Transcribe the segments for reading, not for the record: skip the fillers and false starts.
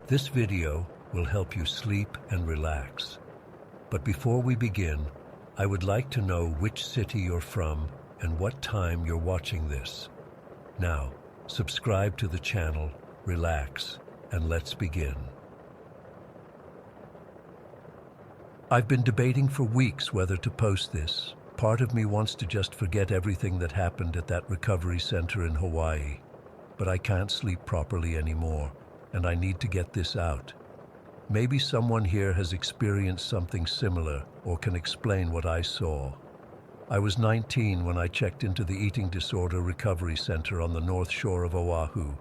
This video will help you sleep and relax. But before we begin, I would like to know which city you're from and what time you're watching this. Now, subscribe to the channel, relax, and let's begin. I've been debating for weeks whether to post this. Part of me wants to just forget everything that happened at that recovery center in Hawaii, but I can't sleep properly anymore, and I need to get this out. Maybe someone here has experienced something similar or can explain what I saw. I was 19 when I checked into the eating disorder recovery center on the north shore of Oahu.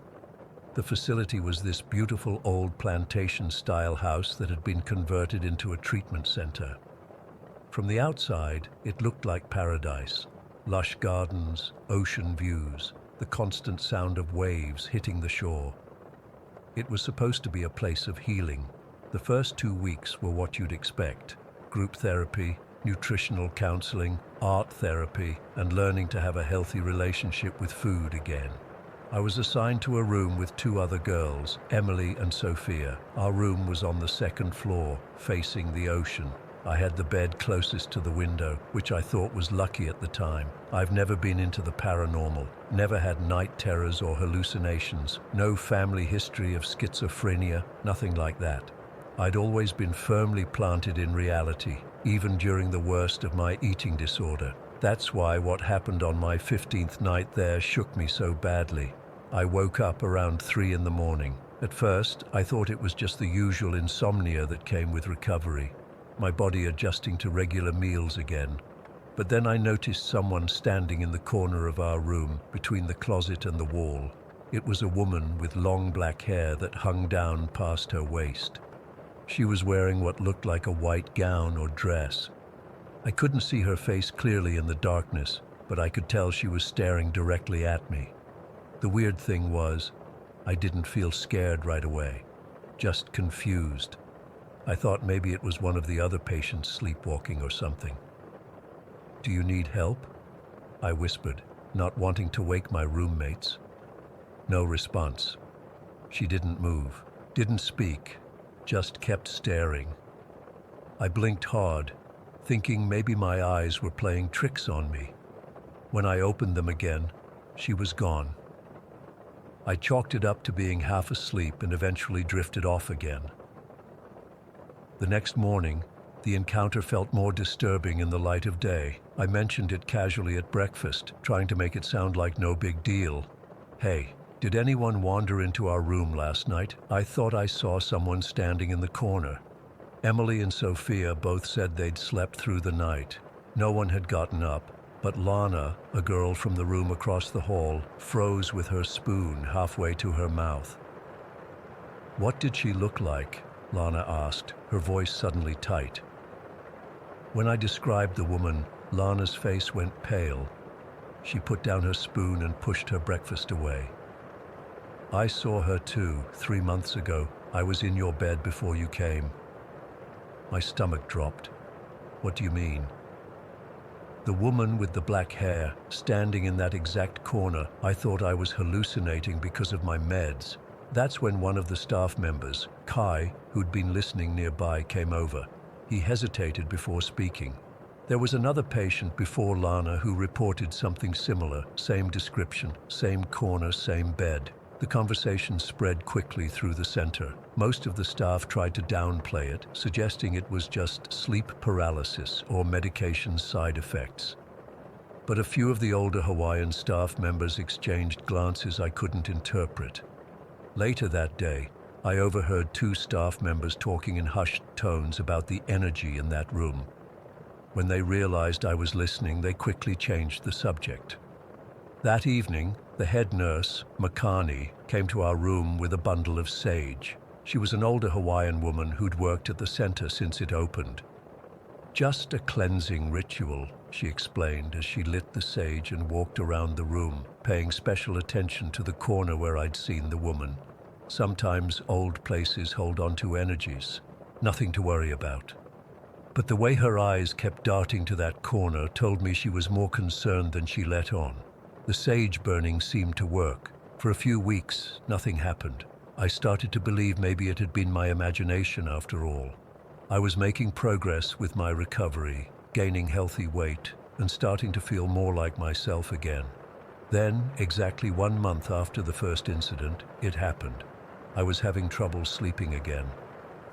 The facility was this beautiful old plantation-style house that had been converted into a treatment center. From the outside, it looked like paradise. Lush gardens, ocean views, the constant sound of waves hitting the shore. It was supposed to be a place of healing. The first 2 weeks were what you'd expect: group therapy, nutritional counseling, art therapy, and learning to have a healthy relationship with food again. I was assigned to a room with 2 other girls, Emily and Sophia. Our room was on the 2nd floor, facing the ocean. I had the bed closest to the window, which I thought was lucky at the time. I've never been into the paranormal, never had night terrors or hallucinations, no family history of schizophrenia, nothing like that. I'd always been firmly planted in reality, even during the worst of my eating disorder. That's why what happened on my 15th night there shook me so badly. I woke up around 3 in the morning. At first, I thought it was just the usual insomnia that came with recovery, my body adjusting to regular meals again. But then I noticed someone standing in the corner of our room, between the closet and the wall. It was a woman with long black hair that hung down past her waist. She was wearing what looked like a white gown or dress. I couldn't see her face clearly in the darkness, but I could tell she was staring directly at me. The weird thing was, I didn't feel scared right away, just confused. I thought maybe it was one of the other patients sleepwalking or something. "Do you need help?" I whispered, not wanting to wake my roommates. No response. She didn't move, didn't speak, just kept staring. I blinked hard, thinking maybe my eyes were playing tricks on me. When I opened them again, she was gone. I chalked it up to being half asleep and eventually drifted off again. The next morning, the encounter felt more disturbing in the light of day. I mentioned it casually at breakfast, trying to make it sound like no big deal. "Hey, did anyone wander into our room last night? I thought I saw someone standing in the corner." Emily and Sophia both said they'd slept through the night. No one had gotten up, but Lana, a girl from the room across the hall, froze with her spoon halfway to her mouth. "What did she look like?" Lana asked, her voice suddenly tight. When I described the woman, Lana's face went pale. She put down her spoon and pushed her breakfast away. "I saw her too, 3 months ago. I was in your bed before you came." My stomach dropped. "What do you mean?" "The woman with the black hair, standing in that exact corner. I thought I was hallucinating because of my meds." That's when one of the staff members, Kai, who'd been listening nearby, came over. He hesitated before speaking. There was another patient before Lana who reported something similar, same description, same corner, same bed. The conversation spread quickly through the center. Most of the staff tried to downplay it, suggesting it was just sleep paralysis or medication side effects. But a few of the older Hawaiian staff members exchanged glances I couldn't interpret. Later that day, I overheard 2 staff members talking in hushed tones about the energy in that room. When they realized I was listening, they quickly changed the subject. That evening, the head nurse, Makani, came to our room with a bundle of sage. She was an older Hawaiian woman who'd worked at the center since it opened. "Just a cleansing ritual," she explained as she lit the sage and walked around the room, paying special attention to the corner where I'd seen the woman. "Sometimes old places hold on to energies. Nothing to worry about." But the way her eyes kept darting to that corner told me she was more concerned than she let on. The sage burning seemed to work. For a few weeks, nothing happened. I started to believe maybe it had been my imagination after all. I was making progress with my recovery, gaining healthy weight, and starting to feel more like myself again. Then, exactly 1 month after the first incident, it happened. I was having trouble sleeping again.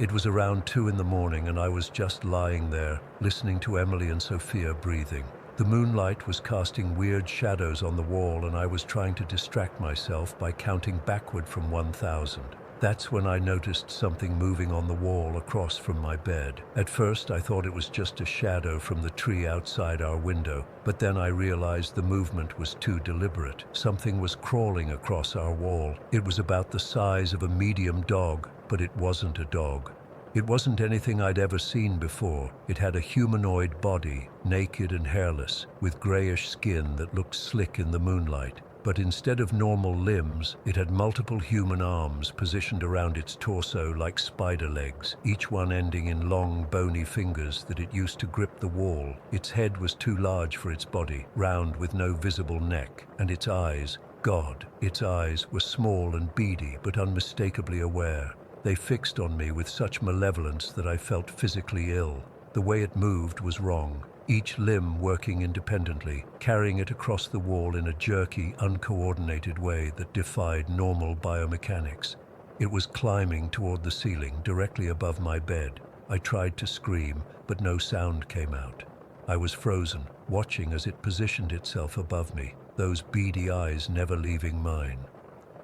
It was around 2 in the morning and I was just lying there, listening to Emily and Sophia breathing. The moonlight was casting weird shadows on the wall and I was trying to distract myself by counting backward from 1,000. That's when I noticed something moving on the wall across from my bed. At first I thought it was just a shadow from the tree outside our window, but then I realized the movement was too deliberate. Something was crawling across our wall. It was about the size of a medium dog, but it wasn't a dog. It wasn't anything I'd ever seen before. It had a humanoid body, naked and hairless, with grayish skin that looked slick in the moonlight. But instead of normal limbs, it had multiple human arms positioned around its torso like spider legs, each one ending in long, bony fingers that it used to grip the wall. Its head was too large for its body, round with no visible neck, and its eyes, God, its eyes were small and beady but unmistakably aware. They fixed on me with such malevolence that I felt physically ill. The way it moved was wrong. Each limb working independently, carrying it across the wall in a jerky, uncoordinated way that defied normal biomechanics. It was climbing toward the ceiling, directly above my bed. I tried to scream, but no sound came out. I was frozen, watching as it positioned itself above me, those beady eyes never leaving mine.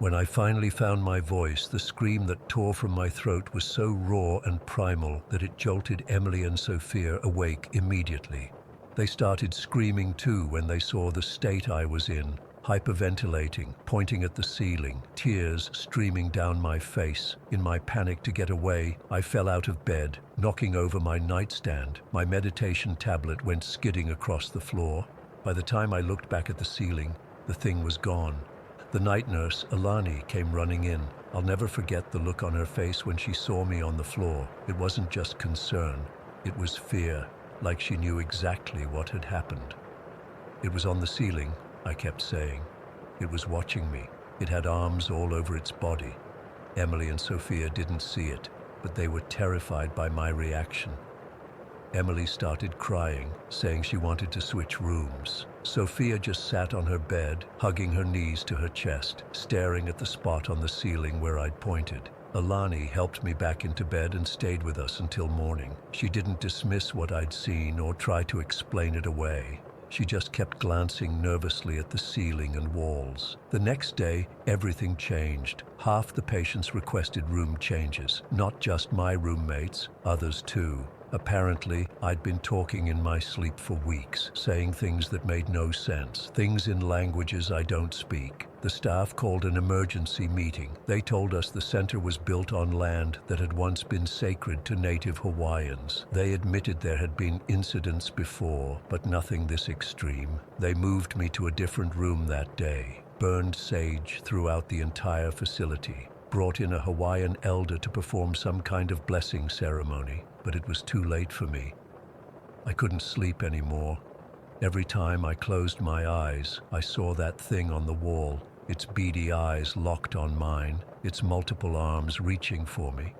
When I finally found my voice, the scream that tore from my throat was so raw and primal that it jolted Emily and Sophia awake immediately. They started screaming too when they saw the state I was in, hyperventilating, pointing at the ceiling, tears streaming down my face. In my panic to get away, I fell out of bed, knocking over my nightstand. My meditation tablet went skidding across the floor. By the time I looked back at the ceiling, the thing was gone. The night nurse, Alani, came running in. I'll never forget the look on her face when she saw me on the floor. It wasn't just concern, it was fear, like she knew exactly what had happened. It was on the ceiling, I kept saying. It was watching me. It had arms all over its body. Emily and Sophia didn't see it, but they were terrified by my reaction. Emily started crying, saying she wanted to switch rooms. Sophia just sat on her bed, hugging her knees to her chest, staring at the spot on the ceiling where I'd pointed. Alani helped me back into bed and stayed with us until morning. She didn't dismiss what I'd seen or try to explain it away. She just kept glancing nervously at the ceiling and walls. The next day, everything changed. Half the patients requested room changes, not just my roommates, others too. Apparently, I'd been talking in my sleep for weeks, saying things that made no sense, things in languages I don't speak. The staff called an emergency meeting. They told us the center was built on land that had once been sacred to native Hawaiians. They admitted there had been incidents before, but nothing this extreme. They moved me to a different room that day, burned sage throughout the entire facility, brought in a Hawaiian elder to perform some kind of blessing ceremony, but it was too late for me. I couldn't sleep anymore. Every time I closed my eyes, I saw that thing on the wall, its beady eyes locked on mine, its multiple arms reaching for me.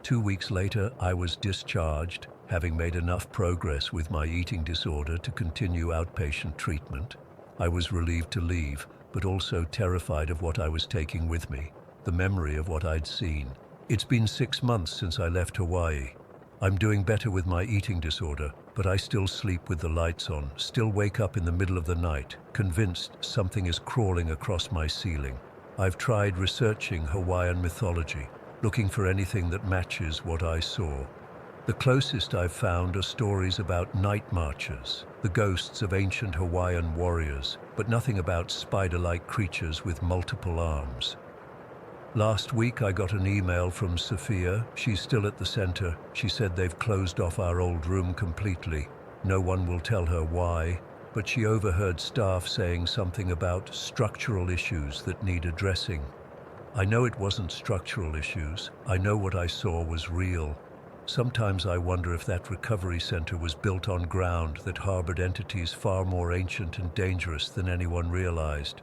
2 weeks later, I was discharged, having made enough progress with my eating disorder to continue outpatient treatment. I was relieved to leave, but also terrified of what I was taking with me, the memory of what I'd seen. It's been 6 months since I left Hawaii. I'm doing better with my eating disorder, but I still sleep with the lights on, still wake up in the middle of the night, convinced something is crawling across my ceiling. I've tried researching Hawaiian mythology, looking for anything that matches what I saw. The closest I've found are stories about night marchers, the ghosts of ancient Hawaiian warriors, but nothing about spider-like creatures with multiple arms. Last week I got an email from Sophia. She's still at the center. She said they've closed off our old room completely. No one will tell her why, but she overheard staff saying something about structural issues that need addressing. I know it wasn't structural issues. I know what I saw was real. Sometimes I wonder if that recovery center was built on ground that harbored entities far more ancient and dangerous than anyone realized.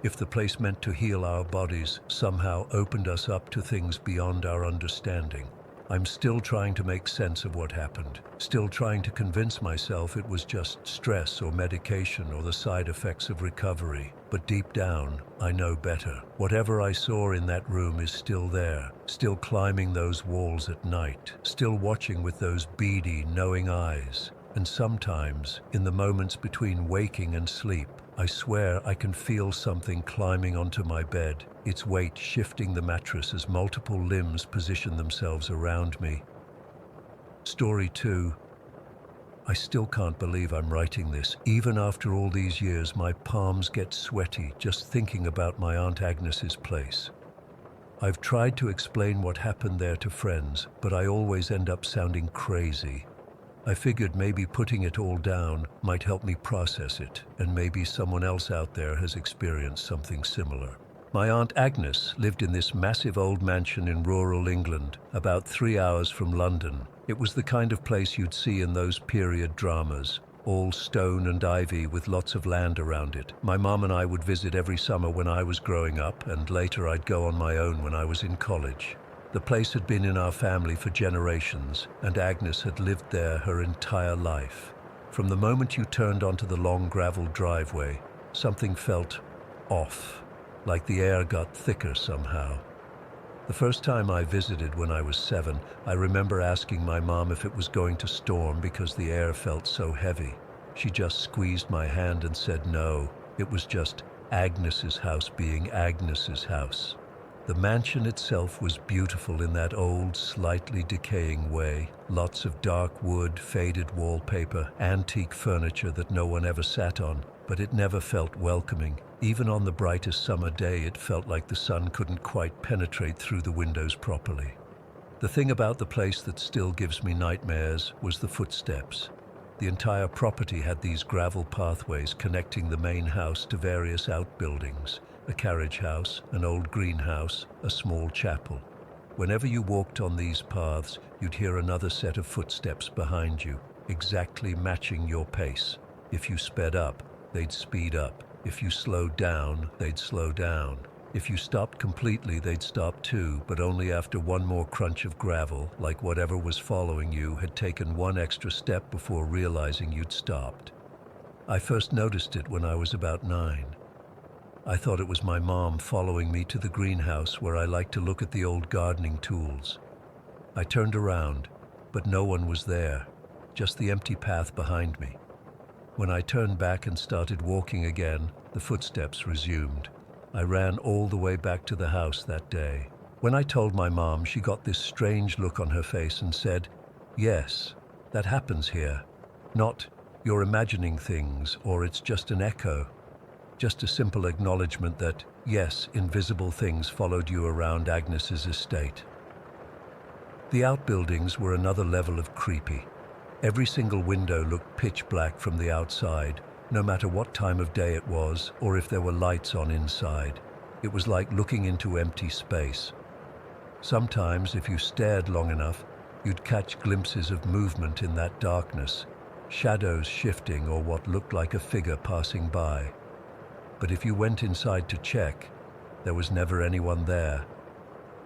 If the place meant to heal our bodies, somehow opened us up to things beyond our understanding. I'm still trying to make sense of what happened, still trying to convince myself it was just stress or medication or the side effects of recovery. But deep down, I know better. Whatever I saw in that room is still there, still climbing those walls at night, still watching with those beady, knowing eyes. And sometimes, in the moments between waking and sleep, I swear I can feel something climbing onto my bed, its weight shifting the mattress as multiple limbs position themselves around me. Story 2. I still can't believe I'm writing this. Even after all these years, my palms get sweaty just thinking about my Aunt Agnes's place. I've tried to explain what happened there to friends, but I always end up sounding crazy. I figured maybe putting it all down might help me process it, and maybe someone else out there has experienced something similar. My Aunt Agnes lived in this massive old mansion in rural England, about 3 hours from London. It was the kind of place you'd see in those period dramas, all stone and ivy with lots of land around it. My mom and I would visit every summer when I was growing up, and later I'd go on my own when I was in college. The place had been in our family for generations, and Agnes had lived there her entire life. From the moment you turned onto the long gravel driveway, something felt off, like the air got thicker somehow. The first time I visited when I was 7, I remember asking my mom if it was going to storm because the air felt so heavy. She just squeezed my hand and said no, it was just Agnes's house being Agnes's house. The mansion itself was beautiful in that old, slightly decaying way. Lots of dark wood, faded wallpaper, antique furniture that no one ever sat on, but it never felt welcoming. Even on the brightest summer day, it felt like the sun couldn't quite penetrate through the windows properly. The thing about the place that still gives me nightmares was the footsteps. The entire property had these gravel pathways connecting the main house to various outbuildings. A carriage house, an old greenhouse, a small chapel. Whenever you walked on these paths, you'd hear another set of footsteps behind you, exactly matching your pace. If you sped up, they'd speed up. If you slowed down, they'd slow down. If you stopped completely, they'd stop too, but only after one more crunch of gravel, like whatever was following you had taken one extra step before realizing you'd stopped. I first noticed it when I was about 9. I thought it was my mom following me to the greenhouse where I liked to look at the old gardening tools. I turned around, but no one was there, just the empty path behind me. When I turned back and started walking again, the footsteps resumed. I ran all the way back to the house that day. When I told my mom, she got this strange look on her face and said, "Yes, that happens here. Not, you're imagining things, or it's just an echo. Just a simple acknowledgement that, yes, invisible things followed you around Agnes's estate." The outbuildings were another level of creepy. Every single window looked pitch black from the outside, no matter what time of day it was or if there were lights on inside. It was like looking into empty space. Sometimes, if you stared long enough, you'd catch glimpses of movement in that darkness, shadows shifting or what looked like a figure passing by. But if you went inside to check, there was never anyone there.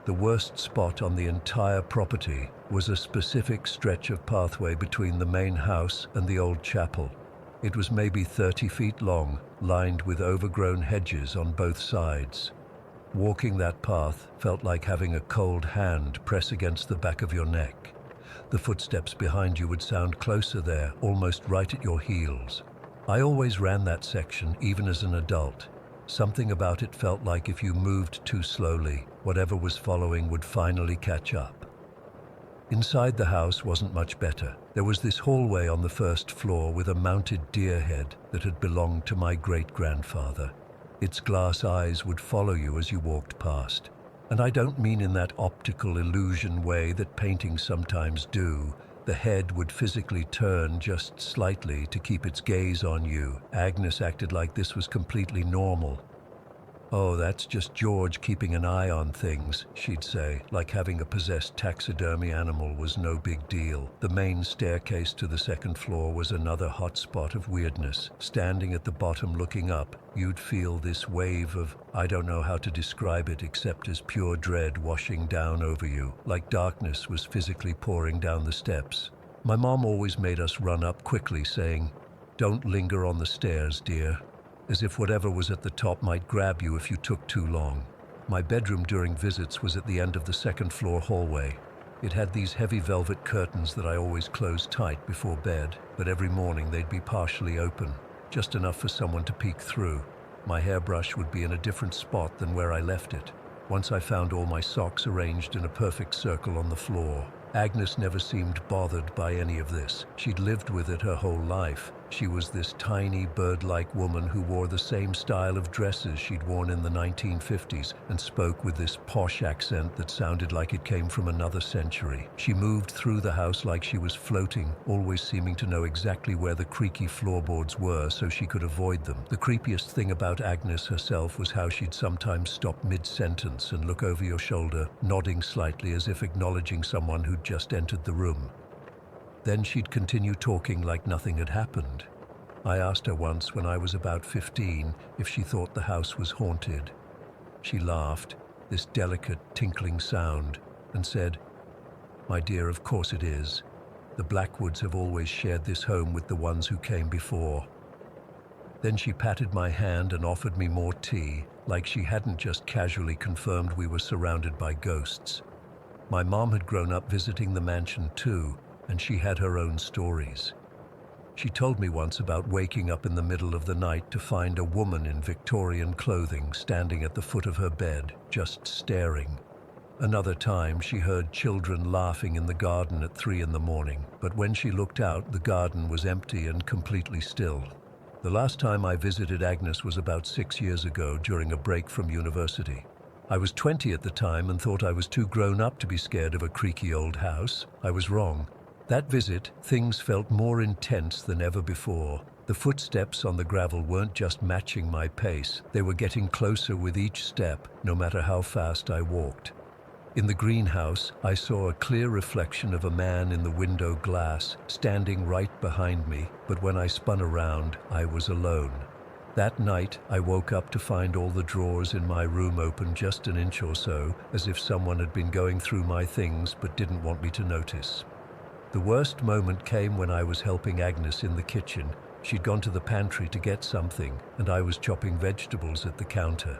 The worst spot on the entire property was a specific stretch of pathway between the main house and the old chapel. It was maybe 30 feet long, lined with overgrown hedges on both sides. Walking that path felt like having a cold hand press against the back of your neck. The footsteps behind you would sound closer there, almost right at your heels. I always ran that section, even as an adult. Something about it felt like if you moved too slowly, whatever was following would finally catch up. Inside the house wasn't much better. There was this hallway on the first floor with a mounted deer head that had belonged to my great-grandfather. Its glass eyes would follow you as you walked past. And I don't mean in that optical illusion way that paintings sometimes do. The head would physically turn just slightly to keep its gaze on you. Agnes acted like this was completely normal. "Oh, that's just George keeping an eye on things," she'd say, like having a possessed taxidermy animal was no big deal. The main staircase to the second floor was another hot spot of weirdness. Standing at the bottom looking up, you'd feel this wave of, I don't know how to describe it except as pure dread washing down over you, like darkness was physically pouring down the steps. My mom always made us run up quickly, saying, "Don't linger on the stairs, dear," as if whatever was at the top might grab you if you took too long. My bedroom during visits was at the end of the second floor hallway. It had these heavy velvet curtains that I always closed tight before bed, but every morning they'd be partially open, just enough for someone to peek through. My hairbrush would be in a different spot than where I left it. Once I found all my socks arranged in a perfect circle on the floor. Agnes never seemed bothered by any of this. She'd lived with it her whole life. She was this tiny, bird-like woman who wore the same style of dresses she'd worn in the 1950s and spoke with this posh accent that sounded like it came from another century. She moved through the house like she was floating, always seeming to know exactly where the creaky floorboards were so she could avoid them. The creepiest thing about Agnes herself was how she'd sometimes stop mid-sentence and look over your shoulder, nodding slightly as if acknowledging someone who'd just entered the room. Then she'd continue talking like nothing had happened. I asked her once when I was about 15 if she thought the house was haunted. She laughed, this delicate tinkling sound, and said, "My dear, of course it is. The Blackwoods have always shared this home with the ones who came before." Then she patted my hand and offered me more tea, like she hadn't just casually confirmed we were surrounded by ghosts. My mom had grown up visiting the mansion too, and she had her own stories. She told me once about waking up in the middle of the night to find a woman in Victorian clothing standing at the foot of her bed, just staring. Another time, she heard children laughing in the garden at 3 in the morning, but when she looked out, the garden was empty and completely still. The last time I visited Agnes was about 6 years ago during a break from university. I was 20 at the time and thought I was too grown up to be scared of a creaky old house. I was wrong. That visit, things felt more intense than ever before. The footsteps on the gravel weren't just matching my pace, they were getting closer with each step, no matter how fast I walked. In the greenhouse, I saw a clear reflection of a man in the window glass, standing right behind me, but when I spun around, I was alone. That night, I woke up to find all the drawers in my room open just an inch or so, as if someone had been going through my things but didn't want me to notice. The worst moment came when I was helping Agnes in the kitchen. She'd gone to the pantry to get something, and I was chopping vegetables at the counter.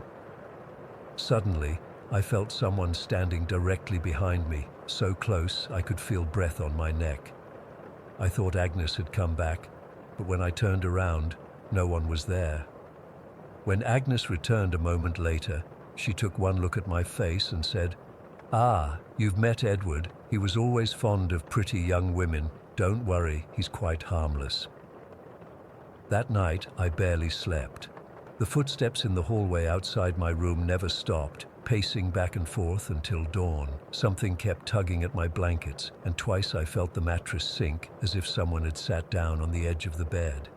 Suddenly, I felt someone standing directly behind me, so close I could feel breath on my neck. I thought Agnes had come back, but when I turned around, no one was there. When Agnes returned a moment later, she took one look at my face and said, "Ah, you've met Edward. He was always fond of pretty young women. Don't worry, he's quite harmless." That night, I barely slept. The footsteps in the hallway outside my room never stopped, pacing back and forth until dawn. Something kept tugging at my blankets, and twice I felt the mattress sink as if someone had sat down on the edge of the bed.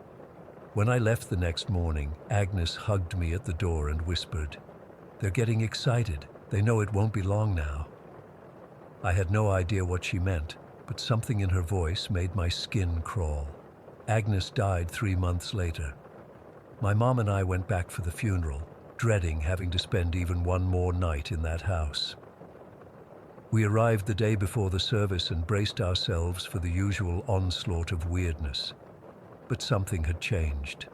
When I left the next morning, Agnes hugged me at the door and whispered, "They're getting excited. They know it won't be long now." I had no idea what she meant, but something in her voice made my skin crawl. Agnes died 3 months later. My mom and I went back for the funeral, dreading having to spend even one more night in that house. We arrived the day before the service and braced ourselves for the usual onslaught of weirdness. But something had changed.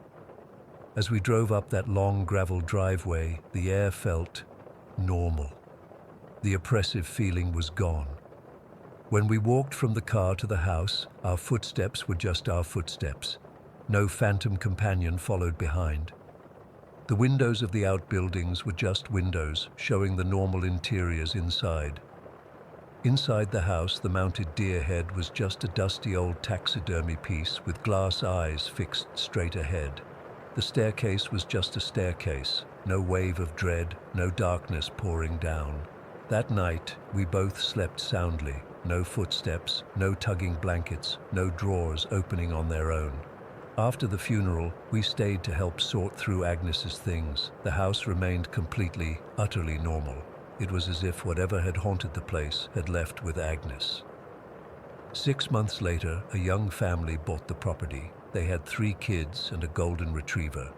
As we drove up that long gravel driveway, the air felt normal. The oppressive feeling was gone. When we walked from the car to the house, our footsteps were just our footsteps. No phantom companion followed behind. The windows of the outbuildings were just windows, showing the normal interiors inside. Inside the house, the mounted deer head was just a dusty old taxidermy piece with glass eyes fixed straight ahead. The staircase was just a staircase, no wave of dread, no darkness pouring down. That night, we both slept soundly. No footsteps, no tugging blankets, no drawers opening on their own. After the funeral, we stayed to help sort through Agnes's things. The house remained completely, utterly normal. It was as if whatever had haunted the place had left with Agnes. 6 months later, a young family bought the property. They had 3 kids and a golden retriever.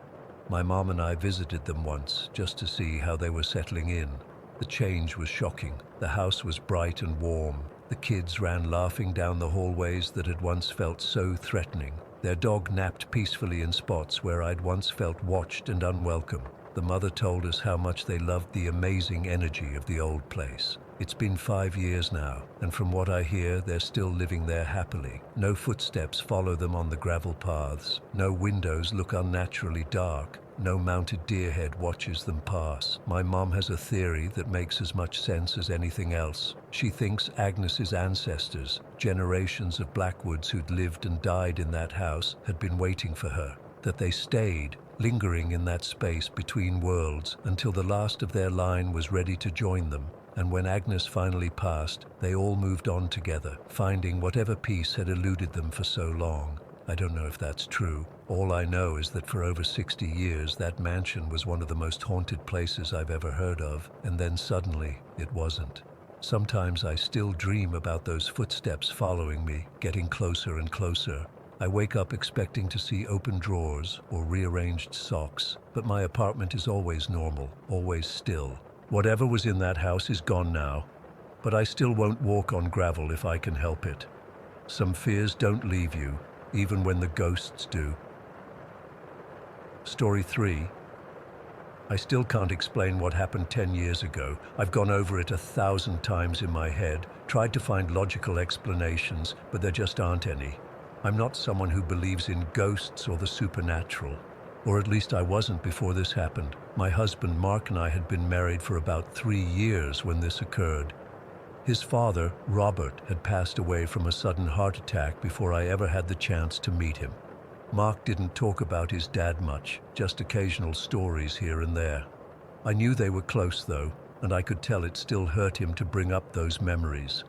My mom and I visited them once just to see how they were settling in. The change was shocking. The house was bright and warm. The kids ran laughing down the hallways that had once felt so threatening. Their dog napped peacefully in spots where I'd once felt watched and unwelcome. The mother told us how much they loved the amazing energy of the old place. It's been 5 years now, and from what I hear, they're still living there happily. No footsteps follow them on the gravel paths. No windows look unnaturally dark. No mounted deer head watches them pass. My mom has a theory that makes as much sense as anything else. She thinks Agnes's ancestors, generations of Blackwoods who'd lived and died in that house, had been waiting for her. That they stayed, lingering in that space between worlds until the last of their line was ready to join them. And when Agnes finally passed, they all moved on together, finding whatever peace had eluded them for so long. I don't know if that's true. All I know is that for over 60 years, that mansion was one of the most haunted places I've ever heard of, and then suddenly, it wasn't. Sometimes I still dream about those footsteps following me, getting closer and closer. I wake up expecting to see open drawers or rearranged socks, but my apartment is always normal, always still. Whatever was in that house is gone now, but I still won't walk on gravel if I can help it. Some fears don't leave you, even when the ghosts do. Story 3. I still can't explain what happened 10 years ago. I've gone over it 1,000 times in my head, tried to find logical explanations, but there just aren't any. I'm not someone who believes in ghosts or the supernatural. Or at least I wasn't before this happened. My husband Mark and I had been married for about 3 years when this occurred. His father, Robert, had passed away from a sudden heart attack before I ever had the chance to meet him. Mark didn't talk about his dad much, just occasional stories here and there. I knew they were close though, and I could tell it still hurt him to bring up those memories.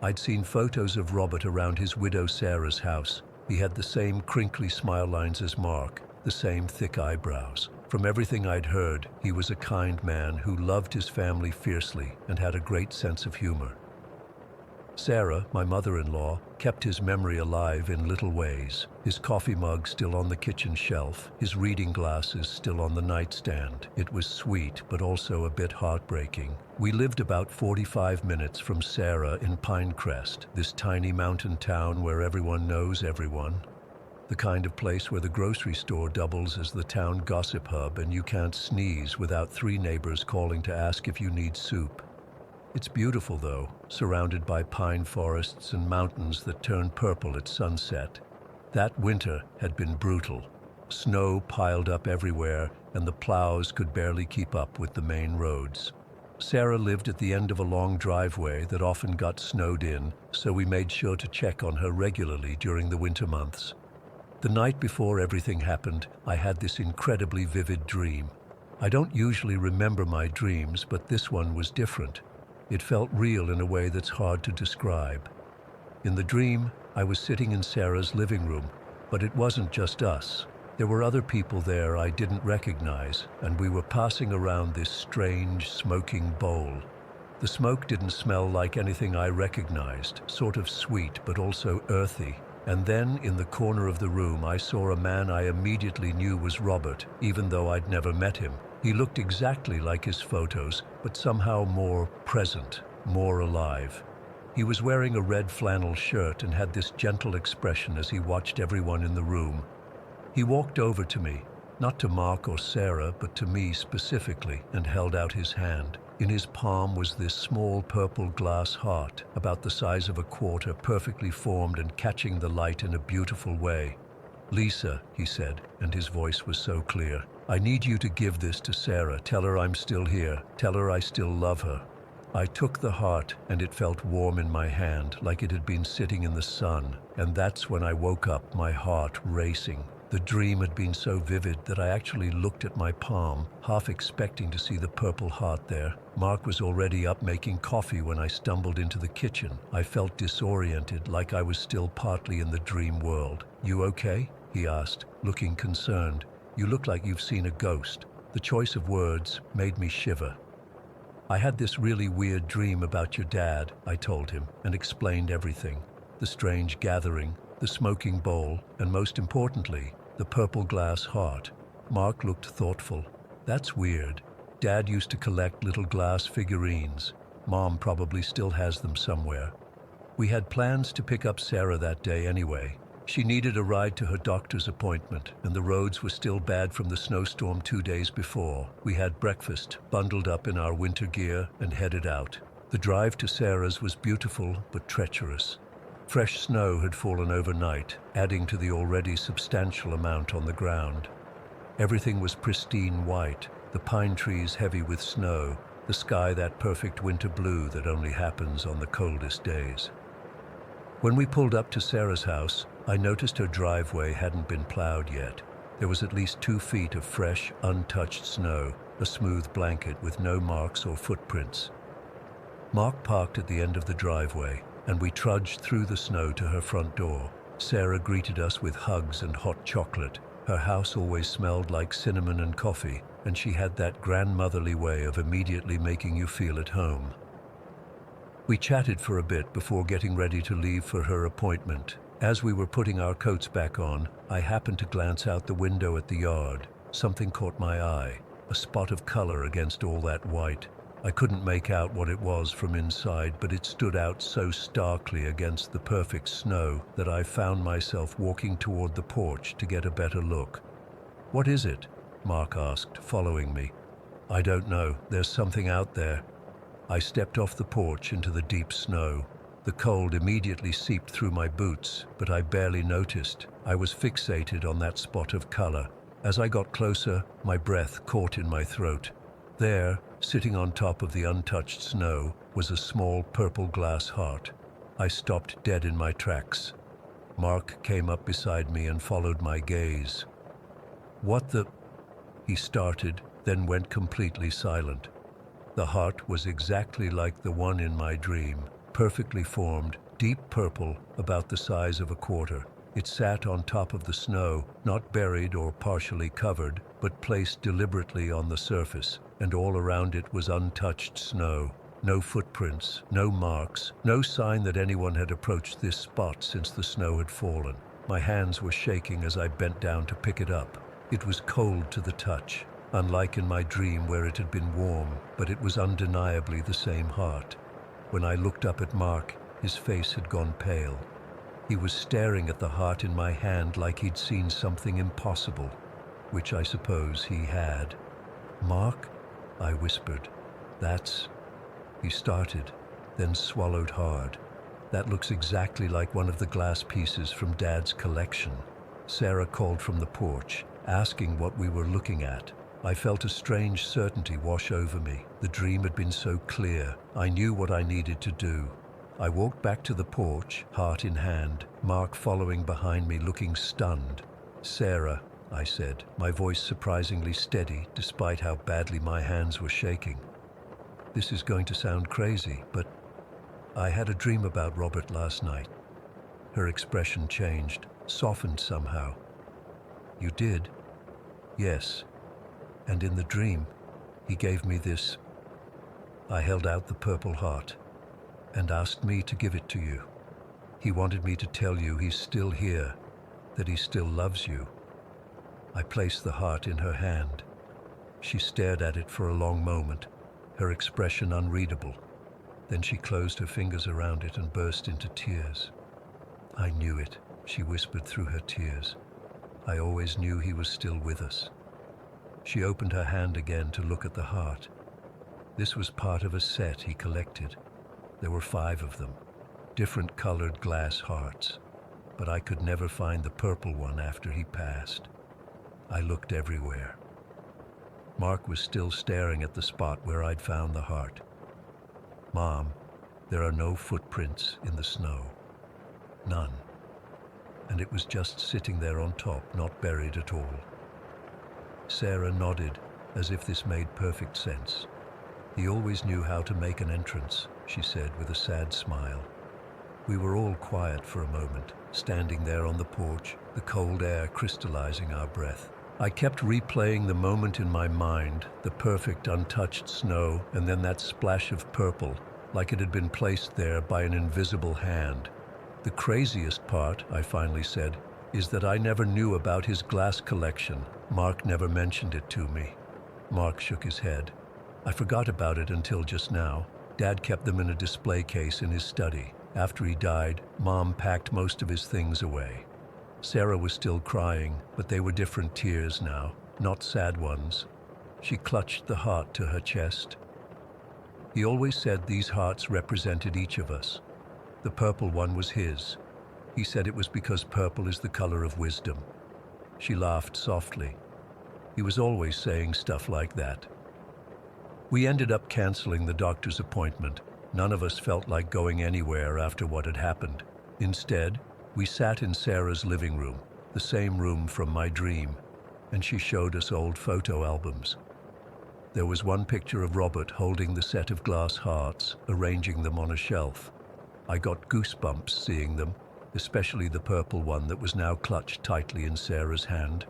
I'd seen photos of Robert around his widow Sarah's house. He had the same crinkly smile lines as Mark, the same thick eyebrows. From everything I'd heard, he was a kind man who loved his family fiercely and had a great sense of humor. Sarah, my mother-in-law, kept his memory alive in little ways. His coffee mug still on the kitchen shelf, his reading glasses still on the nightstand. It was sweet, but also a bit heartbreaking. We lived about 45 minutes from Sarah in Pinecrest, this tiny mountain town where everyone knows everyone. The kind of place where the grocery store doubles as the town gossip hub and you can't sneeze without 3 neighbors calling to ask if you need soup. It's beautiful though, surrounded by pine forests and mountains that turn purple at sunset. That winter had been brutal. Snow piled up everywhere and the plows could barely keep up with the main roads. Sarah lived at the end of a long driveway that often got snowed in, so we made sure to check on her regularly during the winter months. The night before everything happened, I had this incredibly vivid dream. I don't usually remember my dreams, but this one was different. It felt real in a way that's hard to describe. In the dream, I was sitting in Sarah's living room, but it wasn't just us. There were other people there I didn't recognize, and we were passing around this strange, smoking bowl. The smoke didn't smell like anything I recognized, sort of sweet but also earthy. And then, in the corner of the room, I saw a man I immediately knew was Robert, even though I'd never met him. He looked exactly like his photos, but somehow more present, more alive. He was wearing a red flannel shirt and had this gentle expression as he watched everyone in the room. He walked over to me, not to Mark or Sarah, but to me specifically, and held out his hand. In his palm was this small purple glass heart, about the size of a quarter, perfectly formed and catching the light in a beautiful way. "Lisa," he said, and his voice was so clear, "I need you to give this to Sarah. Tell her I'm still here. Tell her I still love her." I took the heart, and it felt warm in my hand, like it had been sitting in the sun. And that's when I woke up, my heart racing. The dream had been so vivid that I actually looked at my palm, half expecting to see the purple heart there. Mark was already up making coffee when I stumbled into the kitchen. I felt disoriented, like I was still partly in the dream world. "You okay?" he asked, looking concerned. You look like you've seen a ghost. The choice of words made me shiver. I had this really weird dream about your dad, I told him, and explained everything. The strange gathering, the smoking bowl, and most importantly, the purple glass heart. Mark looked thoughtful. That's weird. Dad used to collect little glass figurines. Mom probably still has them somewhere. We had plans to pick up Sarah that day anyway. She needed a ride to her doctor's appointment, and the roads were still bad from the snowstorm 2 days before. We had breakfast, bundled up in our winter gear, and headed out. The drive to Sarah's was beautiful but treacherous. Fresh snow had fallen overnight, adding to the already substantial amount on the ground. Everything was pristine white, the pine trees heavy with snow, the sky that perfect winter blue that only happens on the coldest days. When we pulled up to Sarah's house, I noticed her driveway hadn't been plowed yet. There was at least 2 feet of fresh, untouched snow, a smooth blanket with no marks or footprints. Mark parked at the end of the driveway, and we trudged through the snow to her front door. Sarah greeted us with hugs and hot chocolate. Her house always smelled like cinnamon and coffee, and she had that grandmotherly way of immediately making you feel at home. We chatted for a bit before getting ready to leave for her appointment. As we were putting our coats back on, I happened to glance out the window at the yard. Something caught my eye, a spot of color against all that white. I couldn't make out what it was from inside, but it stood out so starkly against the perfect snow that I found myself walking toward the porch to get a better look. "What is it?" Mark asked, following me. "I don't know. There's something out there." I stepped off the porch into the deep snow. The cold immediately seeped through my boots, but I barely noticed. I was fixated on that spot of color. As I got closer, my breath caught in my throat. There, sitting on top of the untouched snow, was a small purple glass heart. I stopped dead in my tracks. Mark came up beside me and followed my gaze. "What the—" he started, then went completely silent. The heart was exactly like the one in my dream, perfectly formed, deep purple, about the size of a quarter. It sat on top of the snow, not buried or partially covered, but placed deliberately on the surface, and all around it was untouched snow. No footprints, no marks, no sign that anyone had approached this spot since the snow had fallen. My hands were shaking as I bent down to pick it up. It was cold to the touch, unlike in my dream where it had been warm, but it was undeniably the same heart. When I looked up at Mark, his face had gone pale. He was staring at the heart in my hand like he'd seen something impossible, which I suppose he had. "Mark?" I whispered. "That's—" He started, then swallowed hard. "That looks exactly like one of the glass pieces from Dad's collection." Sarah called from the porch, asking what we were looking at. I felt a strange certainty wash over me. The dream had been so clear. I knew what I needed to do. I walked back to the porch, heart in hand, Mark following behind me looking stunned. "Sarah," I said, my voice surprisingly steady despite how badly my hands were shaking. "This is going to sound crazy, but I had a dream about Robert last night." Her expression changed, softened somehow. "You did?" "Yes. And in the dream, he gave me this." I held out the purple heart and asked me to give it to you. He wanted me to tell you he's still here, that he still loves you. I placed the heart in her hand. She stared at it for a long moment, her expression unreadable. Then she closed her fingers around it and burst into tears. "I knew it," she whispered through her tears. "I always knew he was still with us." She opened her hand again to look at the heart. This was part of a set he collected. There were 5 of them, different colored glass hearts, but I could never find the purple one after he passed. I looked everywhere. Mark was still staring at the spot where I'd found the heart. "Mom, there are no footprints in the snow. None. And it was just sitting there on top, not buried at all." Sarah nodded, as if this made perfect sense. "He always knew how to make an entrance," she said with a sad smile. We were all quiet for a moment, standing there on the porch, the cold air crystallizing our breath. I kept replaying the moment in my mind, the perfect untouched snow, and then that splash of purple, like it had been placed there by an invisible hand. The craziest part, I finally said, is that I never knew about his glass collection. Mark never mentioned it to me. Mark shook his head. I forgot about it until just now. Dad kept them in a display case in his study. After he died, Mom packed most of his things away. Sarah was still crying, but they were different tears now, not sad ones. She clutched the heart to her chest. He always said these hearts represented each of us. The purple one was his. He said it was because purple is the color of wisdom. She laughed softly. He was always saying stuff like that. We ended up canceling the doctor's appointment. None of us felt like going anywhere after what had happened. Instead, we sat in Sarah's living room, the same room from my dream, and she showed us old photo albums. There was one picture of Robert holding the set of glass hearts, arranging them on a shelf. I got goosebumps seeing them, especially the purple one that was now clutched tightly in Sarah's hand.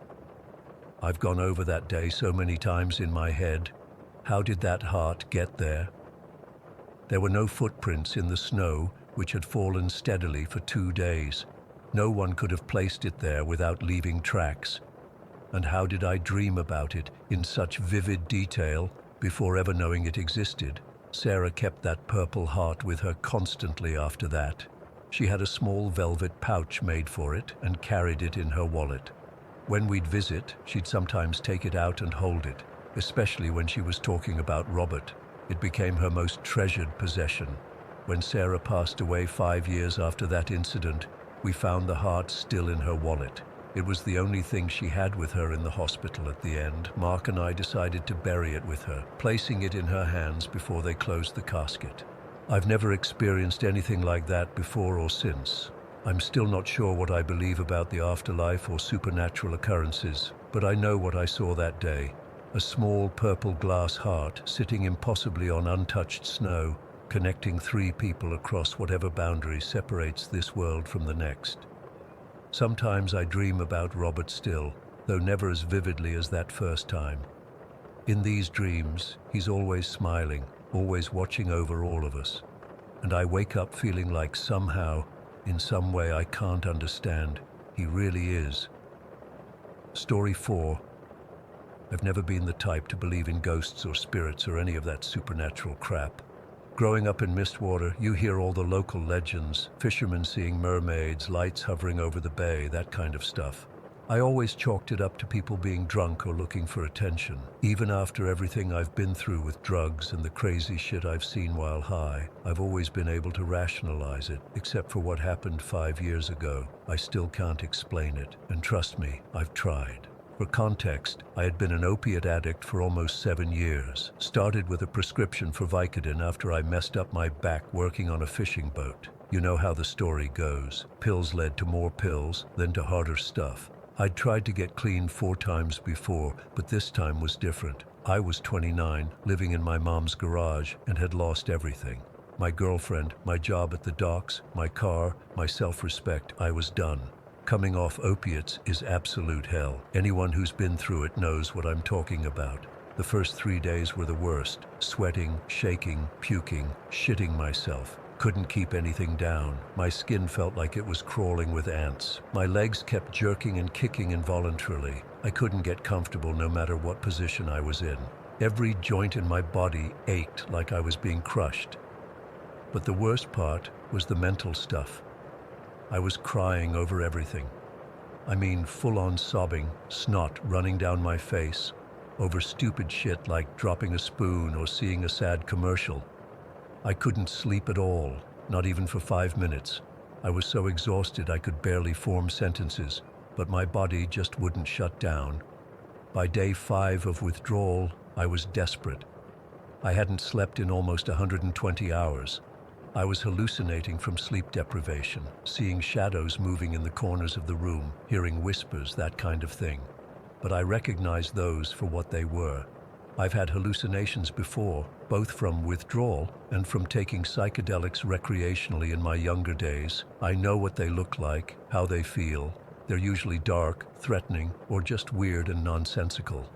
I've gone over that day so many times in my head. How did that heart get there? There were no footprints in the snow, which had fallen steadily for 2 days. No one could have placed it there without leaving tracks. And how did I dream about it in such vivid detail before ever knowing it existed? Sarah kept that purple heart with her constantly after that. She had a small velvet pouch made for it and carried it in her wallet. When we'd visit, she'd sometimes take it out and hold it, especially when she was talking about Robert. It became her most treasured possession. When Sarah passed away 5 years after that incident, we found the heart still in her wallet. It was the only thing she had with her in the hospital at the end. Mark and I decided to bury it with her, placing it in her hands before they closed the casket. I've never experienced anything like that before or since. I'm still not sure what I believe about the afterlife or supernatural occurrences, but I know what I saw that day. A small purple glass heart sitting impossibly on untouched snow, connecting 3 people across whatever boundary separates this world from the next. Sometimes I dream about Robert still, though never as vividly as that first time. In these dreams, he's always smiling, always watching over all of us. And I wake up feeling like somehow, in some way I can't understand, he really is. Story 4. I've never been the type to believe in ghosts or spirits or any of that supernatural crap. Growing up in Mistwater, you hear all the local legends, fishermen seeing mermaids, lights hovering over the bay, that kind of stuff. I always chalked it up to people being drunk or looking for attention. Even after everything I've been through with drugs and the crazy shit I've seen while high, I've always been able to rationalize it, except for what happened 5 years ago. I still can't explain it, and trust me, I've tried. For context, I had been an opiate addict for almost 7 years. Started with a prescription for Vicodin after I messed up my back working on a fishing boat. You know how the story goes. Pills led to more pills, then to harder stuff. I'd tried to get clean 4 times before, but this time was different. I was 29, living in my mom's garage, and had lost everything. My girlfriend, my job at the docks, my car, my self-respect. I was done. Coming off opiates is absolute hell. Anyone who's been through it knows what I'm talking about. The first 3 days were the worst. Sweating, shaking, puking, shitting myself. Couldn't keep anything down. My skin felt like it was crawling with ants. My legs kept jerking and kicking involuntarily. I couldn't get comfortable no matter what position I was in. Every joint in my body ached like I was being crushed. But the worst part was the mental stuff. I was crying over everything. I mean, full-on sobbing, snot running down my face, over stupid shit like dropping a spoon or seeing a sad commercial. I couldn't sleep at all, not even for 5 minutes. I was so exhausted I could barely form sentences, but my body just wouldn't shut down. By day 5 of withdrawal, I was desperate. I hadn't slept in almost 120 hours. I was hallucinating from sleep deprivation, seeing shadows moving in the corners of the room, hearing whispers, that kind of thing. But I recognized those for what they were. I've had hallucinations before, both from withdrawal and from taking psychedelics recreationally in my younger days. I know what they look like, how they feel. They're usually dark, threatening, or just weird and nonsensical.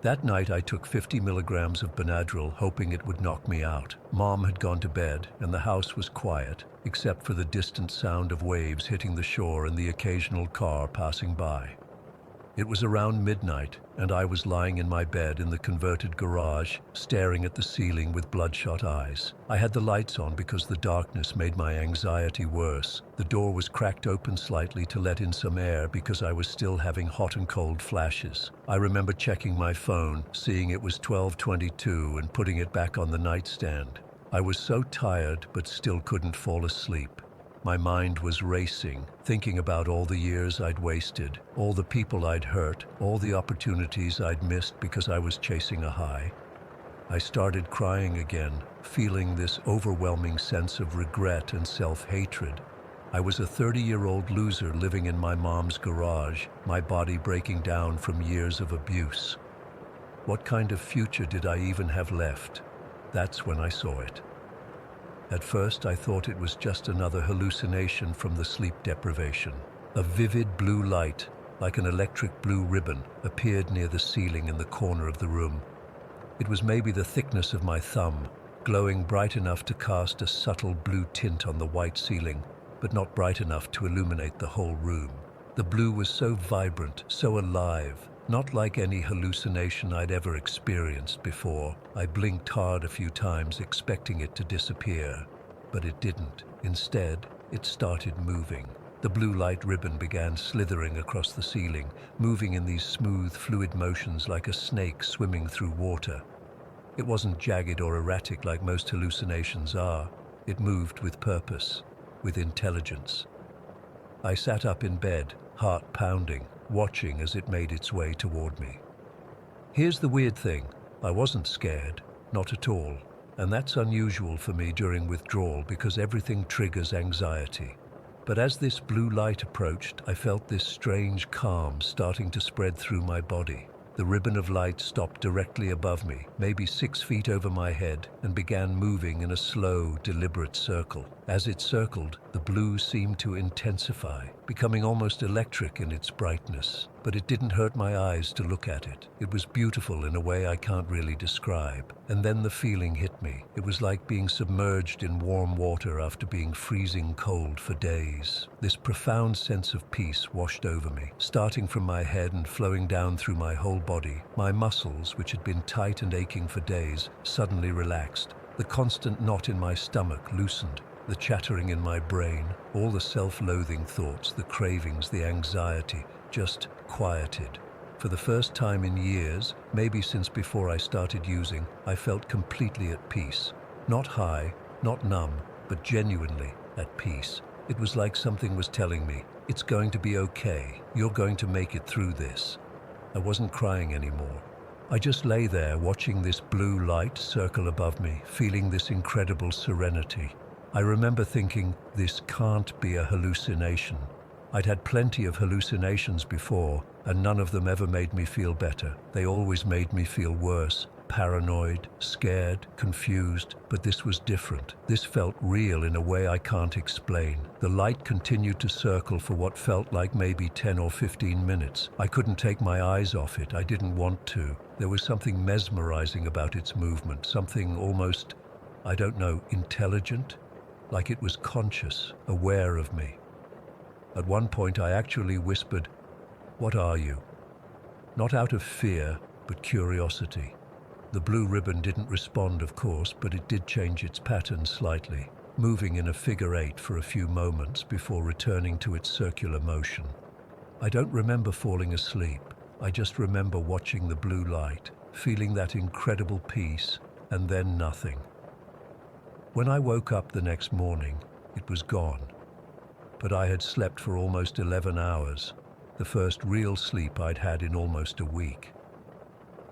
That night I took 50 milligrams of Benadryl, hoping it would knock me out. Mom had gone to bed, and the house was quiet, except for the distant sound of waves hitting the shore and the occasional car passing by. It was around midnight, and I was lying in my bed in the converted garage, staring at the ceiling with bloodshot eyes. I had the lights on because the darkness made my anxiety worse. The door was cracked open slightly to let in some air because I was still having hot and cold flashes. I remember checking my phone, seeing it was 12:22, and putting it back on the nightstand. I was so tired but still couldn't fall asleep. My mind was racing, thinking about all the years I'd wasted, all the people I'd hurt, all the opportunities I'd missed because I was chasing a high. I started crying again, feeling this overwhelming sense of regret and self-hatred. I was a 30-year-old loser living in my mom's garage, my body breaking down from years of abuse. What kind of future did I even have left? That's when I saw it. At first, I thought it was just another hallucination from the sleep deprivation. A vivid blue light, like an electric blue ribbon, appeared near the ceiling in the corner of the room. It was maybe the thickness of my thumb, glowing bright enough to cast a subtle blue tint on the white ceiling, but not bright enough to illuminate the whole room. The blue was so vibrant, so alive, not like any hallucination I'd ever experienced before. I blinked hard a few times, expecting it to disappear, but it didn't. Instead, it started moving. The blue light ribbon began slithering across the ceiling, moving in these smooth, fluid motions like a snake swimming through water. It wasn't jagged or erratic like most hallucinations are. It moved with purpose, with intelligence. I sat up in bed, heart pounding, watching as it made its way toward me. Here's the weird thing. I wasn't scared, not at all. And that's unusual for me during withdrawal because everything triggers anxiety. But as this blue light approached, I felt this strange calm starting to spread through my body. The ribbon of light stopped directly above me, maybe 6 feet over my head, and began moving in a slow, deliberate circle. As it circled, the blue seemed to intensify, becoming almost electric in its brightness. But it didn't hurt my eyes to look at it. It was beautiful in a way I can't really describe. And then the feeling hit me. It was like being submerged in warm water after being freezing cold for days. This profound sense of peace washed over me, starting from my head and flowing down through my whole body. My muscles, which had been tight and aching for days, suddenly relaxed. The constant knot in my stomach loosened. The chattering in my brain, all the self-loathing thoughts, the cravings, the anxiety, just quieted. For the first time in years, maybe since before I started using, I felt completely at peace. Not high, not numb, but genuinely at peace. It was like something was telling me, it's going to be okay. You're going to make it through this. I wasn't crying anymore. I just lay there watching this blue light circle above me, feeling this incredible serenity. I remember thinking, this can't be a hallucination. I'd had plenty of hallucinations before, and none of them ever made me feel better. They always made me feel worse, paranoid, scared, confused, but this was different. This felt real in a way I can't explain. The light continued to circle for what felt like maybe 10 or 15 minutes. I couldn't take my eyes off it. I didn't want to. There was something mesmerizing about its movement, something almost, I don't know, intelligent? Like it was conscious, aware of me. At one point I actually whispered, "What are you?" Not out of fear, but curiosity. The blue ribbon didn't respond, of course, but it did change its pattern slightly, moving in a figure 8 for a few moments before returning to its circular motion. I don't remember falling asleep. I just remember watching the blue light, feeling that incredible peace, and then nothing. When I woke up the next morning, it was gone. But I had slept for almost 11 hours, the first real sleep I'd had in almost a week.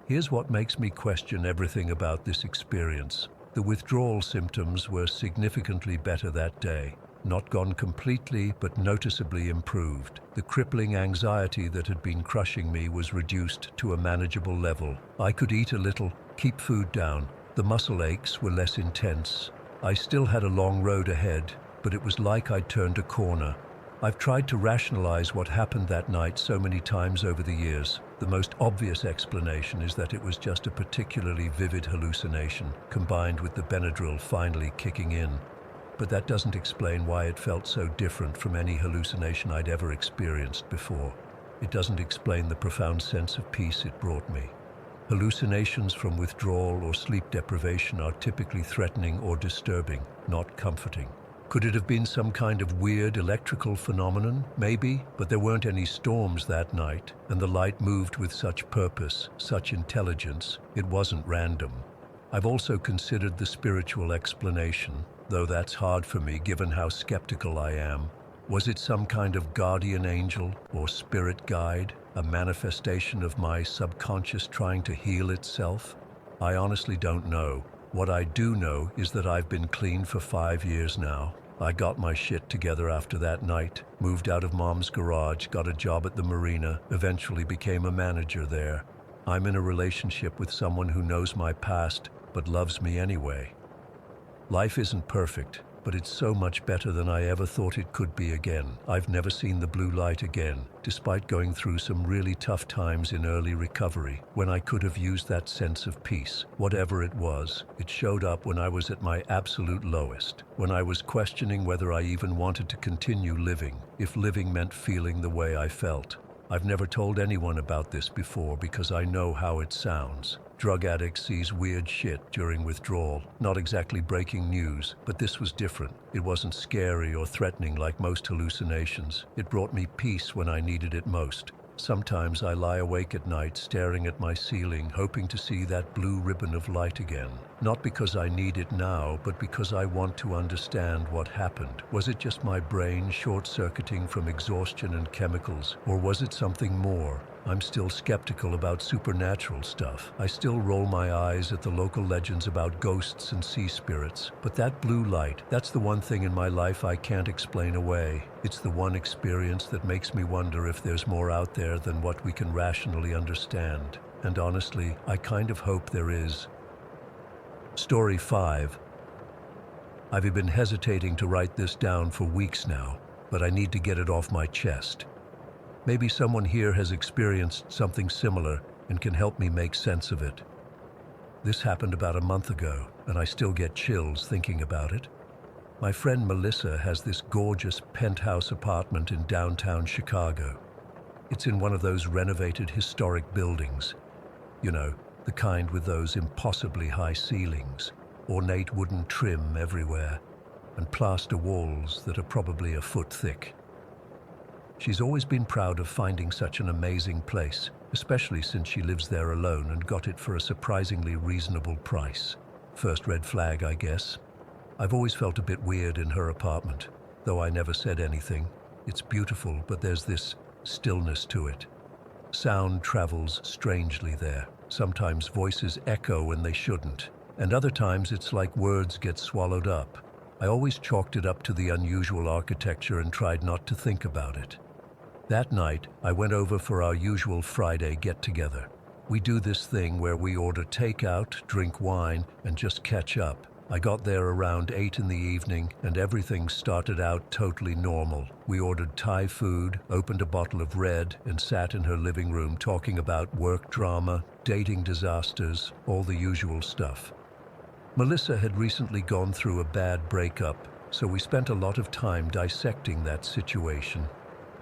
Here's what makes me question everything about this experience. The withdrawal symptoms were significantly better that day. Not gone completely, but noticeably improved. The crippling anxiety that had been crushing me was reduced to a manageable level. I could eat a little, Keep food down. The muscle aches were less intense. I still had a long road ahead, but it was like I'd turned a corner. I've tried to rationalize what happened that night so many times over the years. The most obvious explanation is that it was just a particularly vivid hallucination, combined with the Benadryl finally kicking in. But that doesn't explain why it felt so different from any hallucination I'd ever experienced before. It doesn't explain the profound sense of peace it brought me. Hallucinations from withdrawal or sleep deprivation are typically threatening or disturbing, not comforting. Could it have been some kind of weird electrical phenomenon? Maybe, but there weren't any storms that night, and the light moved with such purpose, such intelligence. It wasn't random. I've also considered the spiritual explanation, though that's hard for me given how skeptical I am. Was it some kind of guardian angel or spirit guide, a manifestation of my subconscious trying to heal itself? I honestly don't know. What I do know is that I've been clean for 5 years now. I got my shit together after that night, moved out of Mom's garage, got a job at the marina, eventually became a manager there. I'm in a relationship with someone who knows my past, but loves me anyway. Life isn't perfect, but it's so much better than I ever thought it could be again. I've never seen the blue light again, despite going through some really tough times in early recovery, when I could have used that sense of peace. Whatever it was, it showed up when I was at my absolute lowest, when I was questioning whether I even wanted to continue living, if living meant feeling the way I felt. I've never told anyone about this before because I know how it sounds. Drug addicts sees weird shit during withdrawal. Not exactly breaking news, but this was different. It wasn't scary or threatening like most hallucinations. It brought me peace when I needed it most. Sometimes I lie awake at night staring at my ceiling, hoping to see that blue ribbon of light again. Not because I need it now, but because I want to understand what happened. Was it just my brain short-circuiting from exhaustion and chemicals, or was it something more? I'm still skeptical about supernatural stuff. I still roll my eyes at the local legends about ghosts and sea spirits. But that blue light, that's the one thing in my life I can't explain away. It's the one experience that makes me wonder if there's more out there than what we can rationally understand. And honestly, I kind of hope there is. Story 5. I've been hesitating to write this down for weeks now, but I need to get it off my chest. Maybe someone here has experienced something similar and can help me make sense of it. This happened about a month ago, and I still get chills thinking about it. My friend Melissa has this gorgeous penthouse apartment in downtown Chicago. It's in one of those renovated historic buildings. You know, the kind with those impossibly high ceilings, ornate wooden trim everywhere, and plaster walls that are probably a foot thick. She's always been proud of finding such an amazing place, especially since she lives there alone and got it for a surprisingly reasonable price. First red flag, I guess. I've always felt a bit weird in her apartment, though I never said anything. It's beautiful, but there's this stillness to it. Sound travels strangely there. Sometimes voices echo when they shouldn't, and other times it's like words get swallowed up. I always chalked it up to the unusual architecture and tried not to think about it. That night, I went over for our usual Friday get-together. We do this thing where we order takeout, drink wine, and just catch up. I got there around 8 in the evening, and everything started out totally normal. We ordered Thai food, opened a bottle of red, and sat in her living room talking about work drama, dating disasters, all the usual stuff. Melissa had recently gone through a bad breakup, so we spent a lot of time dissecting that situation.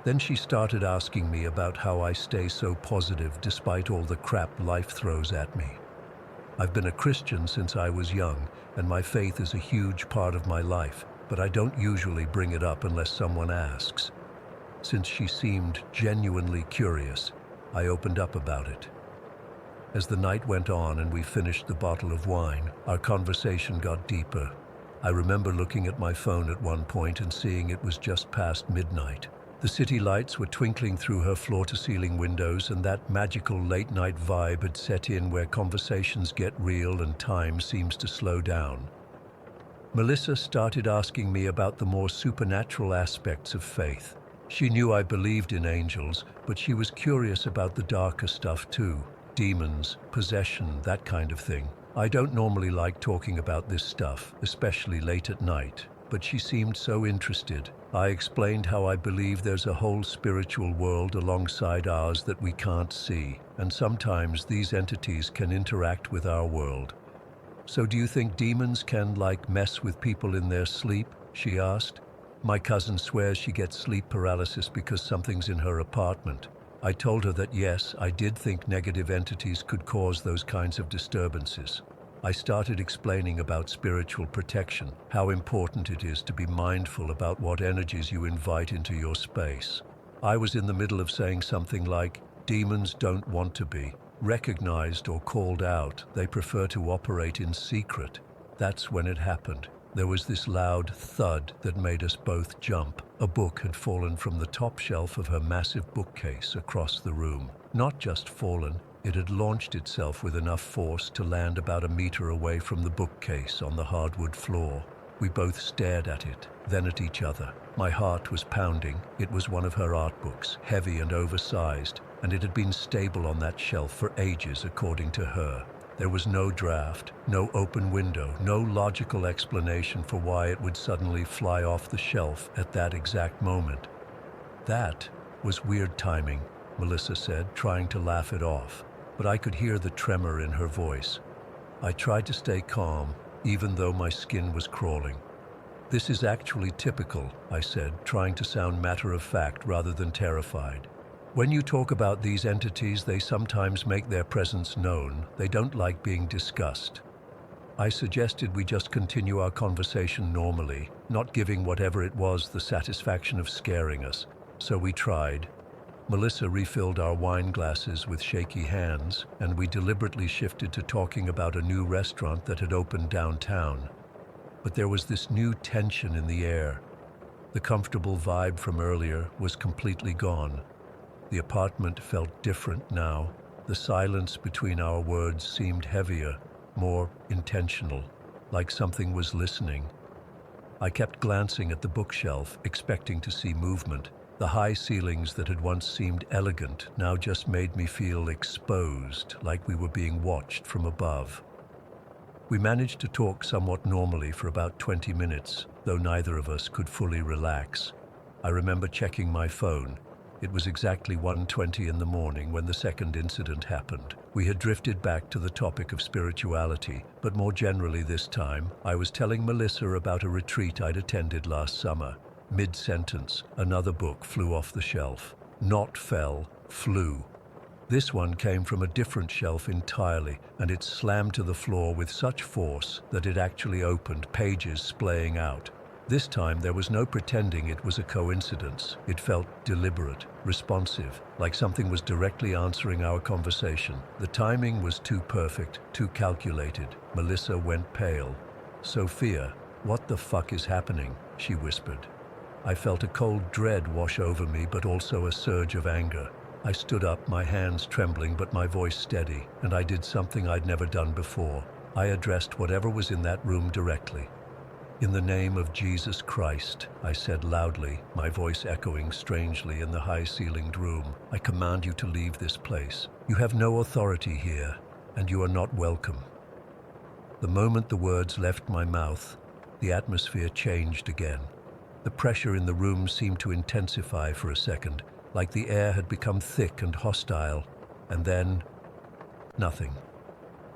Then she started asking me about how I stay so positive despite all the crap life throws at me. I've been a Christian since I was young, and my faith is a huge part of my life, but I don't usually bring it up unless someone asks. Since she seemed genuinely curious, I opened up about it. As the night went on and we finished the bottle of wine, our conversation got deeper. I remember looking at my phone at one point and seeing it was just past midnight. The city lights were twinkling through her floor-to-ceiling windows, and that magical late-night vibe had set in where conversations get real and time seems to slow down. Melissa started asking me about the more supernatural aspects of faith. She knew I believed in angels, but she was curious about the darker stuff too. demons, possession, that kind of thing. I don't normally like talking about this stuff, especially late at night, but she seemed so interested. I explained how I believe there's a whole spiritual world alongside ours that we can't see, and sometimes these entities can interact with our world. So do you think demons can, mess with people in their sleep? She asked. My cousin swears she gets sleep paralysis because something's in her apartment. I told her that yes, I did think negative entities could cause those kinds of disturbances. I started explaining about spiritual protection, how important it is to be mindful about what energies you invite into your space. I was in the middle of saying something like, demons don't want to be recognized or called out. They prefer to operate in secret. That's when it happened. There was this loud thud that made us both jump. A book had fallen from the top shelf of her massive bookcase across the room. Not just fallen, it had launched itself with enough force to land about a meter away from the bookcase on the hardwood floor. We both stared at it, then at each other. My heart was pounding. It was one of her art books, heavy and oversized, and it had been stable on that shelf for ages, according to her. There was no draft, no open window, no logical explanation for why it would suddenly fly off the shelf at that exact moment. That was weird timing, Melissa said, trying to laugh it off, but I could hear the tremor in her voice. I tried to stay calm, even though my skin was crawling. This is actually typical, I said, trying to sound matter-of-fact rather than terrified. When you talk about these entities, they sometimes make their presence known. They don't like being discussed. I suggested we just continue our conversation normally, not giving whatever it was the satisfaction of scaring us. So we tried. Melissa refilled our wine glasses with shaky hands, and we deliberately shifted to talking about a new restaurant that had opened downtown. But there was this new tension in the air. The comfortable vibe from earlier was completely gone. The apartment felt different now. The silence between our words seemed heavier, more intentional, like something was listening. I kept glancing at the bookshelf, expecting to see movement. The high ceilings that had once seemed elegant now just made me feel exposed, like we were being watched from above. We managed to talk somewhat normally for about 20 minutes, though neither of us could fully relax. I remember checking my phone. It was exactly 1:20 in the morning when the second incident happened. We had drifted back to the topic of spirituality, but more generally this time, I was telling Melissa about a retreat I'd attended last summer. Mid-sentence, another book flew off the shelf. Not fell, flew. This one came from a different shelf entirely, and it slammed to the floor with such force that it actually opened, pages splaying out. This time there was no pretending it was a coincidence. It felt deliberate, responsive, like something was directly answering our conversation. The timing was too perfect, too calculated. Melissa went pale. "Sophia, what the fuck is happening?" she whispered. I felt a cold dread wash over me, but also a surge of anger. I stood up, my hands trembling but my voice steady, and I did something I'd never done before. I addressed whatever was in that room directly. "In the name of Jesus Christ," I said loudly, my voice echoing strangely in the high-ceilinged room, "I command you to leave this place. You have no authority here, and you are not welcome." The moment the words left my mouth, the atmosphere changed again. The pressure in the room seemed to intensify for a second, like the air had become thick and hostile, and then nothing.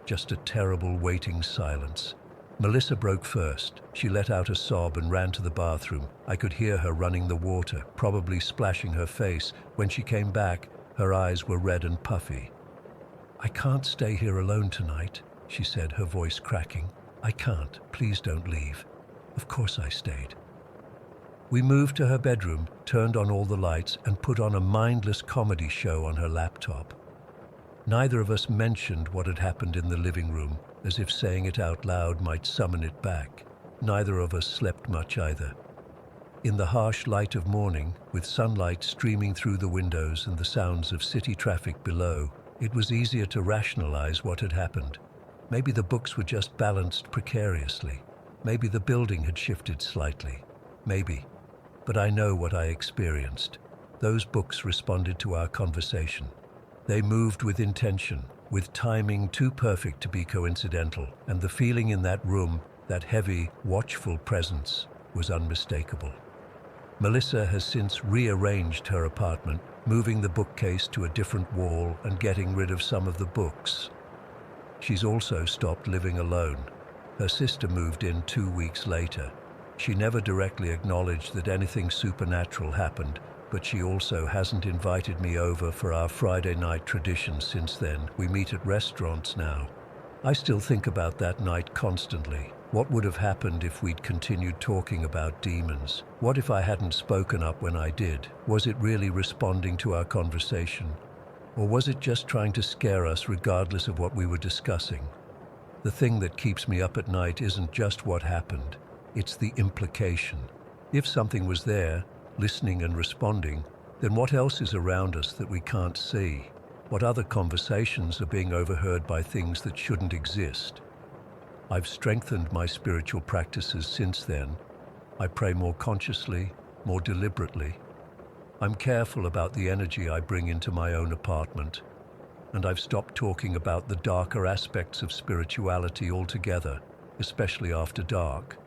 Just a terrible waiting silence. Melissa broke first. She let out a sob and ran to the bathroom. I could hear her running the water, probably splashing her face. When she came back, her eyes were red and puffy. "I can't stay here alone tonight," she said, her voice cracking. "I can't. Please don't leave." Of course I stayed. We moved to her bedroom, turned on all the lights, and put on a mindless comedy show on her laptop. Neither of us mentioned what had happened in the living room, as if saying it out loud might summon it back. Neither of us slept much either. In the harsh light of morning, with sunlight streaming through the windows and the sounds of city traffic below, it was easier to rationalize what had happened. Maybe the books were just balanced precariously. Maybe the building had shifted slightly. Maybe. But I know what I experienced. Those books responded to our conversation. They moved with intention, with timing too perfect to be coincidental, and the feeling in that room, that heavy, watchful presence, was unmistakable. Melissa has since rearranged her apartment, moving the bookcase to a different wall and getting rid of some of the books. She's also stopped living alone. Her sister moved in 2 weeks later. She never directly acknowledged that anything supernatural happened, but she also hasn't invited me over for our Friday night tradition since then. We meet at restaurants now. I still think about that night constantly. What would have happened if we'd continued talking about demons? What if I hadn't spoken up when I did? Was it really responding to our conversation? Or was it just trying to scare us regardless of what we were discussing? The thing that keeps me up at night isn't just what happened, it's the implication. If something was there, listening and responding, then what else is around us that we can't see? What other conversations are being overheard by things that shouldn't exist? I've strengthened my spiritual practices since then. I pray more consciously, more deliberately. I'm careful about the energy I bring into my own apartment, and I've stopped talking about the darker aspects of spirituality altogether, especially after dark.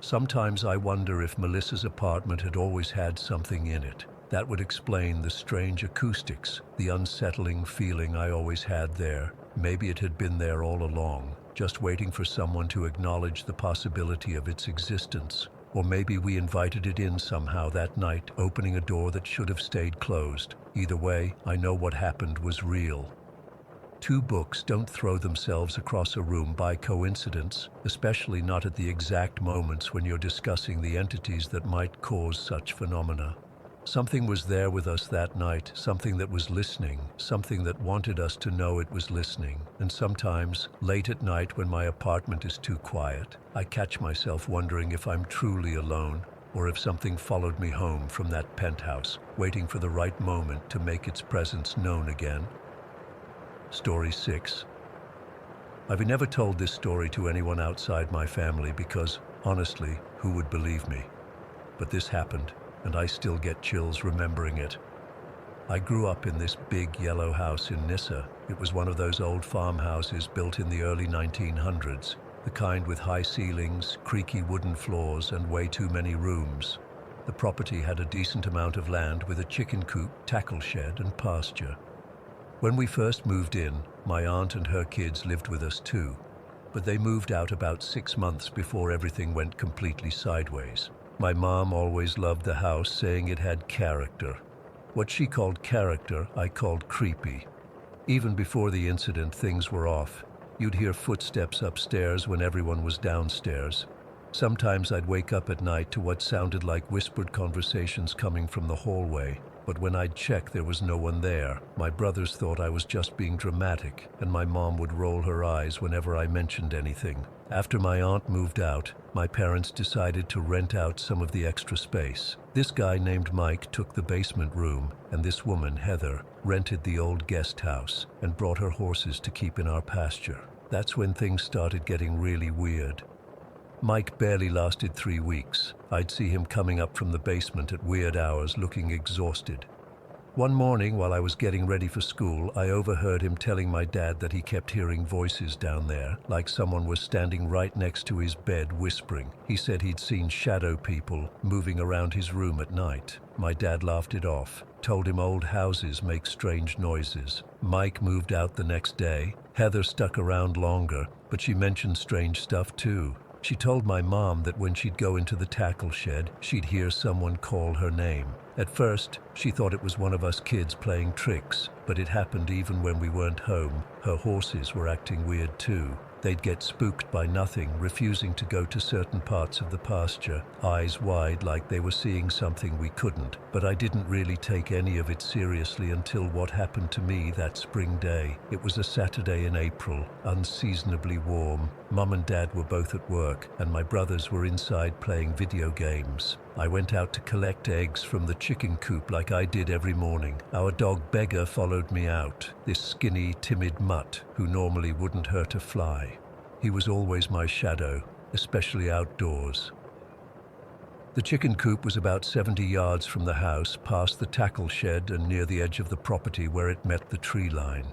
Sometimes I wonder if Melissa's apartment had always had something in it. That would explain the strange acoustics, the unsettling feeling I always had there. Maybe it had been there all along, just waiting for someone to acknowledge the possibility of its existence. Or maybe we invited it in somehow that night, opening a door that should have stayed closed. Either way, I know what happened was real. 2 books don't throw themselves across a room by coincidence, especially not at the exact moments when you're discussing the entities that might cause such phenomena. Something was there with us that night, something that was listening, something that wanted us to know it was listening. And sometimes, late at night when my apartment is too quiet, I catch myself wondering if I'm truly alone, or if something followed me home from that penthouse, waiting for the right moment to make its presence known again. Story 6. I've never told this story to anyone outside my family because, honestly, who would believe me? But this happened, and I still get chills remembering it. I grew up in this big yellow house in Nyssa. It was one of those old farmhouses built in the early 1900s, the kind with high ceilings, creaky wooden floors, and way too many rooms. The property had a decent amount of land with a chicken coop, tackle shed, and pasture. When we first moved in, my aunt and her kids lived with us too, but they moved out about 6 months before everything went completely sideways. My mom always loved the house, saying it had character. What she called character, I called creepy. Even before the incident, things were off. You'd hear footsteps upstairs when everyone was downstairs. Sometimes I'd wake up at night to what sounded like whispered conversations coming from the hallway. But when I'd check, there was no one there. My brothers thought I was just being dramatic, and my mom would roll her eyes whenever I mentioned anything. After my aunt moved out, my parents decided to rent out some of the extra space. This guy named Mike took the basement room, and this woman, Heather, rented the old guest house and brought her horses to keep in our pasture. That's when things started getting really weird. Mike barely lasted 3 weeks. I'd see him coming up from the basement at weird hours looking exhausted. One morning while I was getting ready for school, I overheard him telling my dad that he kept hearing voices down there, like someone was standing right next to his bed whispering. He said he'd seen shadow people moving around his room at night. My dad laughed it off, told him old houses make strange noises. Mike moved out the next day. Heather stuck around longer, but she mentioned strange stuff too. She told my mom that when she'd go into the tackle shed, she'd hear someone call her name. At first, she thought it was one of us kids playing tricks, but it happened even when we weren't home. Her horses were acting weird too. They'd get spooked by nothing, refusing to go to certain parts of the pasture, eyes wide like they were seeing something we couldn't. But I didn't really take any of it seriously until what happened to me that spring day. It was a Saturday in April, unseasonably warm. Mom and Dad were both at work, and my brothers were inside playing video games. I went out to collect eggs from the chicken coop like I did every morning. Our dog Beggar followed me out, this skinny, timid mutt who normally wouldn't hurt a fly. He was always my shadow, especially outdoors. The chicken coop was about 70 yards from the house, past the tackle shed and near the edge of the property where it met the tree line.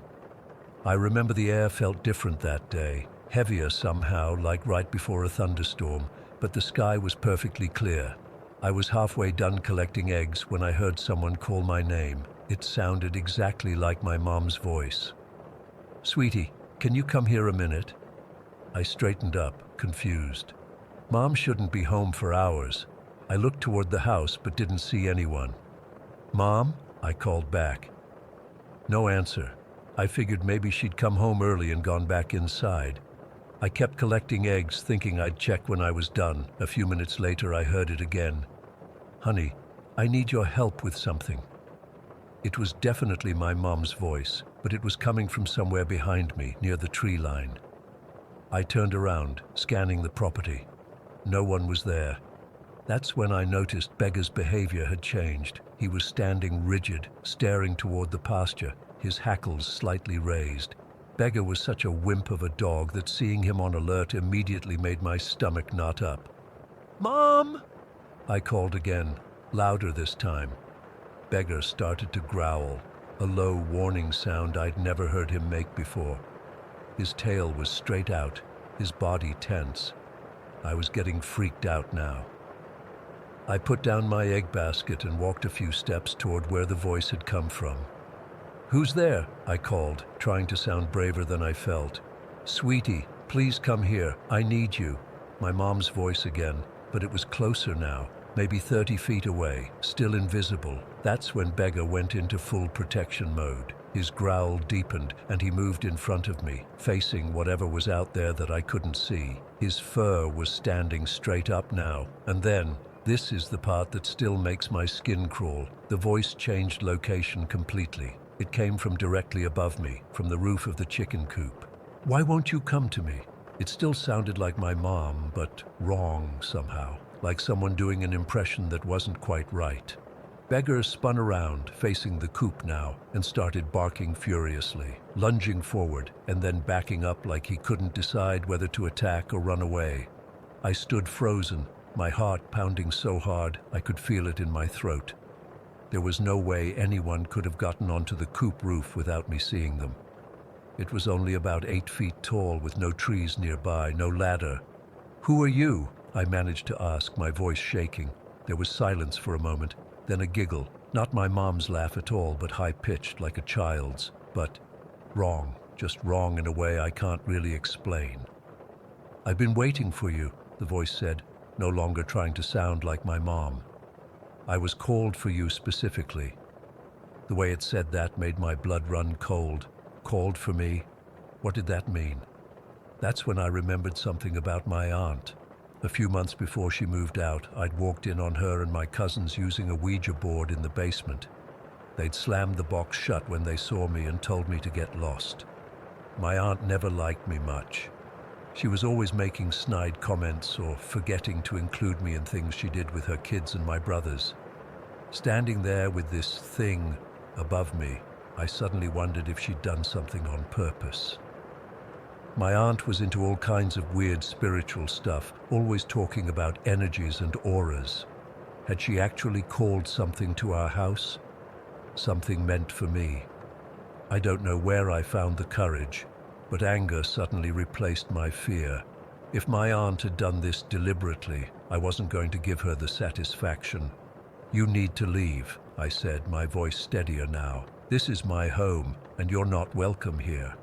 I remember the air felt different that day, heavier somehow, like right before a thunderstorm, but the sky was perfectly clear. I was halfway done collecting eggs when I heard someone call my name. It sounded exactly like my mom's voice. "Sweetie, can you come here a minute?" I straightened up, confused. Mom shouldn't be home for hours. I looked toward the house but didn't see anyone. "Mom?" I called back. No answer. I figured maybe she'd come home early and gone back inside. I kept collecting eggs, thinking I'd check when I was done. A few minutes later, I heard it again. "Honey, I need your help with something." It was definitely my mom's voice, but it was coming from somewhere behind me, near the tree line. I turned around, scanning the property. No one was there. That's when I noticed Beggar's behavior had changed. He was standing rigid, staring toward the pasture, his hackles slightly raised. Beggar was such a wimp of a dog that seeing him on alert immediately made my stomach knot up. "Mom!" I called again, louder this time. Beggar started to growl, a low warning sound I'd never heard him make before. His tail was straight out, his body tense. I was getting freaked out now. I put down my egg basket and walked a few steps toward where the voice had come from. "Who's there?" I called, trying to sound braver than I felt. "Sweetie, please come here. I need you." My mom's voice again, but it was closer now, maybe 30 feet away, still invisible. That's when Beggar went into full protection mode. His growl deepened, and he moved in front of me, facing whatever was out there that I couldn't see. His fur was standing straight up now, and then, this is the part that still makes my skin crawl, the voice changed location completely. It came from directly above me, from the roof of the chicken coop. "Why won't you come to me?" It still sounded like my mom, but wrong somehow, like someone doing an impression that wasn't quite right. Beggar spun around, facing the coop now, and started barking furiously, lunging forward and then backing up like he couldn't decide whether to attack or run away. I stood frozen, my heart pounding so hard I could feel it in my throat. There was no way anyone could have gotten onto the coop roof without me seeing them. It was only about 8 feet tall with no trees nearby, no ladder. "Who are you?" I managed to ask, my voice shaking. There was silence for a moment, then a giggle. Not my mom's laugh at all, but high-pitched like a child's. But wrong, just wrong in a way I can't really explain. "I've been waiting for you," the voice said, no longer trying to sound like my mom. "I was called for you specifically." The way it said that made my blood run cold. Called for me? What did that mean? That's when I remembered something about my aunt. A few months before she moved out, I'd walked in on her and my cousins using a Ouija board in the basement. They'd slammed the box shut when they saw me and told me to get lost. My aunt never liked me much. She was always making snide comments or forgetting to include me in things she did with her kids and my brothers. Standing there with this thing above me, I suddenly wondered if she'd done something on purpose. My aunt was into all kinds of weird spiritual stuff, always talking about energies and auras. Had she actually called something to our house? Something meant for me. I don't know where I found the courage, but anger suddenly replaced my fear. If my aunt had done this deliberately, I wasn't going to give her the satisfaction. "You need to leave," I said, my voice steadier now. "This is my home, and you're not welcome here."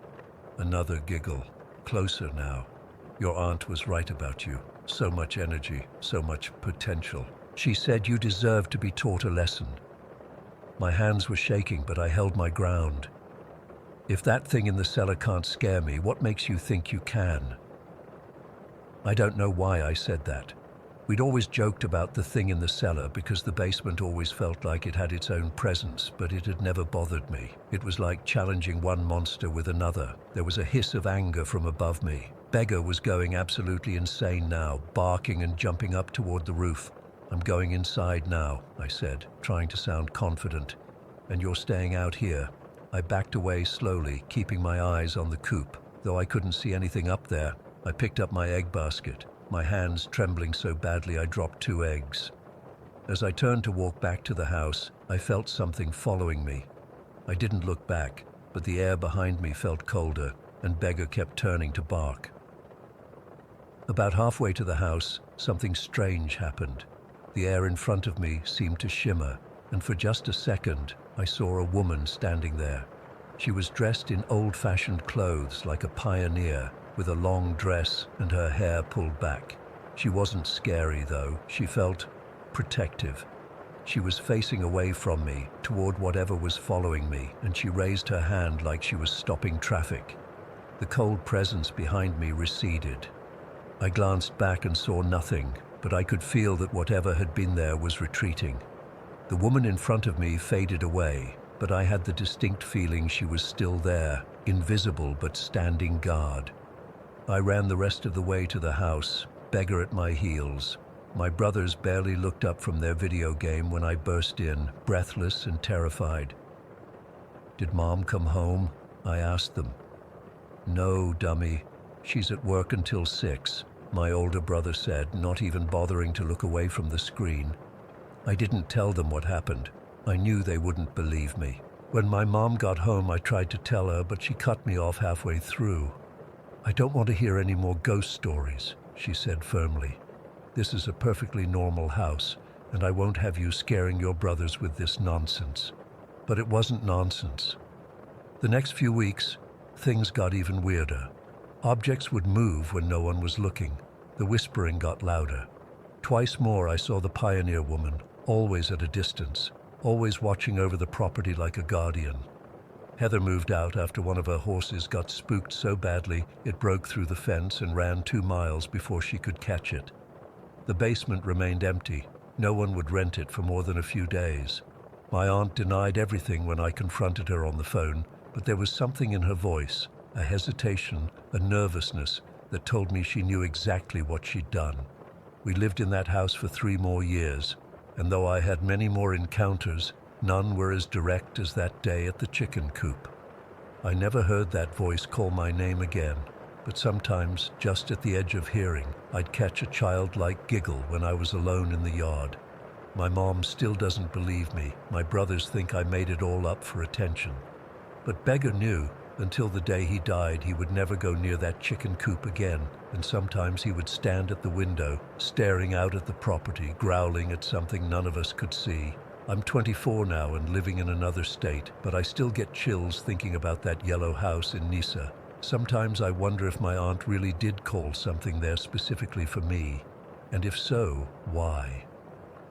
Another giggle, closer now. "Your aunt was right about you. So much energy, so much potential. She said you deserved to be taught a lesson." My hands were shaking, but I held my ground. "If that thing in the cellar can't scare me, what makes you think you can?" I don't know why I said that. We'd always joked about the thing in the cellar because the basement always felt like it had its own presence, but it had never bothered me. It was like challenging one monster with another. There was a hiss of anger from above me. Beggar was going absolutely insane now, barking and jumping up toward the roof. "I'm going inside now," I said, trying to sound confident. "And you're staying out here." I backed away slowly, keeping my eyes on the coop. Though I couldn't see anything up there, I picked up my egg basket, my hands trembling so badly I dropped 2 eggs. As I turned to walk back to the house, I felt something following me. I didn't look back, but the air behind me felt colder, and Beggar kept turning to bark. About halfway to the house, something strange happened. The air in front of me seemed to shimmer, and for just a second, I saw a woman standing there. She was dressed in old-fashioned clothes like a pioneer, with a long dress and her hair pulled back. She wasn't scary, though. She felt protective. She was facing away from me, toward whatever was following me, and she raised her hand like she was stopping traffic. The cold presence behind me receded. I glanced back and saw nothing, but I could feel that whatever had been there was retreating. The woman in front of me faded away, but I had the distinct feeling she was still there, invisible but standing guard. I ran the rest of the way to the house, Beggar at my heels. My brothers barely looked up from their video game when I burst in, breathless and terrified. "Did Mom come home?" I asked them. "No, dummy. She's at work until 6, my older brother said, not even bothering to look away from the screen. I didn't tell them what happened. I knew they wouldn't believe me. When my mom got home, I tried to tell her, but she cut me off halfway through. "I don't want to hear any more ghost stories," she said firmly. "This is a perfectly normal house, and I won't have you scaring your brothers with this nonsense." But it wasn't nonsense. The next few weeks, things got even weirder. Objects would move when no one was looking. The whispering got louder. Twice more I saw the pioneer woman, always at a distance, always watching over the property like a guardian. Heather moved out after one of her horses got spooked so badly it broke through the fence and ran 2 miles before she could catch it. The basement remained empty. No one would rent it for more than a few days. My aunt denied everything when I confronted her on the phone, but there was something in her voice, a hesitation, a nervousness that told me she knew exactly what she'd done. We lived in that house for 3 more years, and though I had many more encounters, none were as direct as that day at the chicken coop. I never heard that voice call my name again, but sometimes, just at the edge of hearing, I'd catch a childlike giggle when I was alone in the yard. My mom still doesn't believe me. My brothers think I made it all up for attention. But Beggar knew, until the day he died, he would never go near that chicken coop again, and sometimes he would stand at the window, staring out at the property, growling at something none of us could see. I'm 24 now and living in another state, but I still get chills thinking about that yellow house in Nisa. Sometimes I wonder if my aunt really did call something there specifically for me, and if so, why?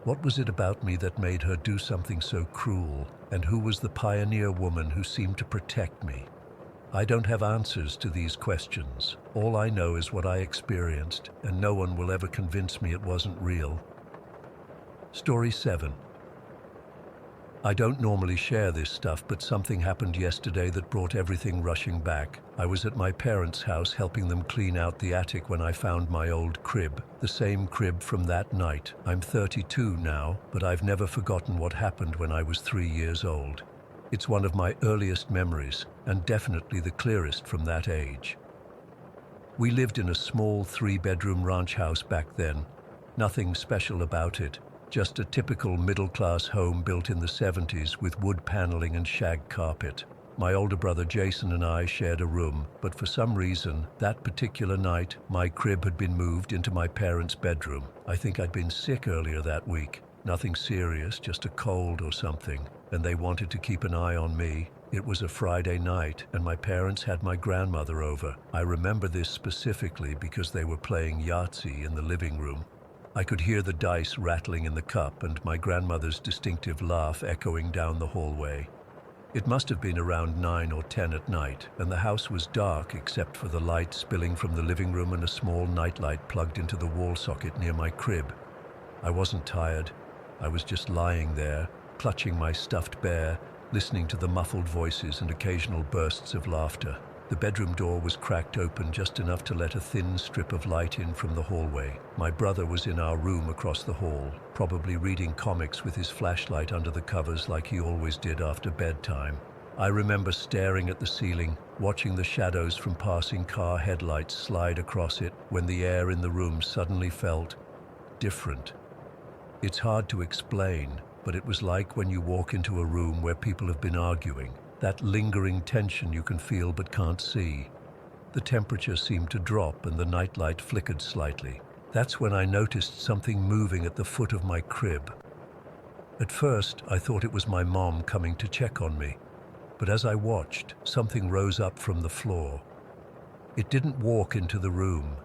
What was it about me that made her do something so cruel, and who was the pioneer woman who seemed to protect me? I don't have answers to these questions. All I know is what I experienced, and no one will ever convince me it wasn't real. Story 7. I don't normally share this stuff, but something happened yesterday that brought everything rushing back. I was at my parents' house helping them clean out the attic when I found my old crib, the same crib from that night. I'm 32 now, but I've never forgotten what happened when I was 3 years old. It's one of my earliest memories, and definitely the clearest from that age. We lived in a small 3-bedroom ranch house back then. Nothing special about it, just a typical middle-class home built in the 70s with wood paneling and shag carpet. My older brother Jason and I shared a room, but for some reason, that particular night, my crib had been moved into my parents' bedroom. I think I'd been sick earlier that week. Nothing serious, just a cold or something, and they wanted to keep an eye on me. It was a Friday night, and my parents had my grandmother over. I remember this specifically because they were playing Yahtzee in the living room. I could hear the dice rattling in the cup and my grandmother's distinctive laugh echoing down the hallway. It must have been around 9 or 10 at night, and the house was dark except for the light spilling from the living room and a small nightlight plugged into the wall socket near my crib. I wasn't tired. I was just lying there, clutching my stuffed bear, listening to the muffled voices and occasional bursts of laughter. The bedroom door was cracked open just enough to let a thin strip of light in from the hallway. My brother was in our room across the hall, probably reading comics with his flashlight under the covers like he always did after bedtime. I remember staring at the ceiling, watching the shadows from passing car headlights slide across it when the air in the room suddenly felt different. It's hard to explain, but it was like when you walk into a room where people have been arguing. that lingering tension you can feel but can't see. The temperature seemed to drop and the nightlight flickered slightly. That's when I noticed something moving at the foot of my crib. At first, I thought it was my mom coming to check on me, but as I watched, something rose up from the floor. It didn't walk into the room.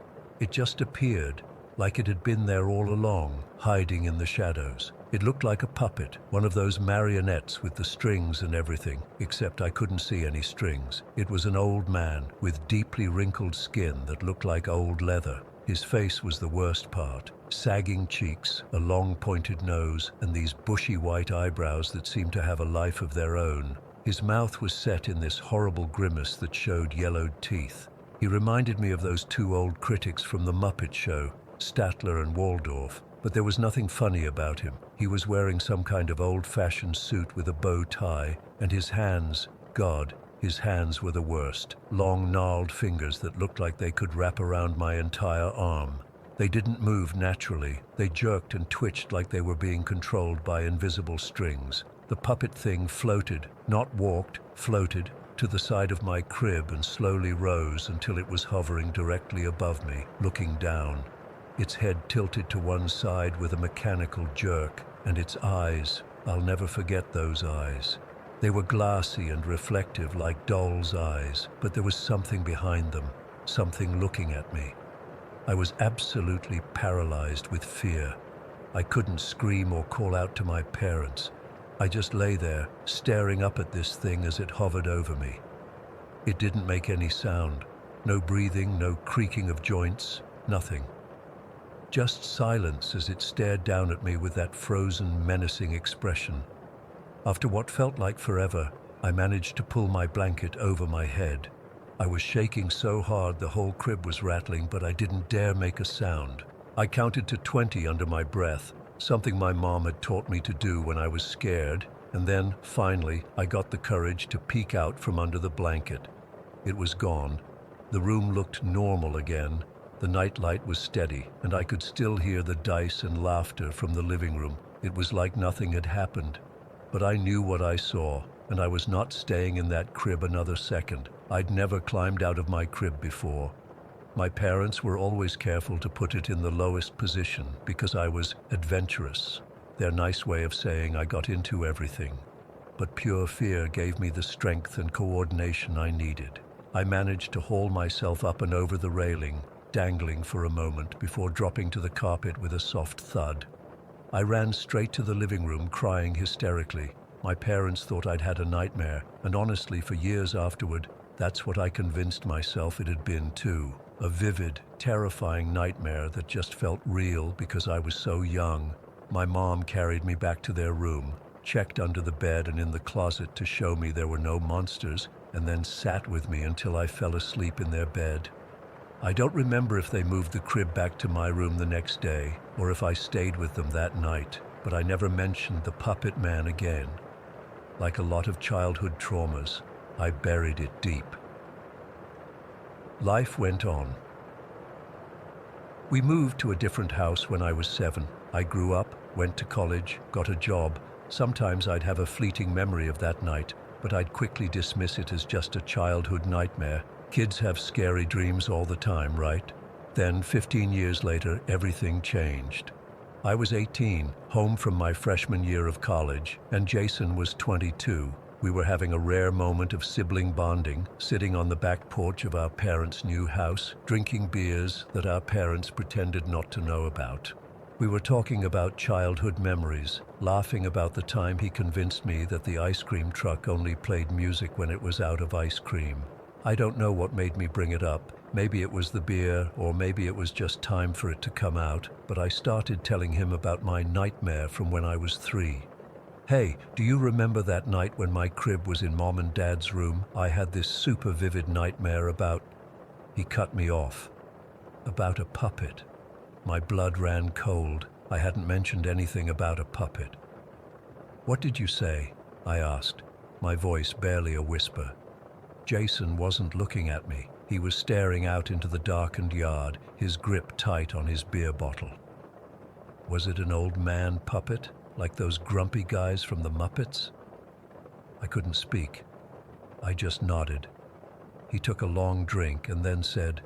It just appeared, like it had been there all along, hiding in the shadows. It looked like a puppet, one of those marionettes with the strings and everything, except I couldn't see any strings. It was an old man with deeply wrinkled skin that looked like old leather. His face was the worst part. Sagging cheeks, a long pointed nose, and these bushy white eyebrows that seemed to have a life of their own. His mouth was set in this horrible grimace that showed yellowed teeth. He reminded me of those two old critics from the Muppet Show, Statler and Waldorf, but there was nothing funny about him. He was wearing some kind of old-fashioned suit with a bow tie, and his hands, God, his hands were the worst. Long, gnarled fingers that looked like they could wrap around my entire arm. They didn't move naturally. They jerked and twitched like they were being controlled by invisible strings. The puppet thing floated, not walked, floated, to the side of my crib and slowly rose until it was hovering directly above me, looking down. Its head tilted to one side with a mechanical jerk, and its eyes, I'll never forget those eyes. They were glassy and reflective like doll's eyes, but there was something behind them, something looking at me. I was absolutely paralyzed with fear. I couldn't scream or call out to my parents. I just lay there, staring up at this thing as it hovered over me. It didn't make any sound. No breathing, no creaking of joints, nothing. Just silence as it stared down at me with that frozen, menacing expression. After what felt like forever, I managed to pull my blanket over my head. I was shaking so hard the whole crib was rattling, but I didn't dare make a sound. I counted to 20 under my breath, something my mom had taught me to do when I was scared, and then, finally, I got the courage to peek out from under the blanket. It was gone. The room looked normal again. The nightlight was steady, and I could still hear the dice and laughter from the living room. It was like nothing had happened. But I knew what I saw, and I was not staying in that crib another second. I'd never climbed out of my crib before. My parents were always careful to put it in the lowest position because I was adventurous. Their nice way of saying I got into everything. But pure fear gave me the strength and coordination I needed. I managed to haul myself up and over the railing, dangling for a moment before dropping to the carpet with a soft thud. I ran straight to the living room, crying hysterically. My parents thought I'd had a nightmare, and honestly, for years afterward, that's what I convinced myself it had been too. A vivid, terrifying nightmare that just felt real because I was so young. My mom carried me back to their room, checked under the bed and in the closet to show me there were no monsters, and then sat with me until I fell asleep in their bed. I don't remember if they moved the crib back to my room the next day, or if I stayed with them that night, but I never mentioned the puppet man again. Like a lot of childhood traumas, I buried it deep. Life went on. We moved to a different house when I was 7. I grew up, went to college, got a job. Sometimes I'd have a fleeting memory of that night, but I'd quickly dismiss it as just a childhood nightmare. Kids have scary dreams all the time, right? Then, 15 years later, everything changed. I was 18, home from my freshman year of college, and Jason was 22. We were having a rare moment of sibling bonding, sitting on the back porch of our parents' new house, drinking beers that our parents pretended not to know about. We were talking about childhood memories, laughing about the time he convinced me that the ice cream truck only played music when it was out of ice cream. I don't know what made me bring it up. Maybe it was the beer, or maybe it was just time for it to come out, but I started telling him about my nightmare from when I was 3. Hey, do you remember that night when my crib was in Mom and Dad's room? I had this super vivid nightmare about... He cut me off. About a puppet. My blood ran cold. I hadn't mentioned anything about a puppet. What did you say? I asked, my voice barely a whisper. Jason wasn't looking at me. He was staring out into the darkened yard, his grip tight on his beer bottle. Was it an old man puppet, like those grumpy guys from the Muppets? I couldn't speak. I just nodded. He took a long drink and then said,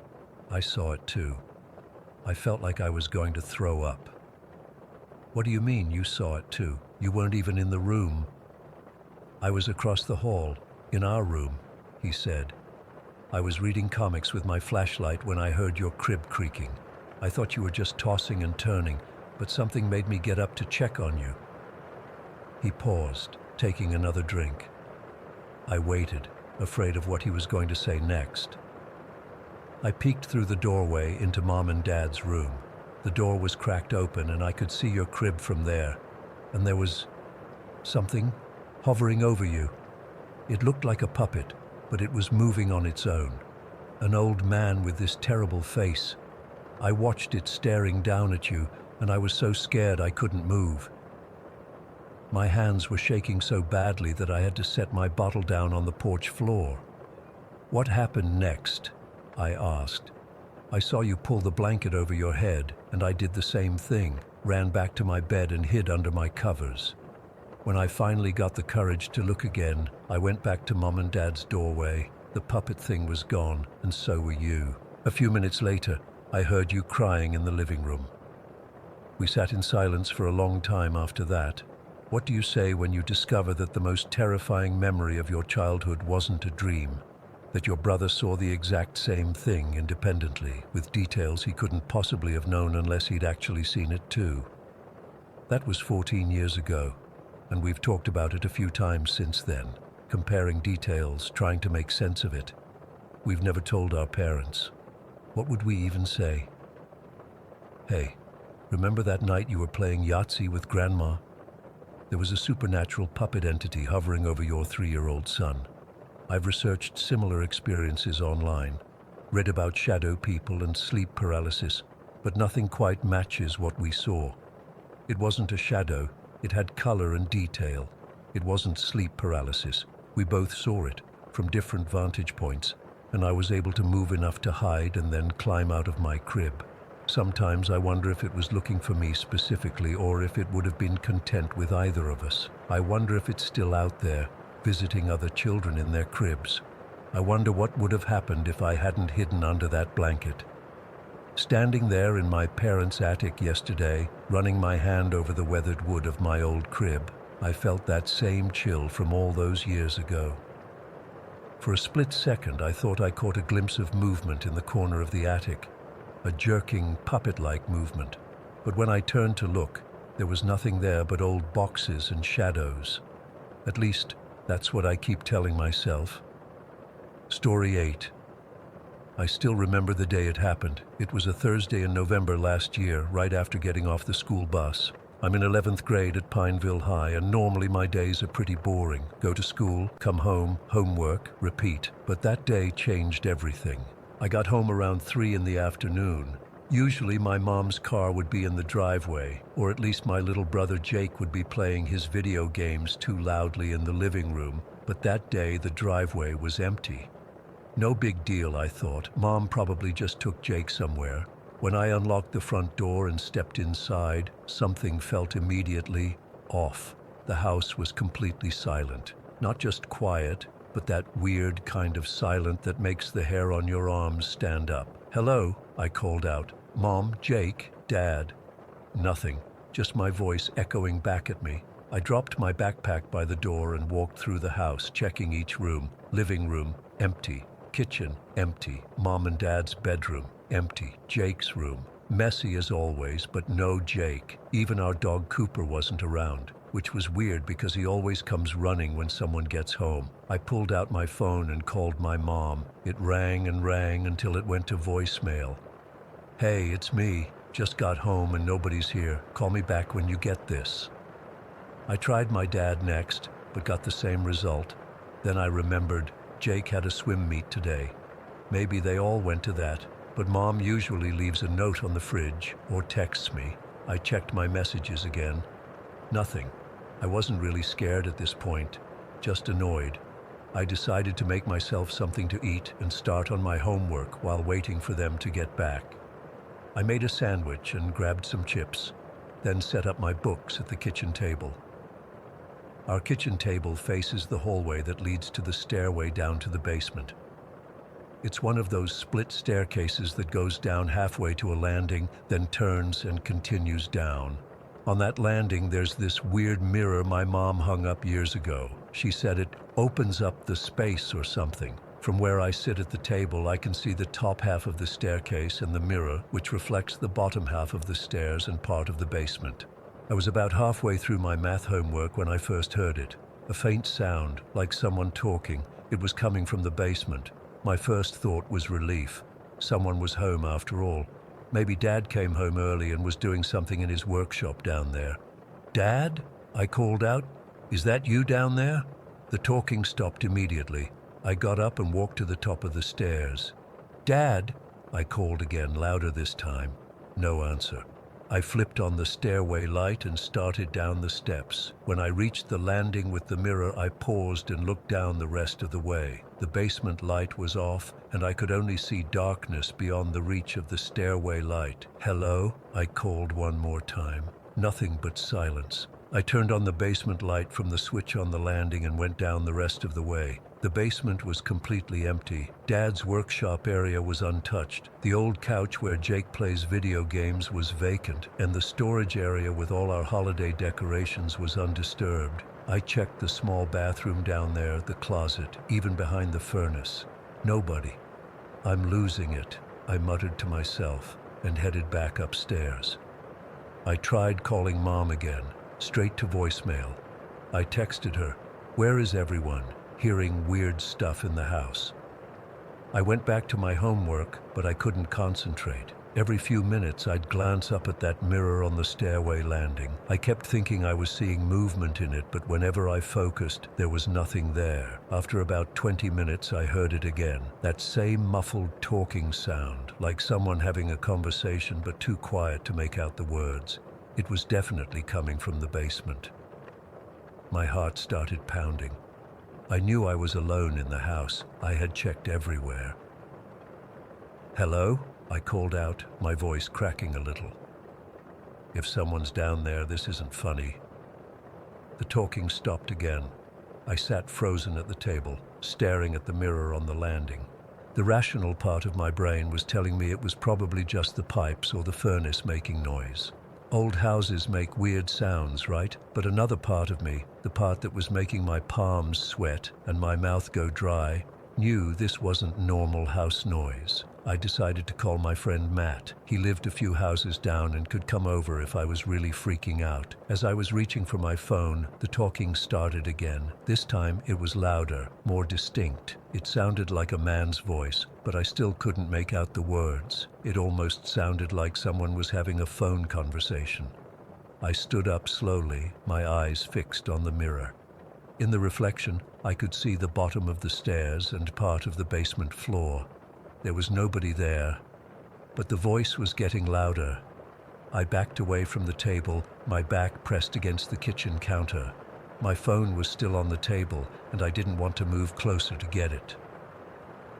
"I saw it too." I felt like I was going to throw up. "What do you mean you saw it too? You weren't even in the room." "I was across the hall, in our room," he said. "I was reading comics with my flashlight when I heard your crib creaking. I thought you were just tossing and turning, but something made me get up to check on you." He paused, taking another drink. I waited, afraid of what he was going to say next. I peeked through the doorway into Mom and Dad's room. The door was cracked open and I could see your crib from there. And there was something hovering over you. It looked like a puppet, but it was moving on its own. An old man with this terrible face. I watched it staring down at you, and I was so scared I couldn't move. My hands were shaking so badly that I had to set my bottle down on the porch floor. "What happened next?" I asked. "I saw you pull the blanket over your head, and I did the same thing, ran back to my bed and hid under my covers. When I finally got the courage to look again, I went back to Mom and Dad's doorway. The puppet thing was gone, and so were you. A few minutes later, I heard you crying in the living room." We sat in silence for a long time after that. What do you say when you discover that the most terrifying memory of your childhood wasn't a dream? That your brother saw the exact same thing independently, with details he couldn't possibly have known unless he'd actually seen it too? That was 14 years ago, and we've talked about it a few times since then, comparing details, trying to make sense of it. We've never told our parents. What would we even say? "Hey, remember that night you were playing Yahtzee with Grandma? There was a supernatural puppet entity hovering over your 3-year-old son. I've researched similar experiences online, read about shadow people and sleep paralysis, but nothing quite matches what we saw. It wasn't a shadow, it had color and detail. It wasn't sleep paralysis. We both saw it, from different vantage points, and I was able to move enough to hide and then climb out of my crib. Sometimes I wonder if it was looking for me specifically or if it would have been content with either of us. I wonder if it's still out there, visiting other children in their cribs. I wonder what would have happened if I hadn't hidden under that blanket. Standing there in my parents' attic yesterday, running my hand over the weathered wood of my old crib, I felt that same chill from all those years ago. For a split second, I thought I caught a glimpse of movement in the corner of the attic, a jerking, puppet-like movement. But when I turned to look, there was nothing there but old boxes and shadows. At least, that's what I keep telling myself. Story 8. I still remember the day it happened. It was a Thursday in November last year, right after getting off the school bus. I'm in 11th grade at Pineville High, and normally my days are pretty boring. Go to school, come home, homework, repeat. But that day changed everything. I got home around 3 in the afternoon. Usually my mom's car would be in the driveway, or at least my little brother Jake would be playing his video games too loudly in the living room. But that day the driveway was empty. No big deal, I thought. Mom probably just took Jake somewhere. When I unlocked the front door and stepped inside, something felt immediately off. The house was completely silent. Not just quiet, but that weird kind of silent that makes the hair on your arms stand up. "Hello," I called out. "Mom, Jake, Dad." Nothing, just my voice echoing back at me. I dropped my backpack by the door and walked through the house, checking each room. Living room, empty. Kitchen, empty. Mom and Dad's bedroom, empty. Jake's room, messy as always, but no Jake. Even our dog Cooper wasn't around, which was weird because he always comes running when someone gets home. I pulled out my phone and called my mom. It rang and rang until it went to voicemail. "Hey, it's me. Just got home and nobody's here. Call me back when you get this." I tried my dad next, but got the same result. Then I remembered Jake had a swim meet today. Maybe they all went to that, but Mom usually leaves a note on the fridge or texts me. I checked my messages again. Nothing. I wasn't really scared at this point, just annoyed. I decided to make myself something to eat and start on my homework while waiting for them to get back. I made a sandwich and grabbed some chips, then set up my books at the kitchen table. Our kitchen table faces the hallway that leads to the stairway down to the basement. It's one of those split staircases that goes down halfway to a landing, then turns and continues down. On that landing, there's this weird mirror my mom hung up years ago. She said it opens up the space or something. From where I sit at the table, I can see the top half of the staircase and the mirror, which reflects the bottom half of the stairs and part of the basement. I was about halfway through my math homework when I first heard it. A faint sound, like someone talking. It was coming from the basement. My first thought was relief. Someone was home after all. Maybe Dad came home early and was doing something in his workshop down there. "Dad?" I called out. "Is that you down there?" The talking stopped immediately. I got up and walked to the top of the stairs. "Dad?" I called again, louder this time. No answer. I flipped on the stairway light and started down the steps. When I reached the landing with the mirror, I paused and looked down the rest of the way. The basement light was off, and I could only see darkness beyond the reach of the stairway light. "Hello?" I called one more time. Nothing but silence. I turned on the basement light from the switch on the landing and went down the rest of the way. The basement was completely empty. Dad's workshop area was untouched. The old couch where Jake plays video games was vacant, and the storage area with all our holiday decorations was undisturbed. I checked the small bathroom down there, the closet, even behind the furnace. Nobody. "I'm losing it," I muttered to myself, and headed back upstairs. I tried calling Mom again, straight to voicemail. I texted her, "Where is everyone?" hearing weird stuff in the house. I went back to my homework, but I couldn't concentrate. Every few minutes I'd glance up at that mirror on the stairway landing. I kept thinking I was seeing movement in it, but whenever I focused, there was nothing there. After about 20 minutes, I heard it again. That same muffled talking sound, like someone having a conversation but too quiet to make out the words. It was definitely coming from the basement. My heart started pounding. I knew I was alone in the house. I had checked everywhere. "Hello?" I called out, my voice cracking a little. "If someone's down there, this isn't funny." The talking stopped again. I sat frozen at the table, staring at the mirror on the landing. The rational part of my brain was telling me it was probably just the pipes or the furnace making noise. Old houses make weird sounds, right? But another part of me, the part that was making my palms sweat and my mouth go dry, knew this wasn't normal house noise. I decided to call my friend Matt. He lived a few houses down and could come over if I was really freaking out. As I was reaching for my phone, the talking started again. This time it was louder, more distinct. It sounded like a man's voice, but I still couldn't make out the words. It almost sounded like someone was having a phone conversation. I stood up slowly, my eyes fixed on the mirror. In the reflection, I could see the bottom of the stairs and part of the basement floor. There was nobody there, but the voice was getting louder. I backed away from the table, my back pressed against the kitchen counter. My phone was still on the table, and I didn't want to move closer to get it.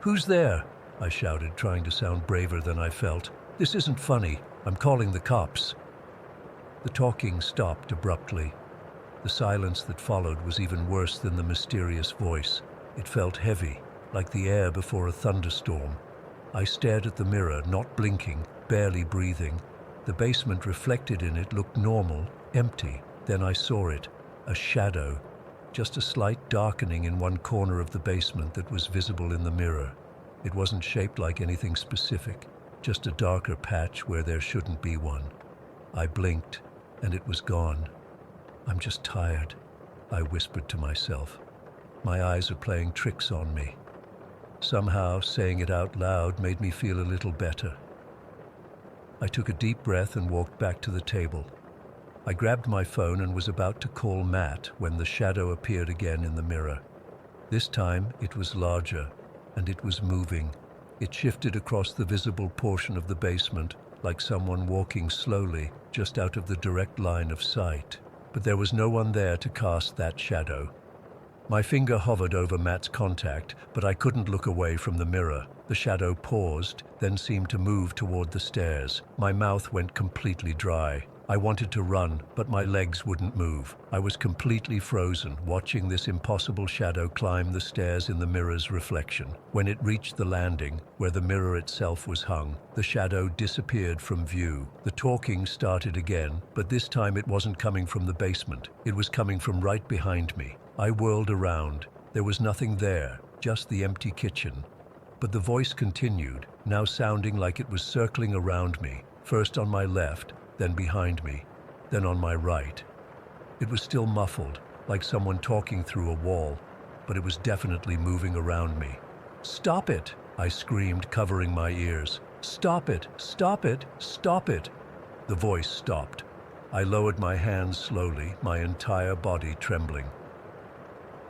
"Who's there?" I shouted, trying to sound braver than I felt. "This isn't funny. I'm calling the cops." The talking stopped abruptly. The silence that followed was even worse than the mysterious voice. It felt heavy, like the air before a thunderstorm. I stared at the mirror, not blinking, barely breathing. The basement reflected in it looked normal, empty. Then I saw it, a shadow, just a slight darkening in one corner of the basement that was visible in the mirror. It wasn't shaped like anything specific, just a darker patch where there shouldn't be one. I blinked, and it was gone. "I'm just tired," I whispered to myself. "My eyes are playing tricks on me." Somehow, saying it out loud made me feel a little better. I took a deep breath and walked back to the table. I grabbed my phone and was about to call Matt when the shadow appeared again in the mirror. This time, it was larger, and it was moving. It shifted across the visible portion of the basement, like someone walking slowly, just out of the direct line of sight. But there was no one there to cast that shadow. My finger hovered over Matt's contact, but I couldn't look away from the mirror. The shadow paused, then seemed to move toward the stairs. My mouth went completely dry. I wanted to run, but my legs wouldn't move. I was completely frozen, watching this impossible shadow climb the stairs in the mirror's reflection. When it reached the landing, where the mirror itself was hung, the shadow disappeared from view. The talking started again, but this time it wasn't coming from the basement. It was coming from right behind me. I whirled around. There was nothing there, just the empty kitchen. But the voice continued, now sounding like it was circling around me, first on my left, then behind me, then on my right. It was still muffled, like someone talking through a wall, but it was definitely moving around me. "Stop it!" I screamed, covering my ears. "Stop it! Stop it! Stop it!" The voice stopped. I lowered my hands slowly, my entire body trembling.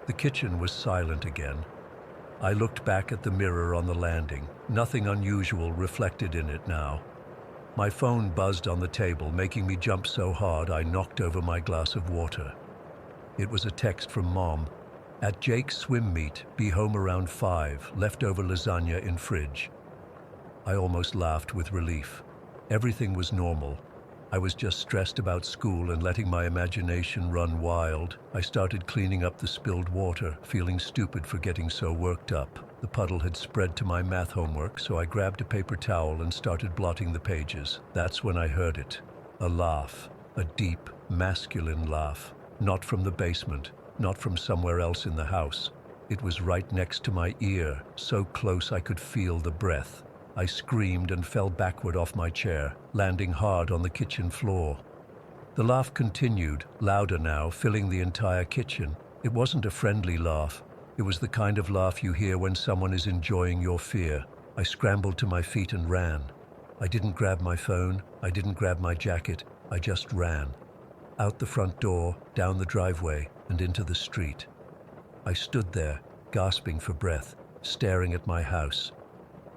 The kitchen was silent again. I looked back at the mirror on the landing. Nothing unusual reflected in it now. My phone buzzed on the table, making me jump so hard I knocked over my glass of water. It was a text from Mom. "At Jake's swim meet, be home around 5, leftover lasagna in fridge." I almost laughed with relief. Everything was normal. I was just stressed about school and letting my imagination run wild. I started cleaning up the spilled water, feeling stupid for getting so worked up. The puddle had spread to my math homework, so I grabbed a paper towel and started blotting the pages. That's when I heard it. A laugh. A deep, masculine laugh. Not from the basement, not from somewhere else in the house. It was right next to my ear, so close I could feel the breath. I screamed and fell backward off my chair, landing hard on the kitchen floor. The laugh continued, louder now, filling the entire kitchen. It wasn't a friendly laugh. It was the kind of laugh you hear when someone is enjoying your fear. I scrambled to my feet and ran. I didn't grab my phone. I didn't grab my jacket. I just ran. Out the front door, down the driveway, and into the street. I stood there, gasping for breath, staring at my house.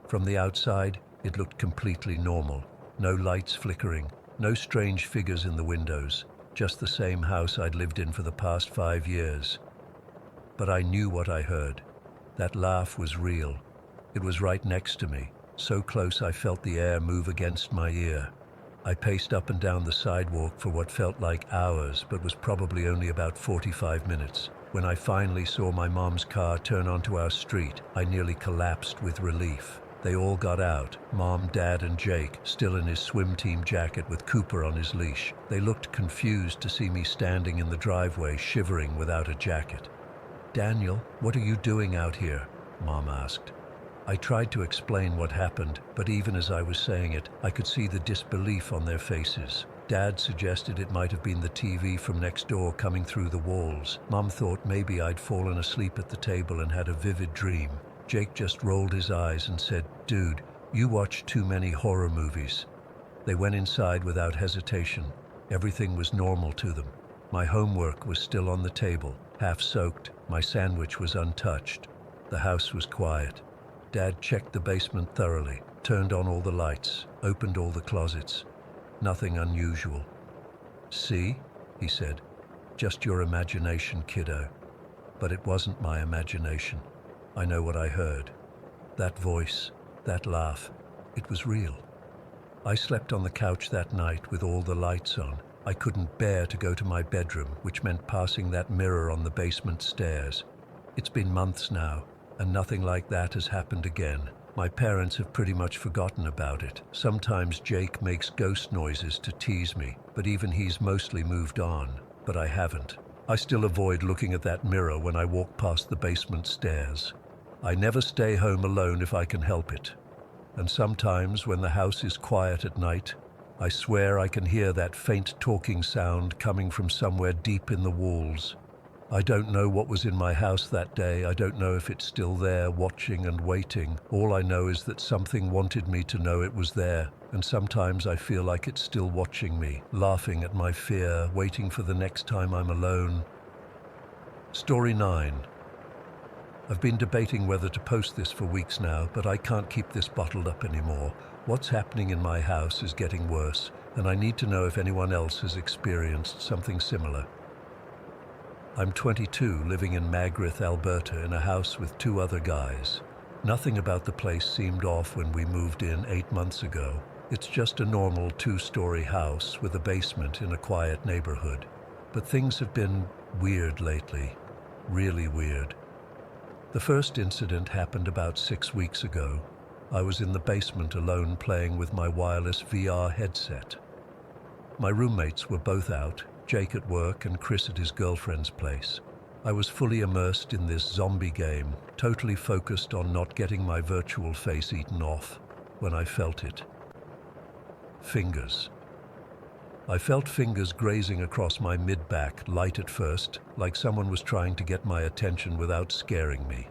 From the outside, it looked completely normal. No lights flickering, no strange figures in the windows, just the same house I'd lived in for the past 5 years. But I knew what I heard. That laugh was real. It was right next to me, so close I felt the air move against my ear. I paced up and down the sidewalk for what felt like hours, but was probably only about 45 minutes. When I finally saw my mom's car turn onto our street, I nearly collapsed with relief. They all got out, Mom, Dad, and Jake, still in his swim team jacket with Cooper on his leash. They looked confused to see me standing in the driveway, shivering without a jacket. "Daniel, what are you doing out here?" Mom asked. I tried to explain what happened, but even as I was saying it, I could see the disbelief on their faces. Dad suggested it might have been the TV from next door coming through the walls. Mom thought maybe I'd fallen asleep at the table and had a vivid dream. Jake just rolled his eyes and said, "Dude, you watch too many horror movies." They went inside without hesitation. Everything was normal to them. My homework was still on the table, half soaked. My sandwich was untouched. The house was quiet. Dad checked the basement thoroughly, turned on all the lights, opened all the closets. Nothing unusual. "See?" he said. "Just your imagination, kiddo." But it wasn't my imagination. I know what I heard. That voice, that laugh, it was real. I slept on the couch that night with all the lights on. I couldn't bear to go to my bedroom, which meant passing that mirror on the basement stairs. It's been months now, and nothing like that has happened again. My parents have pretty much forgotten about it. Sometimes Jake makes ghost noises to tease me, but even he's mostly moved on. But I haven't. I still avoid looking at that mirror when I walk past the basement stairs. I never stay home alone if I can help it. And sometimes when the house is quiet at night, I swear I can hear that faint talking sound coming from somewhere deep in the walls. I don't know what was in my house that day. I don't know if it's still there, watching and waiting. All I know is that something wanted me to know it was there, and sometimes I feel like it's still watching me, laughing at my fear, waiting for the next time I'm alone. Story 9. I've been debating whether to post this for weeks now, but I can't keep this bottled up anymore. What's happening in my house is getting worse, and I need to know if anyone else has experienced something similar. I'm 22, living in Magrath, Alberta, in a house with 2 other guys. Nothing about the place seemed off when we moved in 8 months ago. It's just a normal two-story house with a basement in a quiet neighborhood. But things have been weird lately. Really weird. The first incident happened about 6 weeks ago. I was in the basement alone playing with my wireless VR headset. My roommates were both out, Jake at work and Chris at his girlfriend's place. I was fully immersed in this zombie game, totally focused on not getting my virtual face eaten off, when I felt it. Fingers. I felt fingers grazing across my mid-back, light at first, like someone was trying to get my attention without scaring me.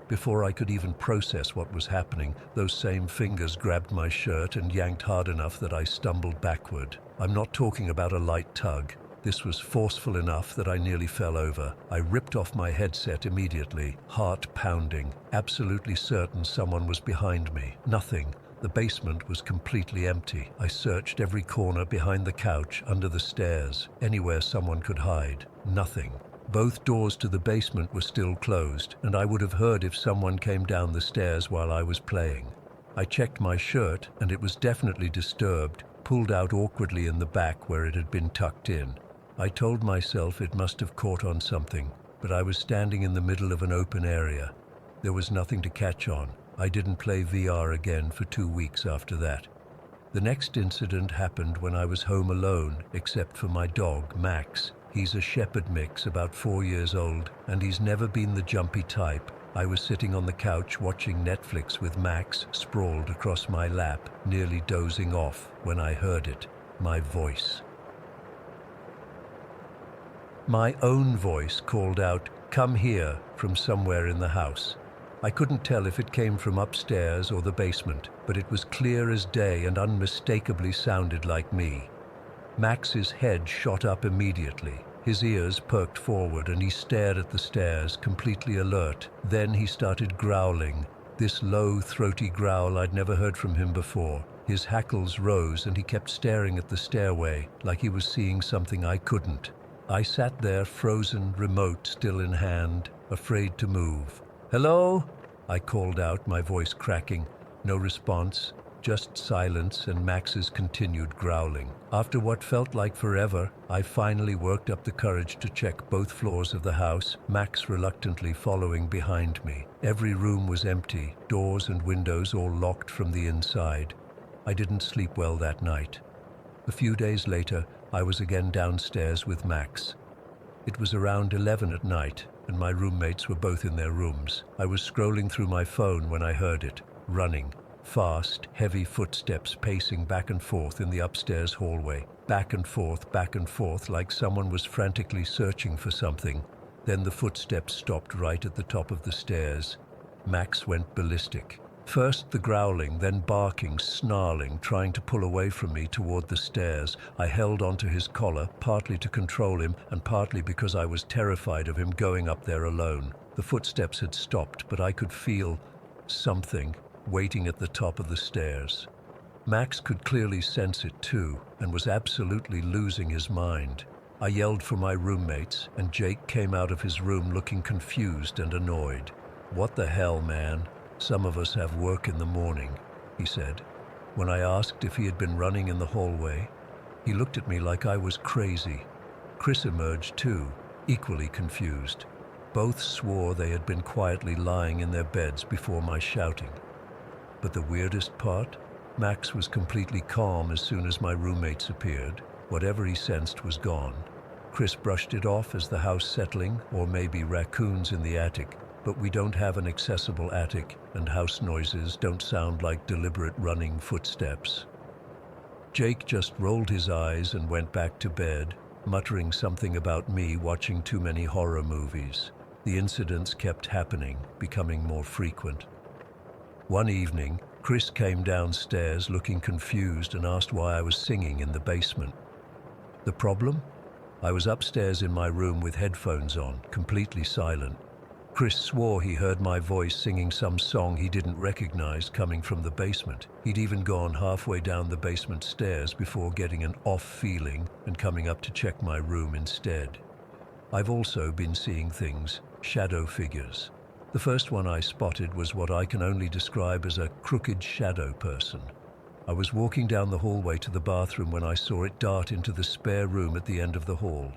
Before I could even process what was happening, those same fingers grabbed my shirt and yanked hard enough that I stumbled backward. I'm not talking about a light tug. This was forceful enough that I nearly fell over. I ripped off my headset immediately, heart pounding, absolutely certain someone was behind me. Nothing. The basement was completely empty. I searched every corner, behind the couch, under the stairs, anywhere someone could hide. Nothing. Both doors to the basement were still closed, and I would have heard if someone came down the stairs while I was playing. I checked my shirt, and it was definitely disturbed, pulled out awkwardly in the back where it had been tucked in. I told myself it must have caught on something, but I was standing in the middle of an open area. There was nothing to catch on. I didn't play VR again for 2 weeks after that. The next incident happened when I was home alone, except for my dog, Max. He's a shepherd mix, about 4 years old, and he's never been the jumpy type. I was sitting on the couch watching Netflix with Max sprawled across my lap, nearly dozing off, when I heard it. My voice. My own voice called out, "Come here," from somewhere in the house. I couldn't tell if it came from upstairs or the basement, but it was clear as day and unmistakably sounded like me. Max's head shot up immediately. His ears perked forward and he stared at the stairs, completely alert. Then he started growling, this low, throaty growl I'd never heard from him before. His hackles rose and he kept staring at the stairway, like he was seeing something I couldn't. I sat there, frozen, remote still in hand, afraid to move. "Hello?" I called out, my voice cracking. No response, just silence and Max's continued growling. After what felt like forever, I finally worked up the courage to check both floors of the house, Max reluctantly following behind me. Every room was empty, doors and windows all locked from the inside. I didn't sleep well that night. A few days later, I was again downstairs with Max. It was around 11 at night, and my roommates were both in their rooms. I was scrolling through my phone when I heard it, running. Fast, heavy footsteps pacing back and forth in the upstairs hallway. Back and forth, like someone was frantically searching for something. Then the footsteps stopped right at the top of the stairs. Max went ballistic. First the growling, then barking, snarling, trying to pull away from me toward the stairs. I held onto his collar, partly to control him and partly because I was terrified of him going up there alone. The footsteps had stopped, but I could feel something waiting at the top of the stairs. Max could clearly sense it too, and was absolutely losing his mind. I yelled for my roommates, and Jake came out of his room looking confused and annoyed. "What the hell, man? Some of us have work in the morning," he said. When I asked if he had been running in the hallway, he looked at me like I was crazy. Chris emerged too, equally confused. Both swore they had been quietly lying in their beds before my shouting. But the weirdest part? Max was completely calm as soon as my roommates appeared. Whatever he sensed was gone. Chris brushed it off as the house settling, or maybe raccoons in the attic. But we don't have an accessible attic, and house noises don't sound like deliberate running footsteps. Jake just rolled his eyes and went back to bed, muttering something about me watching too many horror movies. The incidents kept happening, becoming more frequent. One evening, Chris came downstairs looking confused and asked why I was singing in the basement. The problem? I was upstairs in my room with headphones on, completely silent. Chris swore he heard my voice singing some song he didn't recognize coming from the basement. He'd even gone halfway down the basement stairs before getting an off feeling and coming up to check my room instead. I've also been seeing things, shadow figures. The first one I spotted was what I can only describe as a crooked shadow person. I was walking down the hallway to the bathroom when I saw it dart into the spare room at the end of the hall.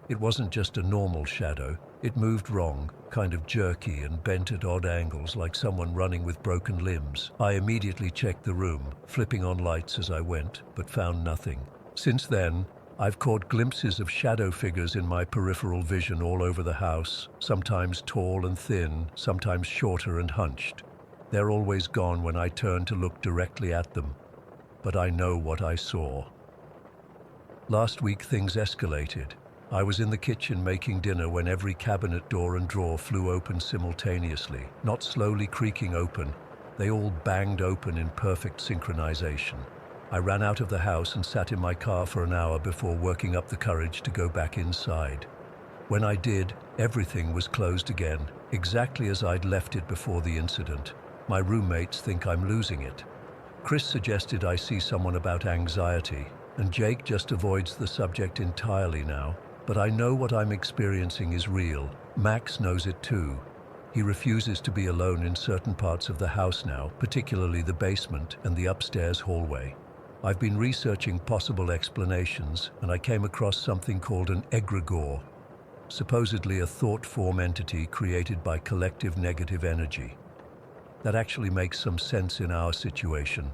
It wasn't just a normal shadow. It moved wrong, kind of jerky and bent at odd angles like someone running with broken limbs. I immediately checked the room, flipping on lights as I went, but found nothing. Since then, I've caught glimpses of shadow figures in my peripheral vision all over the house, sometimes tall and thin, sometimes shorter and hunched. They're always gone when I turn to look directly at them, but I know what I saw. Last week things escalated. I was in the kitchen making dinner when every cabinet door and drawer flew open simultaneously, not slowly creaking open. They all banged open in perfect synchronization. I ran out of the house and sat in my car for an hour before working up the courage to go back inside. When I did, everything was closed again, exactly as I'd left it before the incident. My roommates think I'm losing it. Chris suggested I see someone about anxiety, and Jake just avoids the subject entirely now. But I know what I'm experiencing is real. Max knows it too. He refuses to be alone in certain parts of the house now, particularly the basement and the upstairs hallway. I've been researching possible explanations, and I came across something called an egregore, supposedly a thought form entity created by collective negative energy. That actually makes some sense in our situation.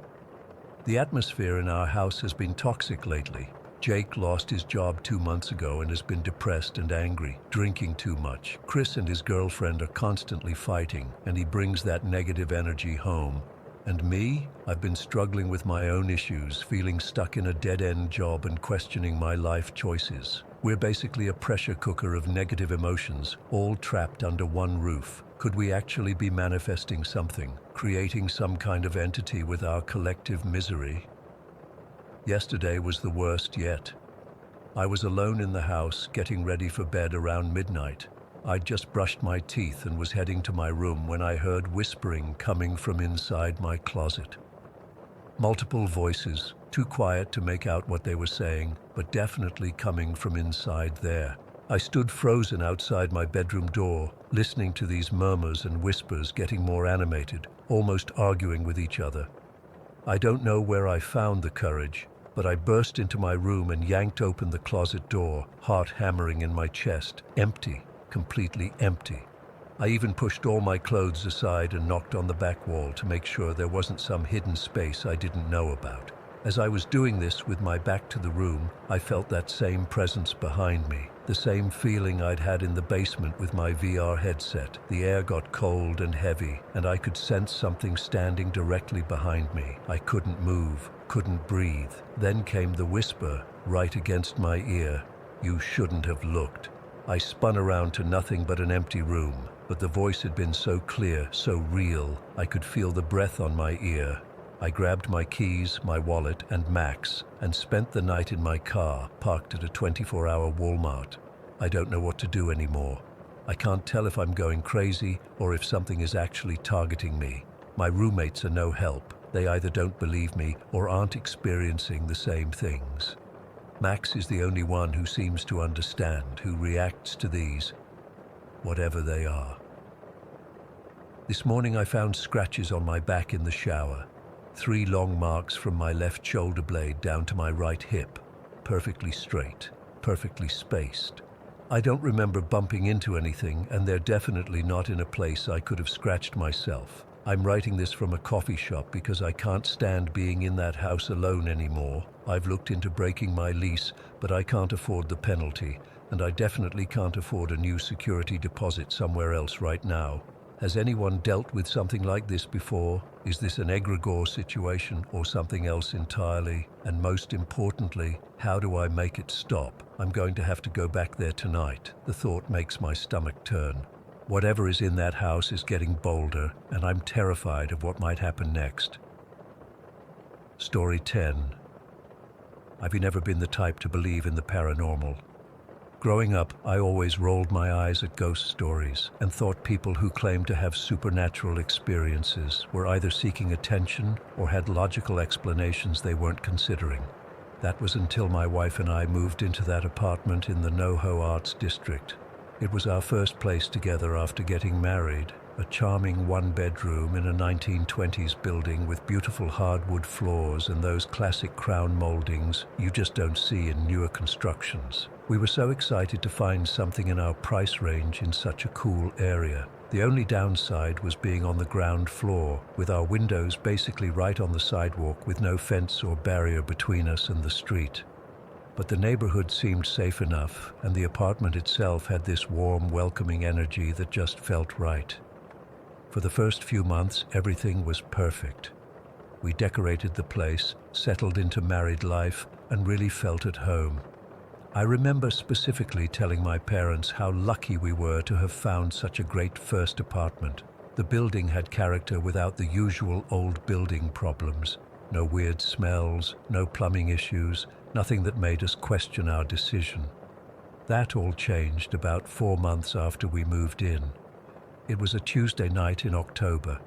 The atmosphere in our house has been toxic lately. Jake lost his job 2 months ago and has been depressed and angry, drinking too much. Chris and his girlfriend are constantly fighting, and he brings that negative energy home. And me? I've been struggling with my own issues, feeling stuck in a dead-end job and questioning my life choices. We're basically a pressure cooker of negative emotions, all trapped under one roof. Could we actually be manifesting something, creating some kind of entity with our collective misery? Yesterday was the worst yet. I was alone in the house, getting ready for bed around midnight. I'd just brushed my teeth and was heading to my room when I heard whispering coming from inside my closet. Multiple voices, too quiet to make out what they were saying, but definitely coming from inside there. I stood frozen outside my bedroom door, listening to these murmurs and whispers getting more animated, almost arguing with each other. I don't know where I found the courage, but I burst into my room and yanked open the closet door, heart hammering in my chest, empty, completely empty. I even pushed all my clothes aside and knocked on the back wall to make sure there wasn't some hidden space I didn't know about. As I was doing this with my back to the room, I felt that same presence behind me, the same feeling I'd had in the basement with my VR headset. The air got cold and heavy, and I could sense something standing directly behind me. I couldn't move, couldn't breathe. Then came the whisper, right against my ear. "You shouldn't have looked." I spun around to nothing but an empty room, but the voice had been so clear, so real, I could feel the breath on my ear. I grabbed my keys, my wallet, and Max, and spent the night in my car, parked at a 24-hour Walmart. I don't know what to do anymore. I can't tell if I'm going crazy or if something is actually targeting me. My roommates are no help. They either don't believe me or aren't experiencing the same things. Max is the only one who seems to understand, who reacts to these, whatever they are. This morning I found scratches on my back in the shower. 3 long marks from my left shoulder blade down to my right hip, perfectly straight, perfectly spaced. I don't remember bumping into anything, and they're definitely not in a place I could have scratched myself. I'm writing this from a coffee shop because I can't stand being in that house alone anymore. I've looked into breaking my lease, but I can't afford the penalty, and I definitely can't afford a new security deposit somewhere else right now. Has anyone dealt with something like this before? Is this an egregore situation or something else entirely? And most importantly, how do I make it stop? I'm going to have to go back there tonight. The thought makes my stomach turn. Whatever is in that house is getting bolder, and I'm terrified of what might happen next. Story 10. I've never been the type to believe in the paranormal. Growing up, I always rolled my eyes at ghost stories and thought people who claimed to have supernatural experiences were either seeking attention or had logical explanations they weren't considering. That was until my wife and I moved into that apartment in the NoHo Arts District. It was our first place together after getting married, a charming one-bedroom in a 1920s building with beautiful hardwood floors and those classic crown moldings you just don't see in newer constructions. We were so excited to find something in our price range in such a cool area. The only downside was being on the ground floor, with our windows basically right on the sidewalk with no fence or barrier between us and the street. But the neighborhood seemed safe enough, and the apartment itself had this warm, welcoming energy that just felt right. For the first few months, everything was perfect. We decorated the place, settled into married life, and really felt at home. I remember specifically telling my parents how lucky we were to have found such a great first apartment. The building had character without the usual old building problems. No weird smells, no plumbing issues, nothing that made us question our decision. That all changed about 4 months after we moved in. It was a Tuesday night in October.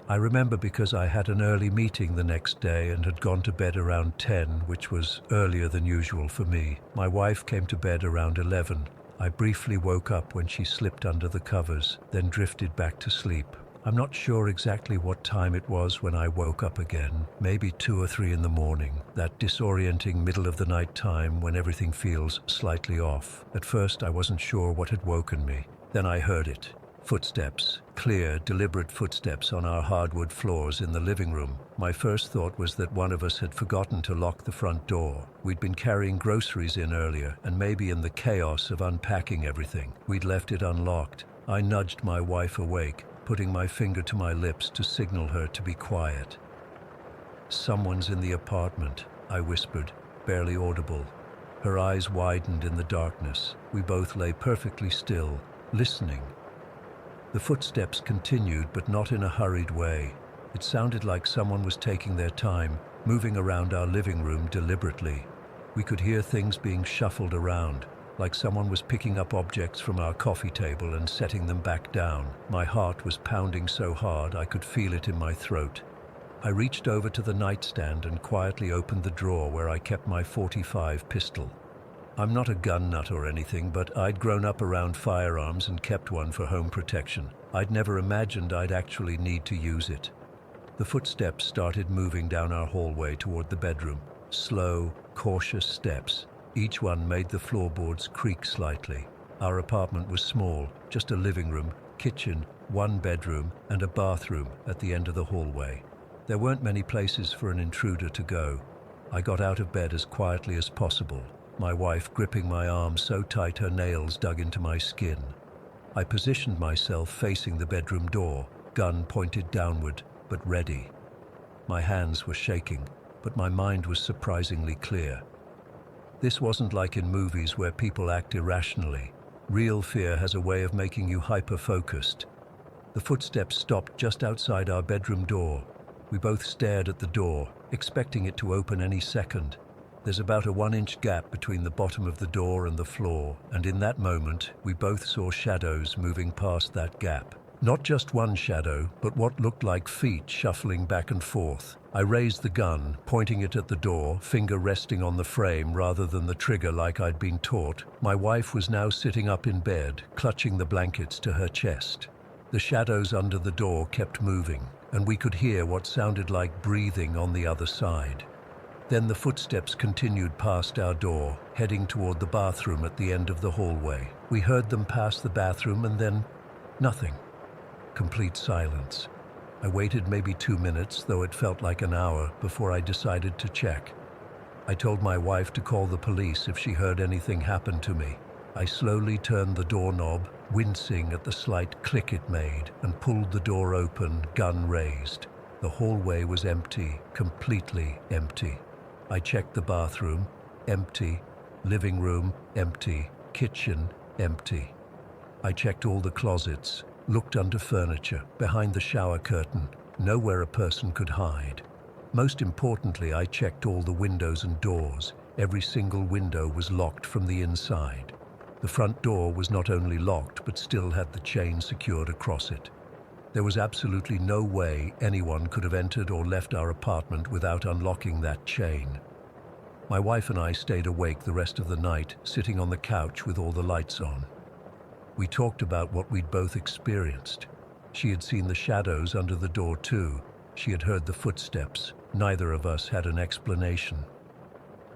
I remember because I had an early meeting the next day and had gone to bed around 10, which was earlier than usual for me. My wife came to bed around 11. I briefly woke up when she slipped under the covers, then drifted back to sleep. I'm not sure exactly what time it was when I woke up again, maybe 2 or 3 in the morning, that disorienting middle of the night time when everything feels slightly off. At first I wasn't sure what had woken me. Then I heard it. Footsteps, clear, deliberate footsteps on our hardwood floors in the living room. My first thought was that one of us had forgotten to lock the front door. We'd been carrying groceries in earlier, and maybe in the chaos of unpacking everything, we'd left it unlocked. I nudged my wife awake, putting my finger to my lips to signal her to be quiet. "Someone's in the apartment," I whispered, barely audible. Her eyes widened in the darkness. We both lay perfectly still, listening. The footsteps continued, but not in a hurried way. It sounded like someone was taking their time, moving around our living room deliberately. We could hear things being shuffled around, like someone was picking up objects from our coffee table and setting them back down. My heart was pounding so hard I could feel it in my throat. I reached over to the nightstand and quietly opened the drawer where I kept my .45 pistol. I'm not a gun nut or anything, but I'd grown up around firearms and kept one for home protection. I'd never imagined I'd actually need to use it. The footsteps started moving down our hallway toward the bedroom. Slow, cautious steps. Each one made the floorboards creak slightly. Our apartment was small, just a living room, kitchen, one bedroom, and a bathroom at the end of the hallway. There weren't many places for an intruder to go. I got out of bed as quietly as possible, my wife gripping my arm so tight her nails dug into my skin. I positioned myself facing the bedroom door, gun pointed downward, but ready. My hands were shaking, but my mind was surprisingly clear. This wasn't like in movies where people act irrationally. Real fear has a way of making you hyper-focused. The footsteps stopped just outside our bedroom door. We both stared at the door, expecting it to open any second. There's about a 1-inch gap between the bottom of the door and the floor, and in that moment, we both saw shadows moving past that gap. Not just one shadow, but what looked like feet shuffling back and forth. I raised the gun, pointing it at the door, finger resting on the frame rather than the trigger like I'd been taught. My wife was now sitting up in bed, clutching the blankets to her chest. The shadows under the door kept moving, and we could hear what sounded like breathing on the other side. Then the footsteps continued past our door, heading toward the bathroom at the end of the hallway. We heard them pass the bathroom and then nothing. Complete silence. I waited maybe 2 minutes, though it felt like an hour, before I decided to check. I told my wife to call the police if she heard anything happen to me. I slowly turned the doorknob, wincing at the slight click it made, and pulled the door open, gun raised. The hallway was empty, completely empty. I checked the bathroom, empty. Living room, empty. Kitchen, empty. I checked all the closets, looked under furniture, behind the shower curtain, nowhere a person could hide. Most importantly, I checked all the windows and doors. Every single window was locked from the inside. The front door was not only locked, but still had the chain secured across it. There was absolutely no way anyone could have entered or left our apartment without unlocking that chain. My wife and I stayed awake the rest of the night, sitting on the couch with all the lights on. We talked about what we'd both experienced. She had seen the shadows under the door too. She had heard the footsteps. Neither of us had an explanation.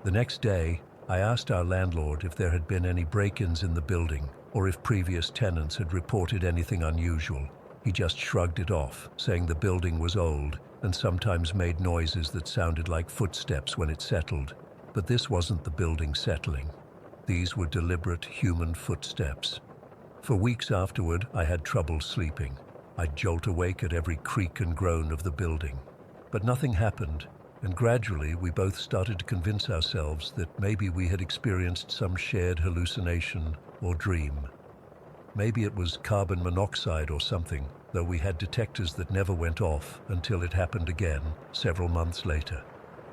The next day, I asked our landlord if there had been any break-ins in the building, or if previous tenants had reported anything unusual. He just shrugged it off, saying the building was old and sometimes made noises that sounded like footsteps when it settled. But this wasn't the building settling. These were deliberate human footsteps. For weeks afterward, I had trouble sleeping. I'd jolt awake at every creak and groan of the building. But nothing happened, and gradually we both started to convince ourselves that maybe we had experienced some shared hallucination or dream. Maybe it was carbon monoxide or something, though we had detectors that never went off until it happened again several months later.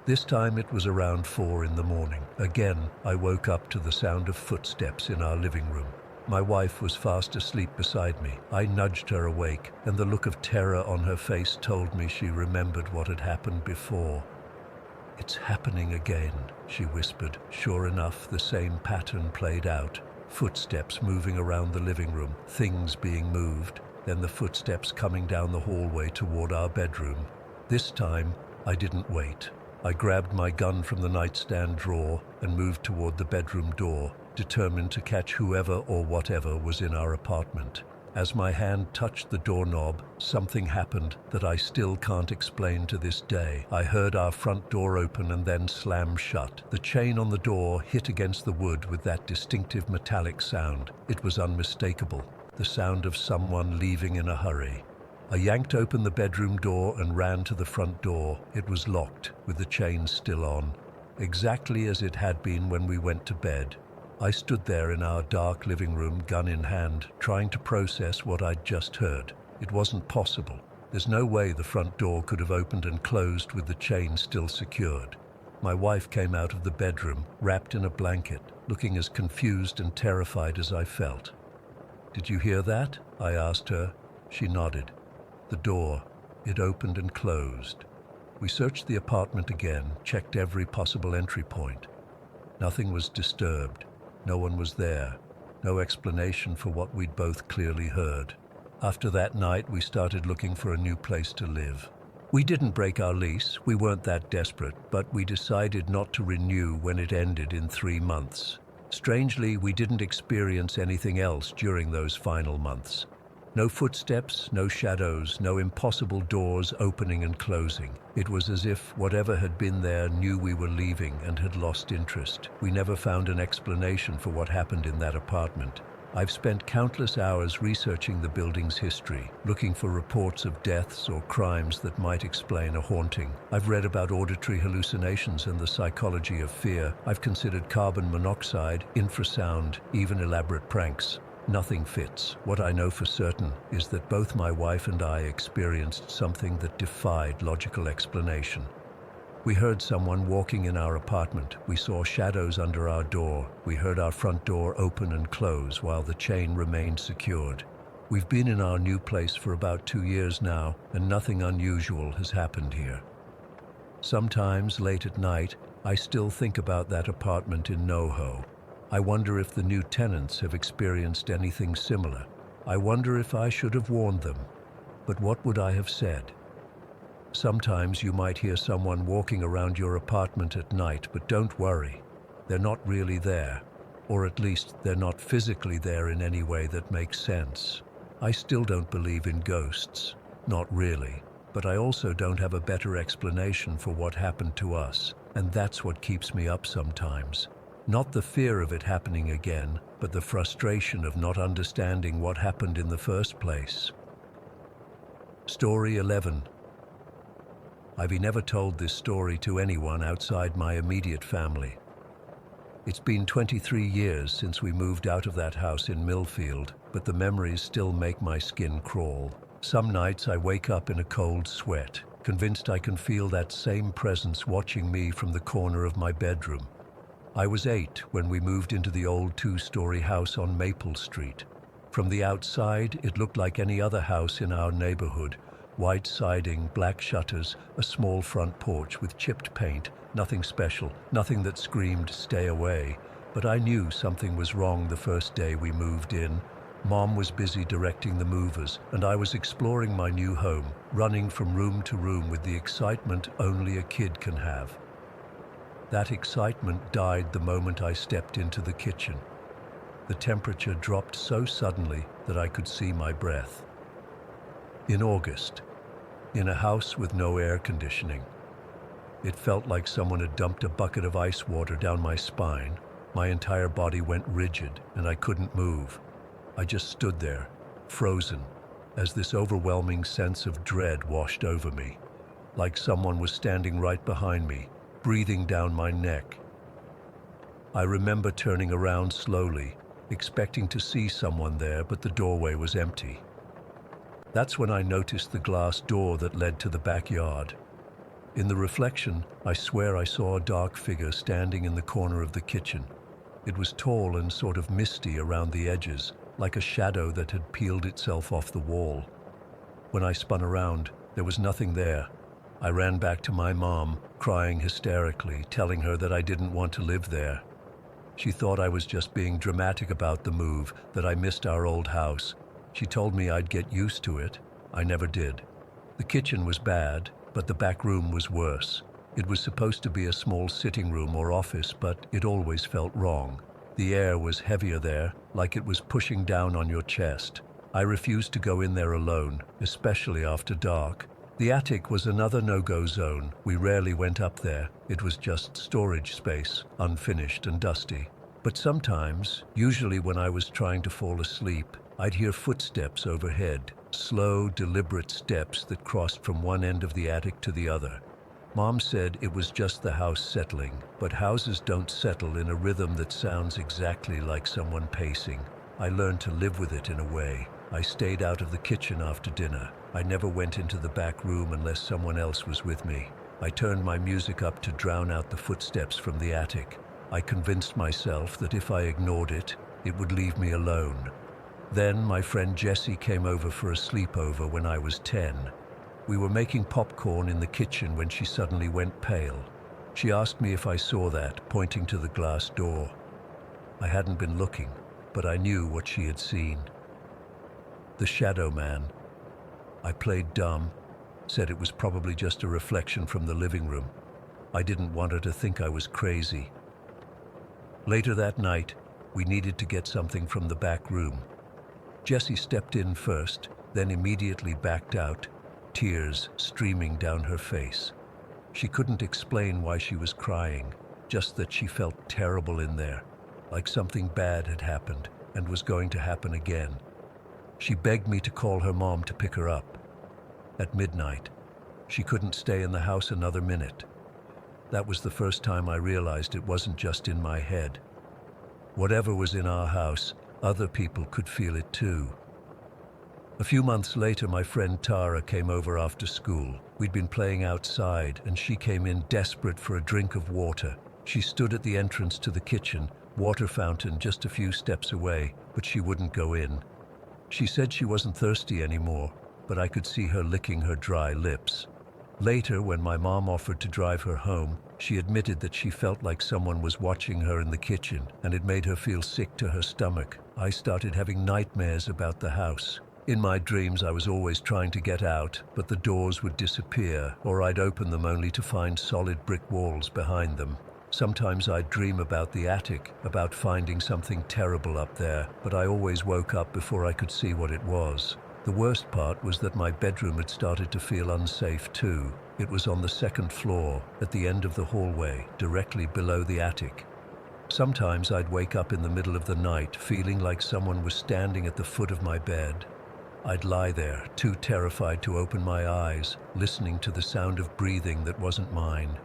This time it was around 4 in the morning. Again, I woke up to the sound of footsteps in our living room. My wife was fast asleep beside me. I nudged her awake, and the look of terror on her face told me she remembered what had happened before. "It's happening again," she whispered. Sure enough, the same pattern played out. Footsteps moving around the living room, things being moved, then the footsteps coming down the hallway toward our bedroom. This time, I didn't wait. I grabbed my gun from the nightstand drawer and moved toward the bedroom door, determined to catch whoever or whatever was in our apartment. As my hand touched the doorknob, something happened that I still can't explain to this day. I heard our front door open and then slam shut. The chain on the door hit against the wood with that distinctive metallic sound. It was unmistakable, the sound of someone leaving in a hurry. I yanked open the bedroom door and ran to the front door. It was locked, with the chain still on, exactly as it had been when we went to bed. I stood there in our dark living room, gun in hand, trying to process what I'd just heard. It wasn't possible. There's no way the front door could have opened and closed with the chain still secured. My wife came out of the bedroom, wrapped in a blanket, looking as confused and terrified as I felt. "Did you hear that?" I asked her. She nodded. The door, it opened and closed. We searched the apartment again, checked every possible entry point. Nothing was disturbed. No one was there. No explanation for what we'd both clearly heard. After that night, we started looking for a new place to live. We didn't break our lease. We weren't that desperate, but we decided not to renew when it ended in 3 months. Strangely, we didn't experience anything else during those final months. No footsteps, no shadows, no impossible doors opening and closing. It was as if whatever had been there knew we were leaving and had lost interest. We never found an explanation for what happened in that apartment. I've spent countless hours researching the building's history, looking for reports of deaths or crimes that might explain a haunting. I've read about auditory hallucinations and the psychology of fear. I've considered carbon monoxide, infrasound, even elaborate pranks. Nothing fits. What I know for certain is that both my wife and I experienced something that defied logical explanation. We heard someone walking in our apartment. We saw shadows under our door. We heard our front door open and close while the chain remained secured. We've been in our new place for about 2 years now, and nothing unusual has happened here. Sometimes, late at night, I still think about that apartment in NoHo. I wonder if the new tenants have experienced anything similar. I wonder if I should have warned them. But what would I have said? Sometimes you might hear someone walking around your apartment at night, but don't worry. They're not really there. Or at least they're not physically there in any way that makes sense. I still don't believe in ghosts. Not really. But I also don't have a better explanation for what happened to us. And that's what keeps me up sometimes. Not the fear of it happening again, but the frustration of not understanding what happened in the first place. Story 11. I've never told this story to anyone outside my immediate family. It's been 23 years since we moved out of that house in Millfield, but the memories still make my skin crawl. Some nights I wake up in a cold sweat, convinced I can feel that same presence watching me from the corner of my bedroom. I was 8 when we moved into the old 2-story house on Maple Street. From the outside, it looked like any other house in our neighborhood. White siding, black shutters, a small front porch with chipped paint. Nothing special, nothing that screamed, "Stay away." But I knew something was wrong the first day we moved in. Mom was busy directing the movers, and I was exploring my new home, running from room to room with the excitement only a kid can have. That excitement died the moment I stepped into the kitchen. The temperature dropped so suddenly that I could see my breath. In August, in a house with no air conditioning, it felt like someone had dumped a bucket of ice water down my spine. My entire body went rigid and I couldn't move. I just stood there, frozen, as this overwhelming sense of dread washed over me, like someone was standing right behind me, breathing down my neck. I remember turning around slowly, expecting to see someone there, but the doorway was empty. That's when I noticed the glass door that led to the backyard. In the reflection, I swear I saw a dark figure standing in the corner of the kitchen. It was tall and sort of misty around the edges, like a shadow that had peeled itself off the wall. When I spun around, there was nothing there. I ran back to my mom, crying hysterically, telling her that I didn't want to live there. She thought I was just being dramatic about the move, that I missed our old house. She told me I'd get used to it. I never did. The kitchen was bad, but the back room was worse. It was supposed to be a small sitting room or office, but it always felt wrong. The air was heavier there, like it was pushing down on your chest. I refused to go in there alone, especially after dark. The attic was another no-go zone. We rarely went up there. It was just storage space, unfinished and dusty. But sometimes, usually when I was trying to fall asleep, I'd hear footsteps overhead, slow, deliberate steps that crossed from one end of the attic to the other. Mom said it was just the house settling, but houses don't settle in a rhythm that sounds exactly like someone pacing. I learned to live with it in a way. I stayed out of the kitchen after dinner. I never went into the back room unless someone else was with me. I turned my music up to drown out the footsteps from the attic. I convinced myself that if I ignored it, it would leave me alone. Then my friend Jessie came over for a sleepover when I was 10. We were making popcorn in the kitchen when she suddenly went pale. She asked me if I saw that, pointing to the glass door. I hadn't been looking, but I knew what she had seen. The shadow man. I played dumb, said it was probably just a reflection from the living room. I didn't want her to think I was crazy. Later that night, we needed to get something from the back room. Jessie stepped in first, then immediately backed out, tears streaming down her face. She couldn't explain why she was crying, just that she felt terrible in there, like something bad had happened and was going to happen again. She begged me to call her mom to pick her up. At midnight, she couldn't stay in the house another minute. That was the first time I realized it wasn't just in my head. Whatever was in our house, other people could feel it too. A few months later, my friend Tara came over after school. We'd been playing outside, and she came in desperate for a drink of water. She stood at the entrance to the kitchen, water fountain just a few steps away, but she wouldn't go in. She said she wasn't thirsty anymore, but I could see her licking her dry lips. Later, when my mom offered to drive her home, she admitted that she felt like someone was watching her in the kitchen, and it made her feel sick to her stomach. I started having nightmares about the house. In my dreams, I was always trying to get out, but the doors would disappear, or I'd open them only to find solid brick walls behind them. Sometimes I'd dream about the attic, about finding something terrible up there, but I always woke up before I could see what it was. The worst part was that my bedroom had started to feel unsafe too. It was on the second floor, at the end of the hallway, directly below the attic. Sometimes I'd wake up in the middle of the night, feeling like someone was standing at the foot of my bed. I'd lie there, too terrified to open my eyes, listening to the sound of breathing that wasn't mine.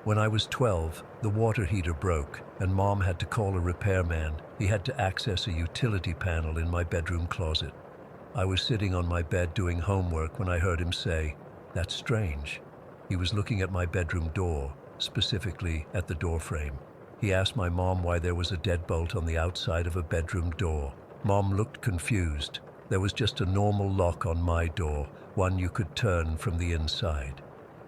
When I was 12, the water heater broke, and Mom had to call a repairman. He had to access a utility panel in my bedroom closet. I was sitting on my bed doing homework when I heard him say, "That's strange." He was looking at my bedroom door, specifically at the doorframe. He asked my mom why there was a deadbolt on the outside of a bedroom door. Mom looked confused. There was just a normal lock on my door, one you could turn from the inside.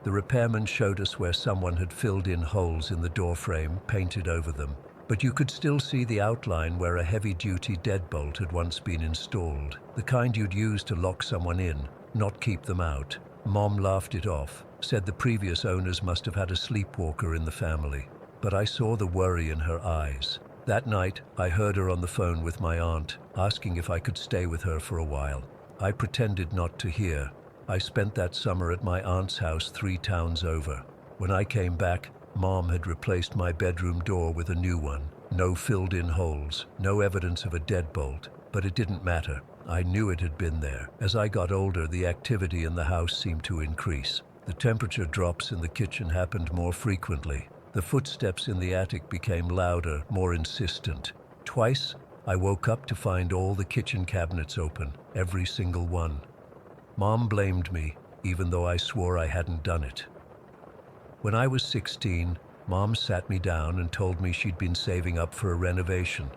The repairman showed us where someone had filled in holes in the doorframe, painted over them. but you could still see the outline where a heavy-duty deadbolt had once been installed, the kind you'd use to lock someone in, not keep them out. Mom laughed it off, said the previous owners must have had a sleepwalker in the family, but I saw the worry in her eyes. That night, I heard her on the phone with my aunt, asking if I could stay with her for a while. I pretended not to hear. I spent that summer at my aunt's house 3 towns over. When I came back, Mom had replaced my bedroom door with a new one. No filled-in holes, no evidence of a deadbolt, but it didn't matter. I knew it had been there. As I got older, the activity in the house seemed to increase. The temperature drops in the kitchen happened more frequently. The footsteps in the attic became louder, more insistent. Twice, I woke up to find all the kitchen cabinets open, every single one. Mom blamed me, even though I swore I hadn't done it. When I was 16, Mom sat me down and told me she'd been saving up for a renovation.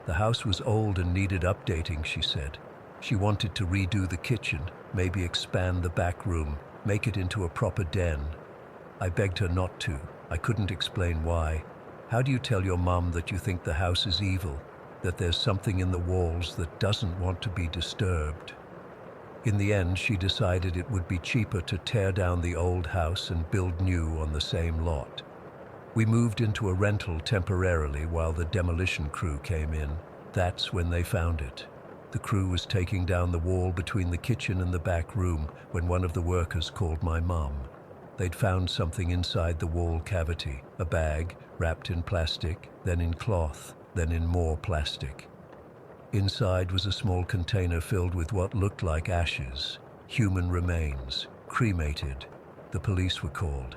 The house was old and needed updating, she said. She wanted to redo the kitchen, maybe expand the back room, make it into a proper den. I begged her not to. I couldn't explain why. How do you tell your mom that you think the house is evil, that there's something in the walls that doesn't want to be disturbed? In the end, she decided it would be cheaper to tear down the old house and build new on the same lot. We moved into a rental temporarily while the demolition crew came in. That's when they found it. The crew was taking down the wall between the kitchen and the back room when one of the workers called my mom. They'd found something inside the wall cavity, a bag wrapped in plastic, then in cloth, then in more plastic. Inside was a small container filled with what looked like ashes, human remains, cremated. The police were called.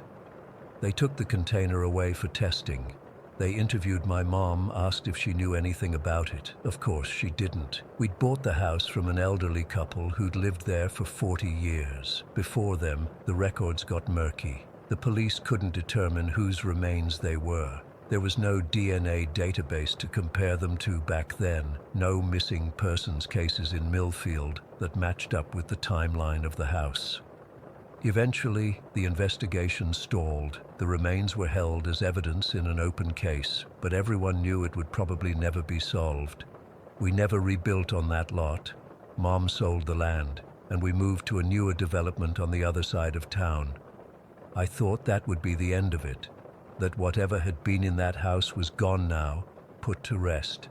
They took the container away for testing. They interviewed my mom, asked if she knew anything about it. Of course, she didn't. We'd bought the house from an elderly couple who'd lived there for 40 years. Before them, the records got murky. The police couldn't determine whose remains they were. There was no DNA database to compare them to back then, no missing persons cases in Millfield that matched up with the timeline of the house. Eventually, the investigation stalled. The remains were held as evidence in an open case, but everyone knew it would probably never be solved. We never rebuilt on that lot. Mom sold the land, and we moved to a newer development on the other side of town. I thought that would be the end of it, that whatever had been in that house was gone now, put to rest.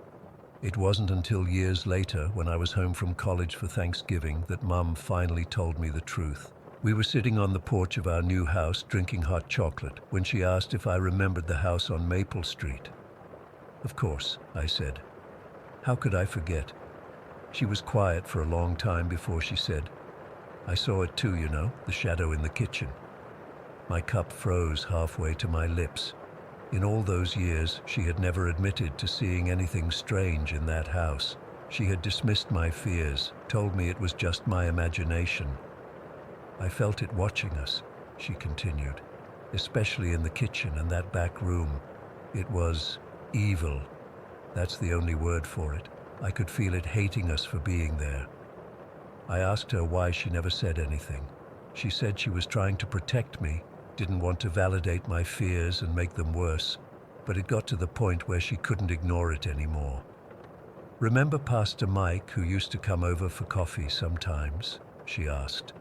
It wasn't until years later, when I was home from college for Thanksgiving, that Mom finally told me the truth. We were sitting on the porch of our new house drinking hot chocolate when she asked if I remembered the house on Maple Street. Of course, I said. How could I forget? She was quiet for a long time before she said, I saw it too, you know, the shadow in the kitchen. My cup froze halfway to my lips. In all those years, she had never admitted to seeing anything strange in that house. She had dismissed my fears, told me it was just my imagination. I felt it watching us, she continued, especially in the kitchen and that back room. It was evil. That's the only word for it. I could feel it hating us for being there. I asked her why she never said anything. She said she was trying to protect me, didn't want to validate my fears and make them worse, but it got to the point where she couldn't ignore it anymore. Remember Pastor Mike, who used to come over for coffee sometimes? She asked.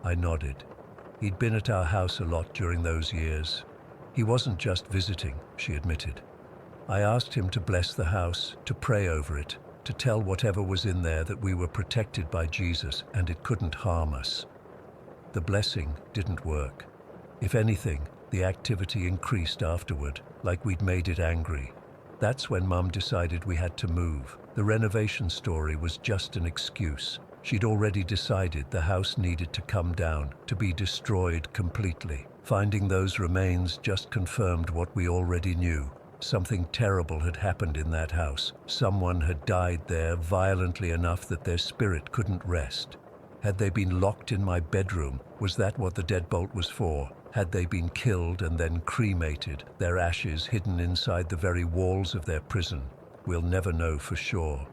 I nodded. He'd been at our house a lot during those years. He wasn't just visiting, she admitted. I asked him to bless the house, to pray over it, to tell whatever was in there that we were protected by Jesus and it couldn't harm us. The blessing didn't work. If anything, the activity increased afterward, like we'd made it angry. That's when Mum decided we had to move. The renovation story was just an excuse. She'd already decided the house needed to come down, to be destroyed completely. Finding those remains just confirmed what we already knew. Something terrible had happened in that house. Someone had died there violently enough that their spirit couldn't rest. Had they been locked in my bedroom? Was that what the deadbolt was for? Had they been killed and then cremated, their ashes hidden inside the very walls of their prison? We'll never know for sure.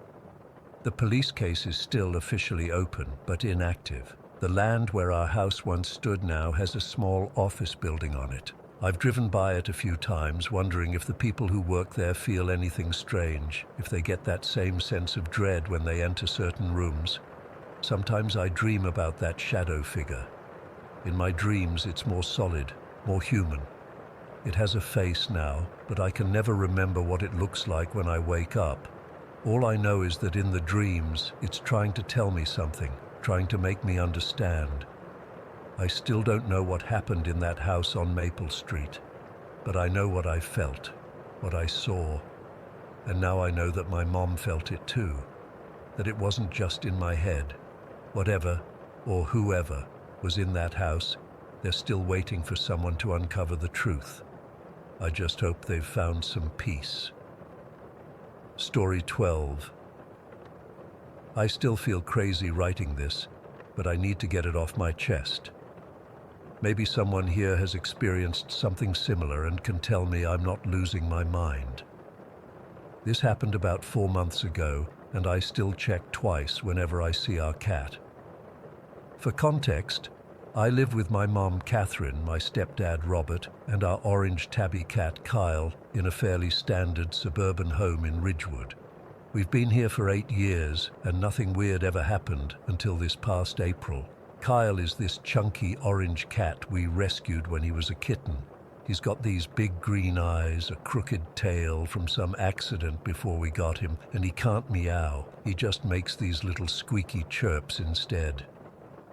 The police case is still officially open, but inactive. The land where our house once stood now has a small office building on it. I've driven by it a few times, wondering if the people who work there feel anything strange, if they get that same sense of dread when they enter certain rooms. Sometimes I dream about that shadow figure. In my dreams, it's more solid, more human. It has a face now, but I can never remember what it looks like when I wake up. All I know is that in the dreams, it's trying to tell me something, trying to make me understand. I still don't know what happened in that house on Maple Street, but I know what I felt, what I saw. And now I know that my mom felt it too, that it wasn't just in my head. Whatever, or whoever, was in that house, they're still waiting for someone to uncover the truth. I just hope they've found some peace. Story 12. I still feel crazy writing this, but I need to get it off my chest. Maybe someone here has experienced something similar and can tell me I'm not losing my mind. This happened about 4 months ago, and I still check twice whenever I see our cat. For context, I live with my mom Catherine, my stepdad Robert, and our orange tabby cat Kyle in a fairly standard suburban home in Ridgewood. We've been here for 8 years, and nothing weird ever happened until this past April. Kyle is this chunky orange cat we rescued when he was a kitten. He's got these big green eyes, a crooked tail from some accident before we got him, and he can't meow. He just makes these little squeaky chirps instead.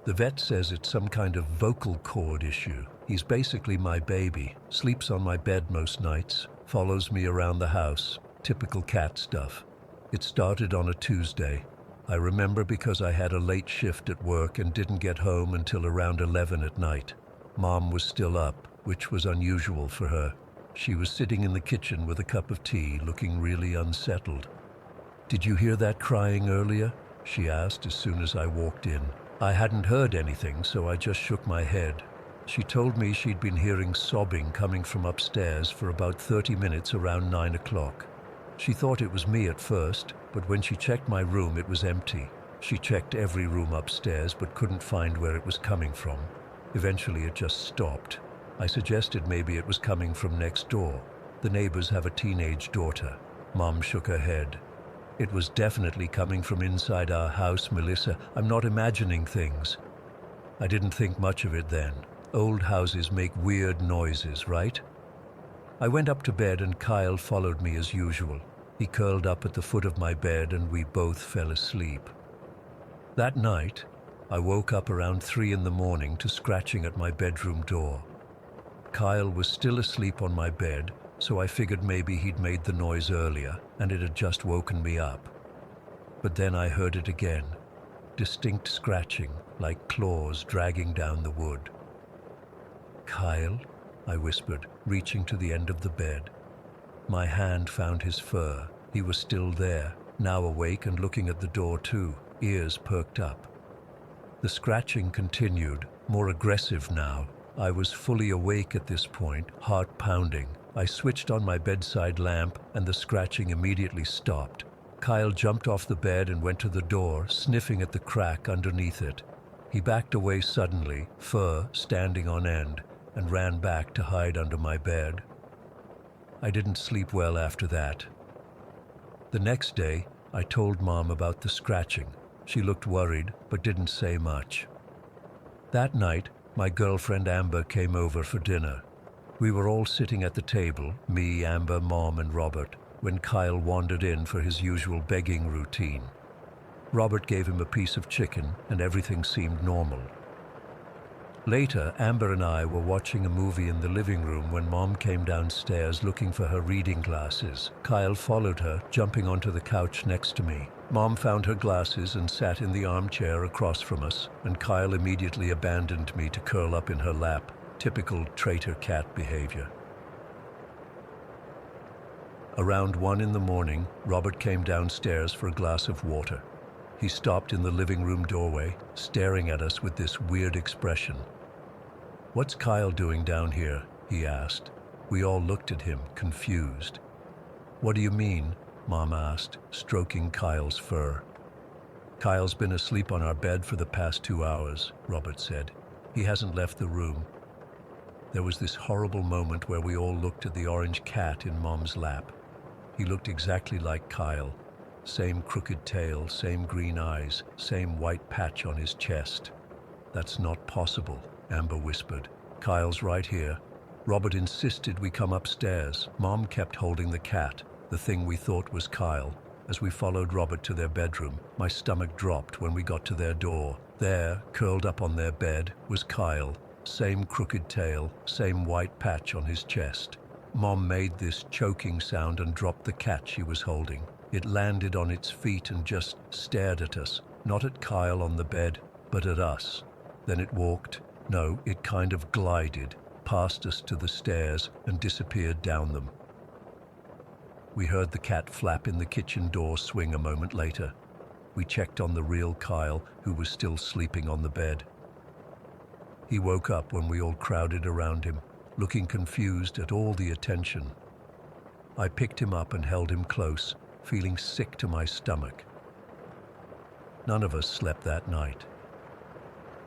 The vet says it's some kind of vocal cord issue. He's basically my baby, sleeps on my bed most nights, follows me around the house, typical cat stuff. It started on a Tuesday. I remember because I had a late shift at work and didn't get home until around 11 at night. Mom was still up, which was unusual for her. She was sitting in the kitchen with a cup of tea, looking really unsettled. "Did you hear that crying earlier?" she asked as soon as I walked in. I hadn't heard anything, so I just shook my head. She told me she'd been hearing sobbing coming from upstairs for about 30 minutes around 9 o'clock. She thought it was me at first, but when she checked my room, it was empty. She checked every room upstairs, but couldn't find where it was coming from. Eventually, it just stopped. I suggested maybe it was coming from next door. The neighbors have a teenage daughter. Mom shook her head. "It was definitely coming from inside our house, Melissa. I'm not imagining things." I didn't think much of it then. Old houses make weird noises, right? I went up to bed and Kyle followed me as usual. He curled up at the foot of my bed and we both fell asleep. That night, I woke up around 3 in the morning to scratching at my bedroom door. Kyle was still asleep on my bed, so I figured maybe he'd made the noise earlier and it had just woken me up. But then I heard it again, distinct scratching, like claws dragging down the wood. "Kyle?" I whispered, reaching to the end of the bed. My hand found his fur. He was still there, now awake and looking at the door too, ears perked up. The scratching continued, more aggressive now. I was fully awake at this point, heart pounding. I switched on my bedside lamp and the scratching immediately stopped. Kyle jumped off the bed and went to the door, sniffing at the crack underneath it. He backed away suddenly, fur standing on end, and ran back to hide under my bed. I didn't sleep well after that. The next day, I told Mom about the scratching. She looked worried, but didn't say much. That night, my girlfriend Amber came over for dinner. We were all sitting at the table, me, Amber, Mom, and Robert, when Kyle wandered in for his usual begging routine. Robert gave him a piece of chicken, and everything seemed normal. Later, Amber and I were watching a movie in the living room when Mom came downstairs looking for her reading glasses. Kyle followed her, jumping onto the couch next to me. Mom found her glasses and sat in the armchair across from us, and Kyle immediately abandoned me to curl up in her lap. Typical traitor cat behavior. Around 1 in the morning, Robert came downstairs for a glass of water. He stopped in the living room doorway, staring at us with this weird expression. "What's Kyle doing down here?" he asked. We all looked at him, confused. "What do you mean?" Mom asked, stroking Kyle's fur. "Kyle's been asleep on our bed for the past 2 hours," Robert said. "He hasn't left the room." There was this horrible moment where we all looked at the orange cat in Mom's lap. He looked exactly like Kyle. Same crooked tail, same green eyes, same white patch on his chest. "That's not possible," Amber whispered. "Kyle's right here." Robert insisted we come upstairs. Mom kept holding the cat, the thing we thought was Kyle. As we followed Robert to their bedroom, my stomach dropped when we got to their door. There, curled up on their bed, was Kyle. Same crooked tail, same white patch on his chest. Mom made this choking sound and dropped the cat she was holding. It landed on its feet and just stared at us, not at Kyle on the bed, but at us. Then it walked, no, it kind of glided, past us to the stairs and disappeared down them. We heard the cat flap in the kitchen door swing a moment later. We checked on the real Kyle, who was still sleeping on the bed. He woke up when we all crowded around him, looking confused at all the attention. I picked him up and held him close, feeling sick to my stomach. None of us slept that night.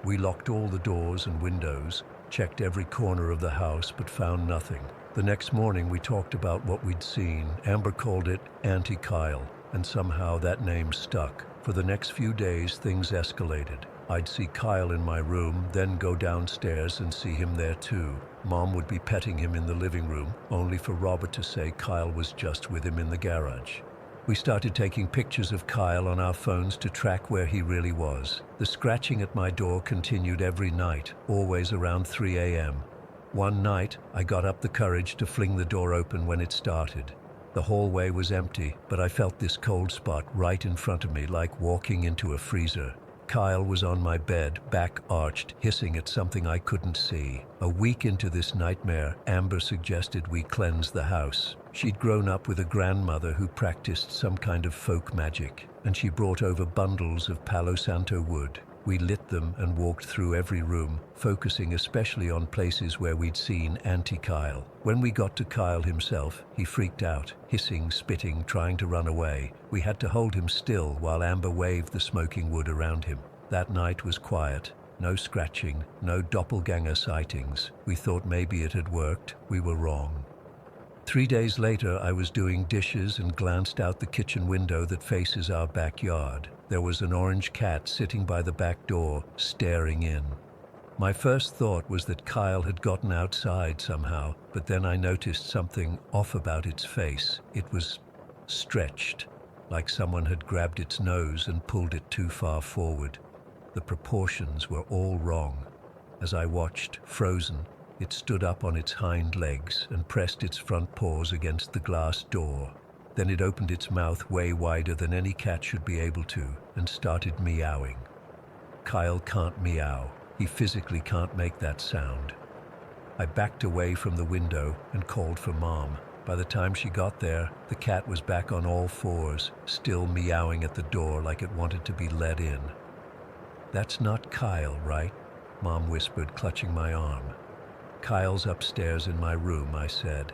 We locked all the doors and windows, checked every corner of the house, but found nothing. The next morning we talked about what we'd seen. Amber called it Auntie Kyle, and somehow that name stuck. For the next few days, things escalated. I'd see Kyle in my room, then go downstairs and see him there too. Mom would be petting him in the living room, only for Robert to say Kyle was just with him in the garage. We started taking pictures of Kyle on our phones to track where he really was. The scratching at my door continued every night, always around 3 a.m. One night, I got up the courage to fling the door open when it started. The hallway was empty, but I felt this cold spot right in front of me, like walking into a freezer. Kyle was on my bed, back arched, hissing at something I couldn't see. A week into this nightmare, Amber suggested we cleanse the house. She'd grown up with a grandmother who practiced some kind of folk magic, and she brought over bundles of Palo Santo wood. We lit them and walked through every room, focusing especially on places where we'd seen Auntie Kyle. When we got to Kyle himself, he freaked out, hissing, spitting, trying to run away. We had to hold him still while Amber waved the smoking wood around him. That night was quiet. No scratching, no doppelganger sightings. We thought maybe it had worked. We were wrong. 3 days later, I was doing dishes and glanced out the kitchen window that faces our backyard. There was an orange cat sitting by the back door, staring in. My first thought was that Kyle had gotten outside somehow, but then I noticed something off about its face. It was stretched, like someone had grabbed its nose and pulled it too far forward. The proportions were all wrong. As I watched, frozen, it stood up on its hind legs and pressed its front paws against the glass door. Then it opened its mouth way wider than any cat should be able to and started meowing. Kyle can't meow. He physically can't make that sound. I backed away from the window and called for Mom. By the time she got there, the cat was back on all fours, still meowing at the door like it wanted to be let in. "That's not Kyle, right?" Mom whispered, clutching my arm. "Kyle's upstairs in my room," I said.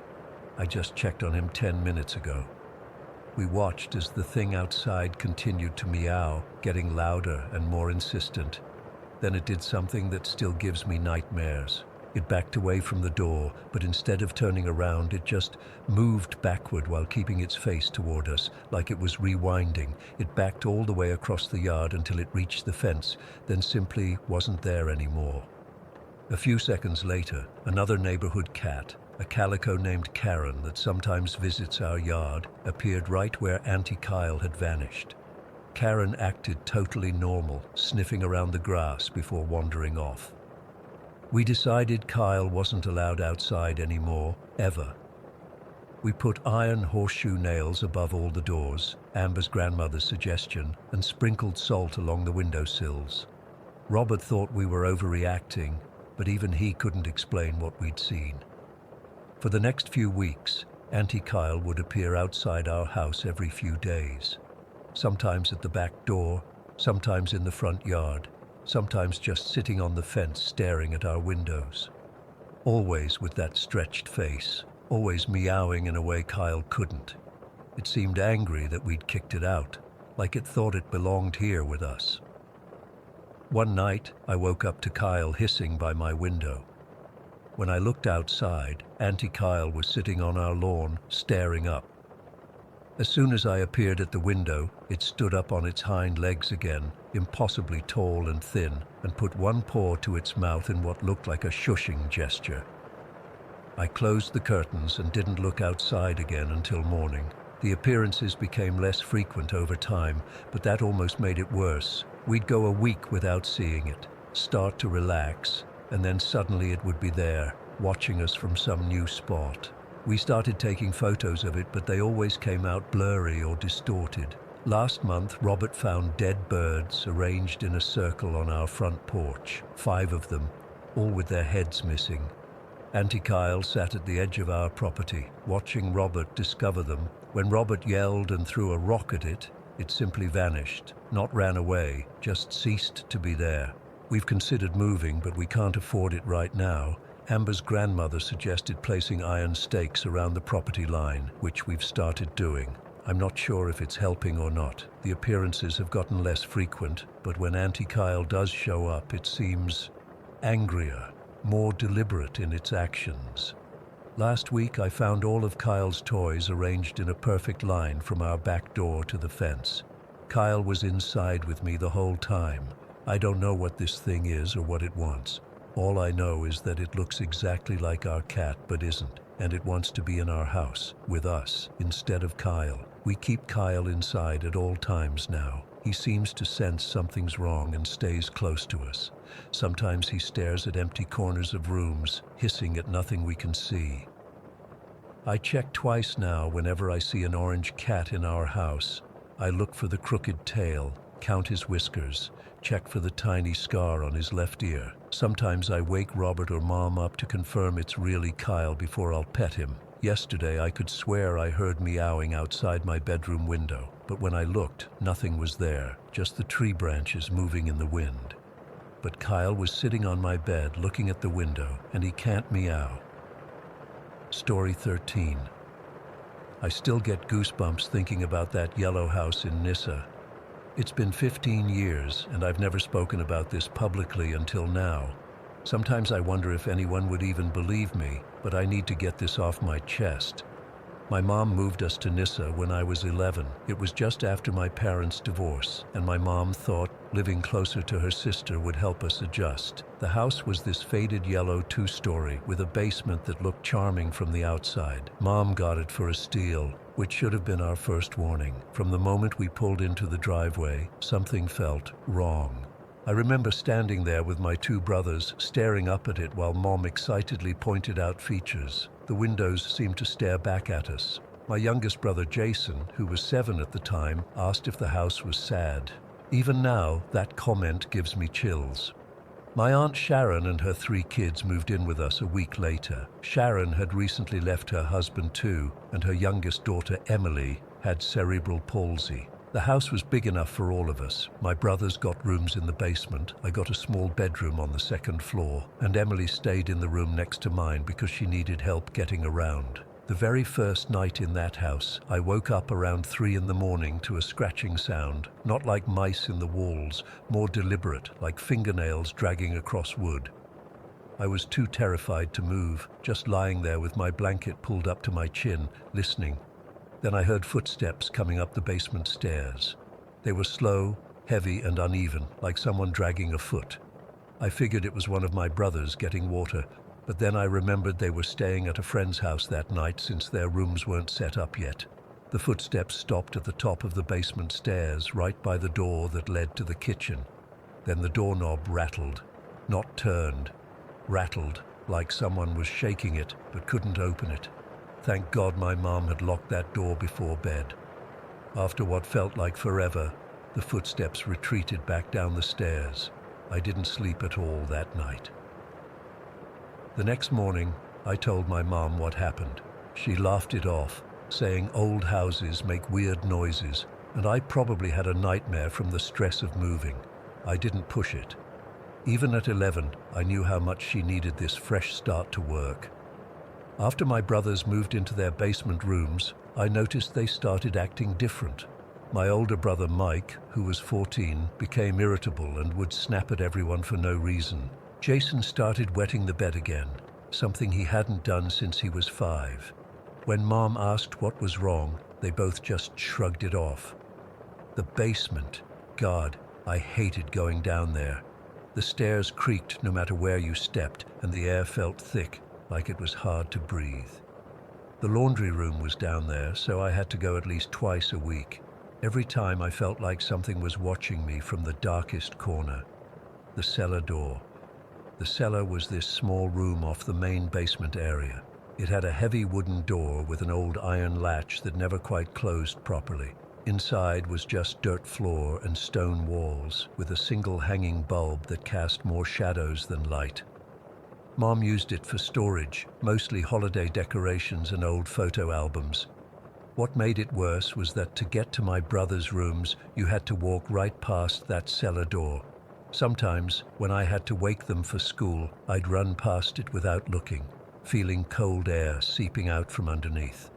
"I just checked on him 10 minutes ago." We watched as the thing outside continued to meow, getting louder and more insistent. Then it did something that still gives me nightmares. It backed away from the door, but instead of turning around, it just moved backward while keeping its face toward us, like it was rewinding. It backed all the way across the yard until it reached the fence, then simply wasn't there anymore. A few seconds later, another neighborhood cat, a calico named Karen that sometimes visits our yard, appeared right where Auntie Kyle had vanished. Karen acted totally normal, sniffing around the grass before wandering off. We decided Kyle wasn't allowed outside anymore, ever. We put iron horseshoe nails above all the doors, Amber's grandmother's suggestion, and sprinkled salt along the windowsills. Robert thought we were overreacting, but even he couldn't explain what we'd seen. For the next few weeks, Auntie Kyle would appear outside our house every few days. Sometimes at the back door, sometimes in the front yard, sometimes just sitting on the fence staring at our windows. Always with that stretched face, always meowing in a way Kyle couldn't. It seemed angry that we'd kicked it out, like it thought it belonged here with us. One night, I woke up to Kyle hissing by my window. When I looked outside, Auntie Kyle was sitting on our lawn, staring up. As soon as I appeared at the window, it stood up on its hind legs again, impossibly tall and thin, and put one paw to its mouth in what looked like a shushing gesture. I closed the curtains and didn't look outside again until morning. The appearances became less frequent over time, but that almost made it worse. We'd go a week without seeing it, start to relax, and then suddenly it would be there, watching us from some new spot. We started taking photos of it, but they always came out blurry or distorted. Last month, Robert found dead birds arranged in a circle on our front porch, 5 of them, all with their heads missing. Auntie Kyle sat at the edge of our property, watching Robert discover them. When Robert yelled and threw a rock at it, it simply vanished, not ran away, just ceased to be there. We've considered moving, but we can't afford it right now. Amber's grandmother suggested placing iron stakes around the property line, which we've started doing. I'm not sure if it's helping or not. The appearances have gotten less frequent, but when Auntie Kyle does show up, it seems angrier, more deliberate in its actions. Last week, I found all of Kyle's toys arranged in a perfect line from our back door to the fence. Kyle was inside with me the whole time. I don't know what this thing is or what it wants. All I know is that it looks exactly like our cat but isn't, and it wants to be in our house, with us, instead of Kyle. We keep Kyle inside at all times now. He seems to sense something's wrong and stays close to us. Sometimes he stares at empty corners of rooms, hissing at nothing we can see. I check twice now whenever I see an orange cat in our house. I look for the crooked tail, count his whiskers, check for the tiny scar on his left ear. Sometimes I wake Robert or Mom up to confirm it's really Kyle before I'll pet him. Yesterday I could swear I heard meowing outside my bedroom window, but when I looked, nothing was there, just the tree branches moving in the wind. But Kyle was sitting on my bed looking at the window, and he can't meow. Story 13. I still get goosebumps thinking about that yellow house in Nyssa. It's been 15 years, and I've never spoken about this publicly until now. Sometimes I wonder if anyone would even believe me, but I need to get this off my chest. My mom moved us to Nyssa when I was 11. It was just after my parents' divorce, and my mom thought living closer to her sister would help us adjust. The house was this faded yellow 2-story with a basement that looked charming from the outside. Mom got it for a steal, which should have been our first warning. From the moment we pulled into the driveway, something felt wrong. I remember standing there with my 2 brothers, staring up at it while Mom excitedly pointed out features. The windows seemed to stare back at us. My youngest brother Jason, who was 7 at the time, asked if the house was sad. Even now, that comment gives me chills. My Aunt Sharon and her 3 kids moved in with us a week later. Sharon had recently left her husband too, and her youngest daughter Emily had cerebral palsy. The house was big enough for all of us. My brothers got rooms in the basement, I got a small bedroom on the 2nd floor, and Emily stayed in the room next to mine because she needed help getting around. The very first night in that house, I woke up around 3 in the morning to a scratching sound, not like mice in the walls, more deliberate, like fingernails dragging across wood. I was too terrified to move, just lying there with my blanket pulled up to my chin, listening. Then I heard footsteps coming up the basement stairs. They were slow, heavy, and uneven, like someone dragging a foot. I figured it was one of my brothers getting water, but then I remembered they were staying at a friend's house that night since their rooms weren't set up yet. The footsteps stopped at the top of the basement stairs, right by the door that led to the kitchen. Then the doorknob rattled, not turned, rattled, like someone was shaking it but couldn't open it. Thank God my mom had locked that door before bed. After what felt like forever, the footsteps retreated back down the stairs. I didn't sleep at all that night. The next morning, I told my mom what happened. She laughed it off, saying old houses make weird noises, and I probably had a nightmare from the stress of moving. I didn't push it. Even at 11, I knew how much she needed this fresh start to work. After my brothers moved into their basement rooms, I noticed they started acting different. My older brother Mike, who was 14, became irritable and would snap at everyone for no reason. Jason started wetting the bed again. something he hadn't done since he was 5. When Mom asked what was wrong, they both just shrugged it off. The basement. God, I hated going down there. The stairs creaked no matter where you stepped, and the air felt thick, like it was hard to breathe. The laundry room was down there, so I had to go at least twice a week. Every time I felt like something was watching me from the darkest corner. The cellar door. The cellar was this small room off the main basement area. It had a heavy wooden door with an old iron latch that never quite closed properly. Inside was just dirt floor and stone walls, with a single hanging bulb that cast more shadows than light. Mom used it for storage, mostly holiday decorations and old photo albums. What made it worse was that to get to my brother's rooms, you had to walk right past that cellar door. Sometimes, when I had to wake them for school, I'd run past it without looking, feeling cold air seeping out from underneath.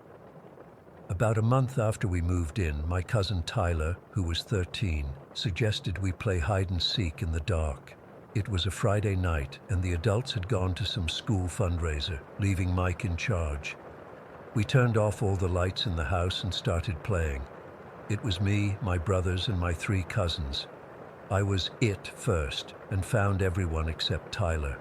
About a month after we moved in, my cousin Tyler, who was 13, suggested we play hide and seek in the dark. It was a Friday night, and the adults had gone to some school fundraiser, leaving Mike in charge. We turned off all the lights in the house and started playing. It was me, my brothers, and my 3 cousins. I was it first, and found everyone except Tyler.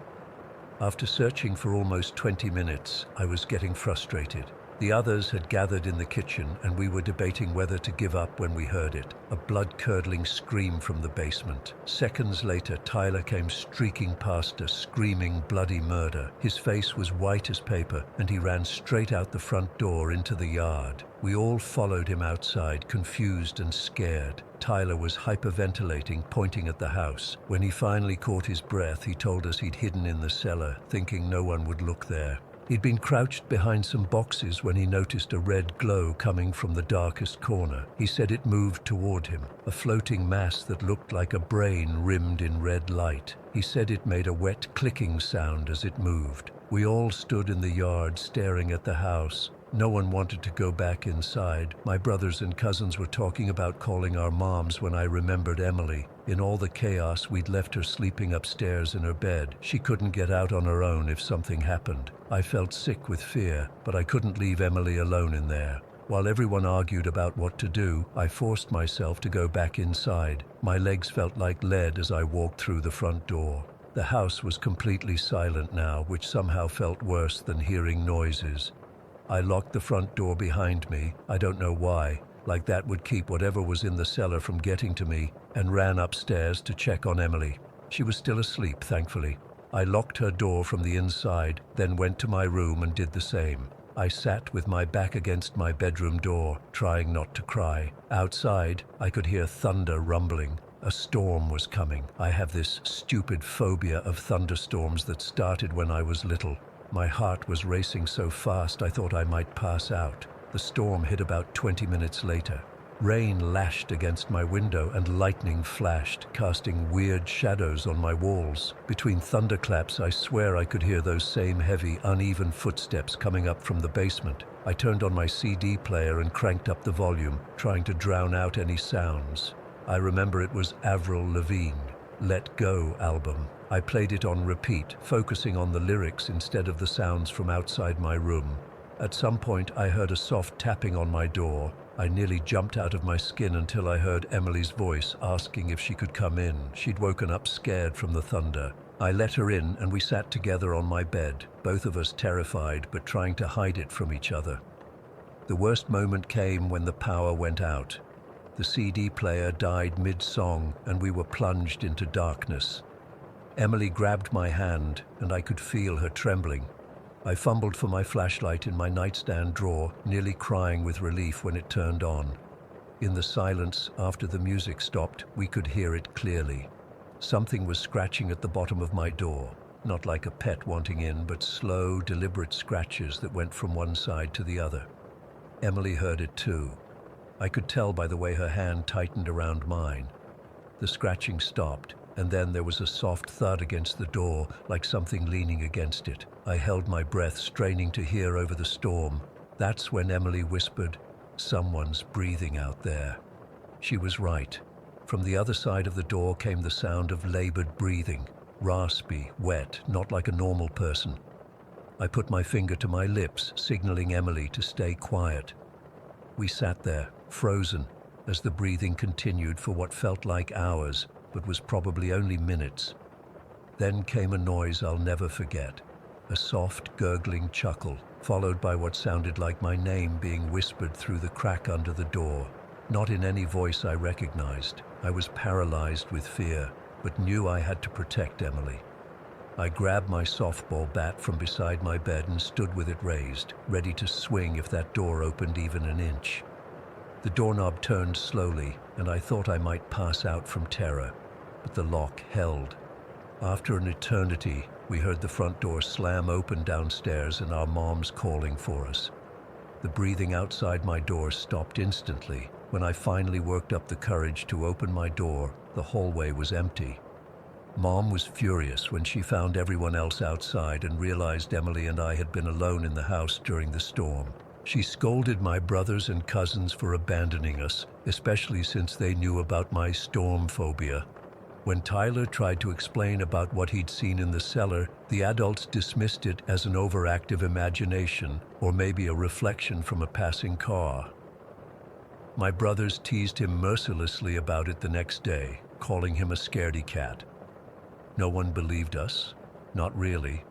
After searching for almost 20 minutes, I was getting frustrated. The others had gathered in the kitchen, and we were debating whether to give up when we heard it, a blood-curdling scream from the basement. Seconds later, Tyler came streaking past us, screaming bloody murder. His face was white as paper, and he ran straight out the front door into the yard. We all followed him outside, confused and scared. Tyler was hyperventilating, pointing at the house. When he finally caught his breath, he told us he'd hidden in the cellar, thinking no one would look there. He'd been crouched behind some boxes when he noticed a red glow coming from the darkest corner. He said it moved toward him, a floating mass that looked like a brain rimmed in red light. He said it made a wet clicking sound as it moved. We all stood in the yard staring at the house. No one wanted to go back inside. My brothers and cousins were talking about calling our moms when I remembered Emily. In all the chaos, we'd left her sleeping upstairs in her bed. She couldn't get out on her own if something happened. I felt sick with fear, but I couldn't leave Emily alone in there. While everyone argued about what to do, I forced myself to go back inside. My legs felt like lead as I walked through the front door. The house was completely silent now, which somehow felt worse than hearing noises. I locked the front door behind me, I don't know why, like that would keep whatever was in the cellar from getting to me, and ran upstairs to check on Emily. She was still asleep, thankfully. I locked her door from the inside, then went to my room and did the same. I sat with my back against my bedroom door, trying not to cry. Outside, I could hear thunder rumbling. A storm was coming. I have this stupid phobia of thunderstorms that started when I was little. My heart was racing so fast I thought I might pass out. The storm hit about 20 minutes later. Rain lashed against my window and lightning flashed, casting weird shadows on my walls. Between thunderclaps, I swear I could hear those same heavy, uneven footsteps coming up from the basement. I turned on my CD player and cranked up the volume, trying to drown out any sounds. I remember it was Avril Lavigne, Let Go album. I played it on repeat, focusing on the lyrics instead of the sounds from outside my room. At some point, I heard a soft tapping on my door. I nearly jumped out of my skin until I heard Emily's voice asking if she could come in. She'd woken up scared from the thunder. I let her in and we sat together on my bed, both of us terrified but trying to hide it from each other. The worst moment came when the power went out. The CD player died mid-song and we were plunged into darkness. Emily grabbed my hand, and I could feel her trembling. I fumbled for my flashlight in my nightstand drawer, nearly crying with relief when it turned on. In the silence, after the music stopped, we could hear it clearly. Something was scratching at the bottom of my door, not like a pet wanting in, but slow, deliberate scratches that went from one side to the other. Emily heard it too. I could tell by the way her hand tightened around mine. The scratching stopped, and then there was a soft thud against the door, like something leaning against it. I held my breath, straining to hear over the storm. That's when Emily whispered, "Someone's breathing out there." She was right. From the other side of the door came the sound of labored breathing, raspy, wet, not like a normal person. I put my finger to my lips, signaling Emily to stay quiet. We sat there, frozen, as the breathing continued for what felt like hours, but was probably only minutes. Then came a noise I'll never forget, a soft, gurgling chuckle, followed by what sounded like my name being whispered through the crack under the door. Not in any voice I recognized. I was paralyzed with fear, but knew I had to protect Emily. I grabbed my softball bat from beside my bed and stood with it raised, ready to swing if that door opened even an inch. The doorknob turned slowly, and I thought I might pass out from terror, but the lock held. After an eternity, we heard the front door slam open downstairs and our moms calling for us. The breathing outside my door stopped instantly. When I finally worked up the courage to open my door, the hallway was empty. Mom was furious when she found everyone else outside and realized Emily and I had been alone in the house during the storm. She scolded my brothers and cousins for abandoning us, especially since they knew about my storm phobia. When Tyler tried to explain about what he'd seen in the cellar, the adults dismissed it as an overactive imagination or maybe a reflection from a passing car. My brothers teased him mercilessly about it the next day, calling him a scaredy cat. No one believed us, not really.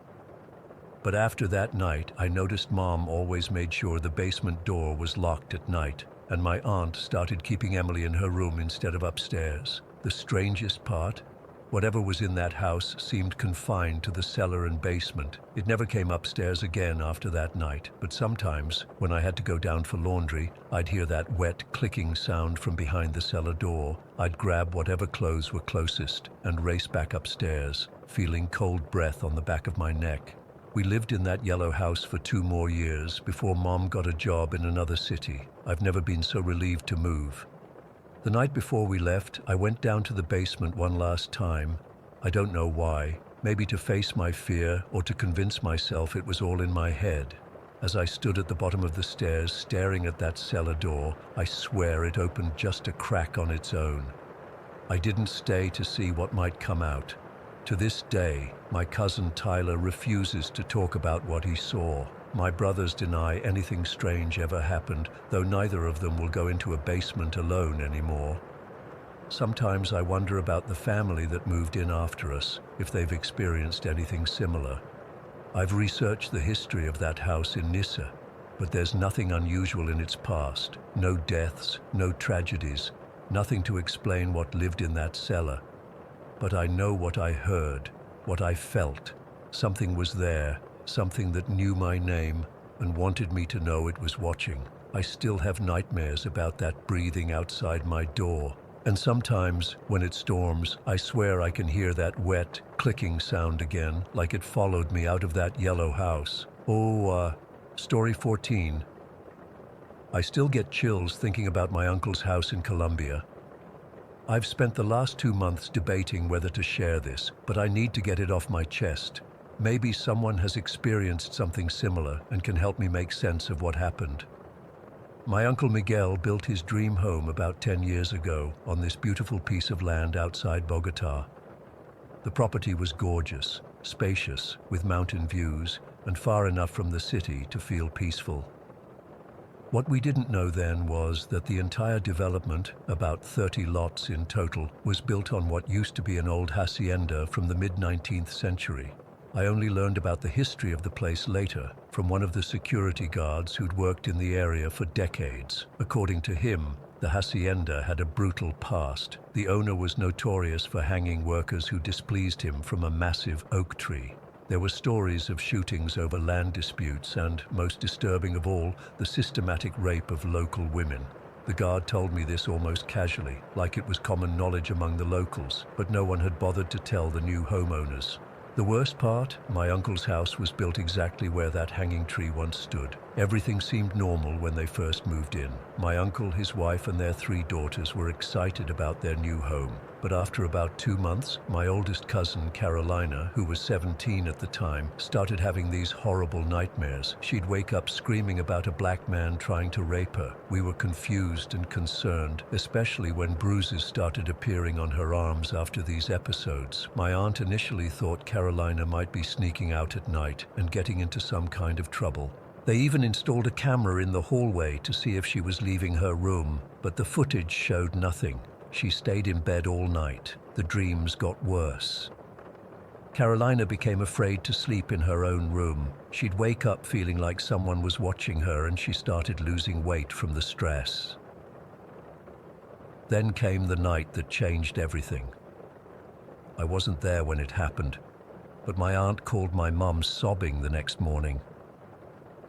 But after that night, I noticed Mom always made sure the basement door was locked at night, and my aunt started keeping Emily in her room instead of upstairs. The strangest part, whatever was in that house seemed confined to the cellar and basement. It never came upstairs again after that night, but sometimes, when I had to go down for laundry, I'd hear that wet, clicking sound from behind the cellar door. I'd grab whatever clothes were closest and race back upstairs, feeling cold breath on the back of my neck. We lived in that yellow house for 2 more years before Mom got a job in another city. I've never been so relieved to move. The night before we left, I went down to the basement one last time. I don't know why, maybe to face my fear or to convince myself it was all in my head. As I stood at the bottom of the stairs staring at that cellar door, I swear it opened just a crack on its own. I didn't stay to see what might come out. To this day, my cousin Tyler refuses to talk about what he saw. My brothers deny anything strange ever happened, though neither of them will go into a basement alone anymore. Sometimes I wonder about the family that moved in after us, if they've experienced anything similar. I've researched the history of that house in Nissa, but there's nothing unusual in its past. No deaths, no tragedies, nothing to explain what lived in that cellar. But I know what I heard, what I felt. Something was there, something that knew my name and wanted me to know it was watching. I still have nightmares about that breathing outside my door. And sometimes, when it storms, I swear I can hear that wet, clicking sound again, like it followed me out of that yellow house. Story 14. I still get chills thinking about my uncle's house in Colombia. I've spent the last 2 months debating whether to share this, but I need to get it off my chest. Maybe someone has experienced something similar and can help me make sense of what happened. My Uncle Miguel built his dream home about 10 years ago on this beautiful piece of land outside Bogota. The property was gorgeous, spacious, with mountain views, and far enough from the city to feel peaceful. What we didn't know then was that the entire development, about 30 lots in total, was built on what used to be an old hacienda from the mid-19th century. I only learned about the history of the place later, from one of the security guards who'd worked in the area for decades. According to him, the hacienda had a brutal past. The owner was notorious for hanging workers who displeased him from a massive oak tree. There were stories of shootings over land disputes and, most disturbing of all, the systematic rape of local women. The guard told me this almost casually, like it was common knowledge among the locals, but no one had bothered to tell the new homeowners. The worst part, my uncle's house was built exactly where that hanging tree once stood. Everything seemed normal when they first moved in. My uncle, his wife, and their 3 daughters were excited about their new home. But after about 2 months, my oldest cousin, Carolina, who was 17 at the time, started having these horrible nightmares. She'd wake up screaming about a black man trying to rape her. We were confused and concerned, especially when bruises started appearing on her arms after these episodes. My aunt initially thought Carolina might be sneaking out at night and getting into some kind of trouble. They even installed a camera in the hallway to see if she was leaving her room, but the footage showed nothing. She stayed in bed all night. The dreams got worse. Carolina became afraid to sleep in her own room. She'd wake up feeling like someone was watching her, and she started losing weight from the stress. Then came the night that changed everything. I wasn't there when it happened, but my aunt called my mum sobbing the next morning.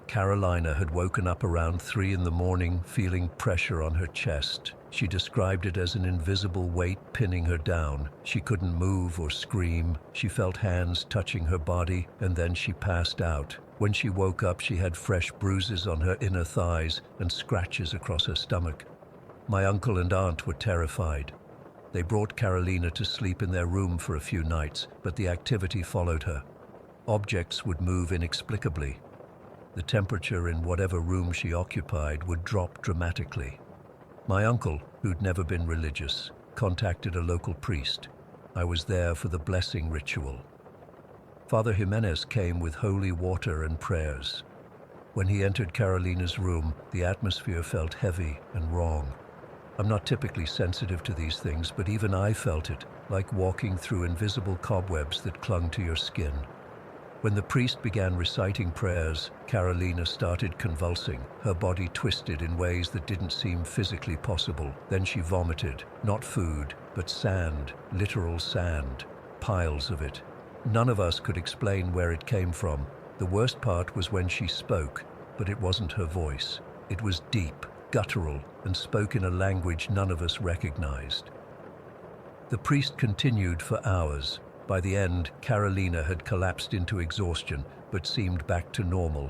Carolina had woken up around 3 in the morning, feeling pressure on her chest. She described it as an invisible weight pinning her down. She couldn't move or scream. She felt hands touching her body, and then she passed out. When she woke up, she had fresh bruises on her inner thighs and scratches across her stomach. My uncle and aunt were terrified. They brought Carolina to sleep in their room for a few nights, but the activity followed her. Objects would move inexplicably. The temperature in whatever room she occupied would drop dramatically. My uncle, who'd never been religious, contacted a local priest. I was there for the blessing ritual. Father Jimenez came with holy water and prayers. When he entered Carolina's room, the atmosphere felt heavy and wrong. I'm not typically sensitive to these things, but even I felt it, like walking through invisible cobwebs that clung to your skin. When the priest began reciting prayers, Carolina started convulsing. Her body twisted in ways that didn't seem physically possible. Then she vomited, not food, but sand, literal sand, piles of it. None of us could explain where it came from. The worst part was when she spoke, but it wasn't her voice. It was deep, guttural, and spoke in a language none of us recognized. The priest continued for hours. By the end, Carolina had collapsed into exhaustion, but seemed back to normal.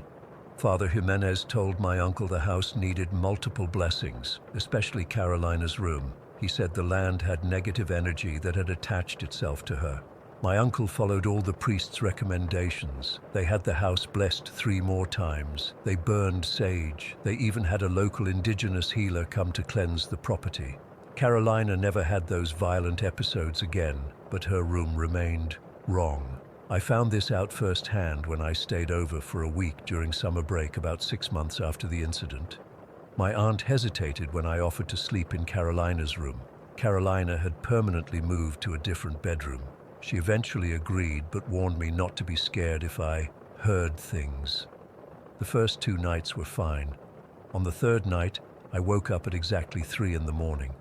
Father Jimenez told my uncle the house needed multiple blessings, especially Carolina's room. He said the land had negative energy that had attached itself to her. My uncle followed all the priest's recommendations. They had the house blessed 3 more times. They burned sage. They even had a local indigenous healer come to cleanse the property. Carolina never had those violent episodes again, but her room remained wrong. I found this out firsthand when I stayed over for a week during summer break about 6 months after the incident. My aunt hesitated when I offered to sleep in Carolina's room. Carolina had permanently moved to a different bedroom. She eventually agreed, but warned me not to be scared if I heard things. The first 2 nights were fine. On the 3rd night, I woke up at exactly 3 in the morning.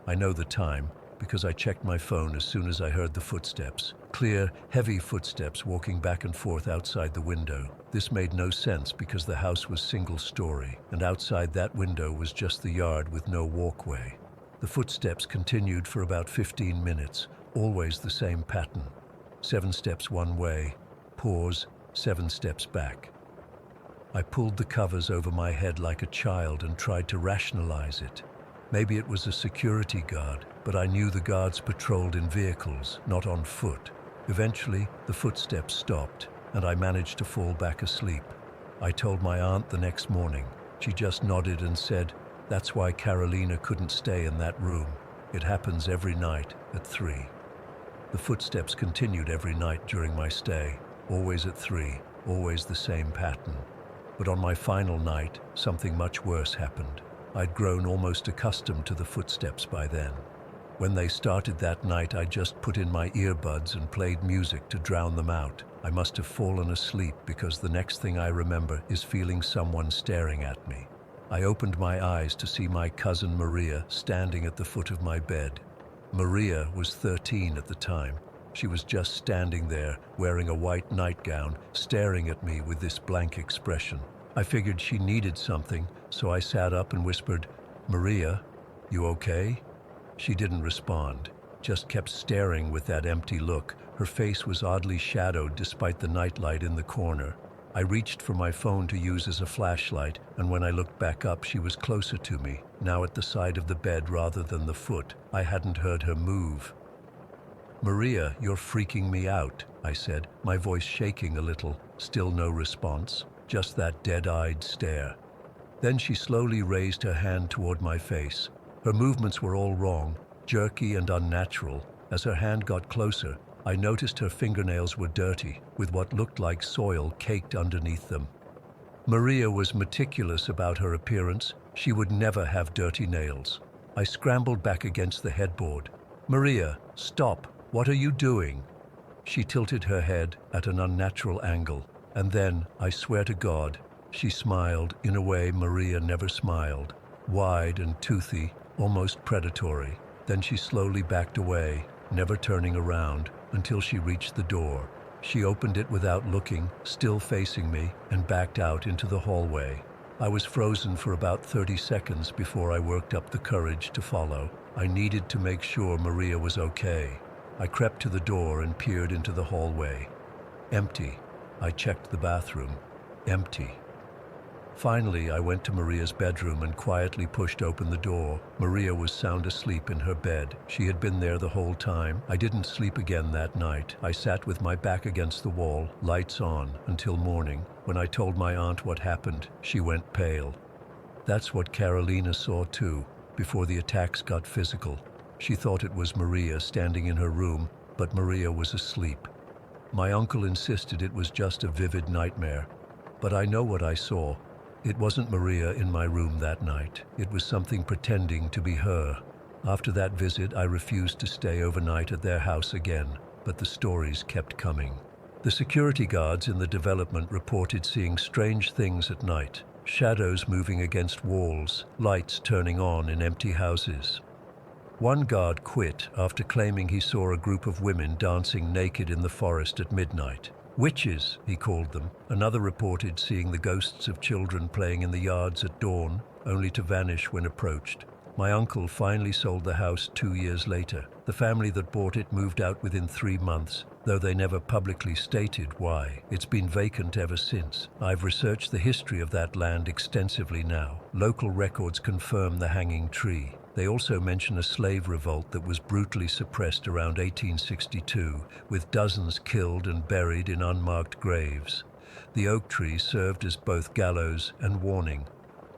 I know the time because I checked my phone as soon as I heard the footsteps. Clear, heavy footsteps walking back and forth outside the window. This made no sense because the house was single-story, and outside that window was just the yard with no walkway. The footsteps continued for about 15 minutes, always the same pattern. 7 steps one way, pause, 7 steps back. I pulled the covers over my head like a child and tried to rationalize it. Maybe it was a security guard, but I knew the guards patrolled in vehicles, not on foot. Eventually, the footsteps stopped, and I managed to fall back asleep. I told my aunt the next morning. She just nodded and said, "That's why Carolina couldn't stay in that room. It happens every night at 3. The footsteps continued every night during my stay, always at 3, always the same pattern. But on my final night, something much worse happened. I'd grown almost accustomed to the footsteps by then. When they started that night, I just put in my earbuds and played music to drown them out. I must have fallen asleep because the next thing I remember is feeling someone staring at me. I opened my eyes to see my cousin Maria standing at the foot of my bed. Maria was 13 at the time. She was just standing there, wearing a white nightgown, staring at me with this blank expression. I figured she needed something, so I sat up and whispered, "Maria, you okay?" She didn't respond, just kept staring with that empty look. Her face was oddly shadowed despite the nightlight in the corner. I reached for my phone to use as a flashlight, and when I looked back up, she was closer to me, now at the side of the bed rather than the foot. I hadn't heard her move. "Maria, you're freaking me out," I said, my voice shaking a little. Still no response, just that dead-eyed stare. Then she slowly raised her hand toward my face. Her movements were all wrong, jerky and unnatural. As her hand got closer, I noticed her fingernails were dirty, with what looked like soil caked underneath them. Maria was meticulous about her appearance. She would never have dirty nails. I scrambled back against the headboard. "Maria, stop! What are you doing?" She tilted her head at an unnatural angle, and then, I swear to God, she smiled in a way Maria never smiled, wide and toothy, almost predatory. Then she slowly backed away, never turning around, until she reached the door. She opened it without looking, still facing me, and backed out into the hallway. I was frozen for about 30 seconds before I worked up the courage to follow. I needed to make sure Maria was okay. I crept to the door and peered into the hallway. Empty. I checked the bathroom. Empty. Finally, I went to Maria's bedroom and quietly pushed open the door. Maria was sound asleep in her bed. She had been there the whole time. I didn't sleep again that night. I sat with my back against the wall, lights on, until morning. When I told my aunt what happened, she went pale. That's what Carolina saw too, before the attacks got physical. She thought it was Maria standing in her room, but Maria was asleep. My uncle insisted it was just a vivid nightmare. But I know what I saw. It wasn't Maria in my room that night. It was something pretending to be her. After that visit, I refused to stay overnight at their house again, but the stories kept coming. The security guards in the development reported seeing strange things at night. Shadows moving against walls, lights turning on in empty houses. One guard quit after claiming he saw a group of women dancing naked in the forest at midnight. Witches, he called them. Another reported seeing the ghosts of children playing in the yards at dawn, only to vanish when approached. My uncle finally sold the house 2 years later. The family that bought it moved out within 3 months, though they never publicly stated why. It's been vacant ever since. I've researched the history of that land extensively now. Local records confirm the hanging tree. They also mention a slave revolt that was brutally suppressed around 1862, with dozens killed and buried in unmarked graves. The oak tree served as both gallows and warning.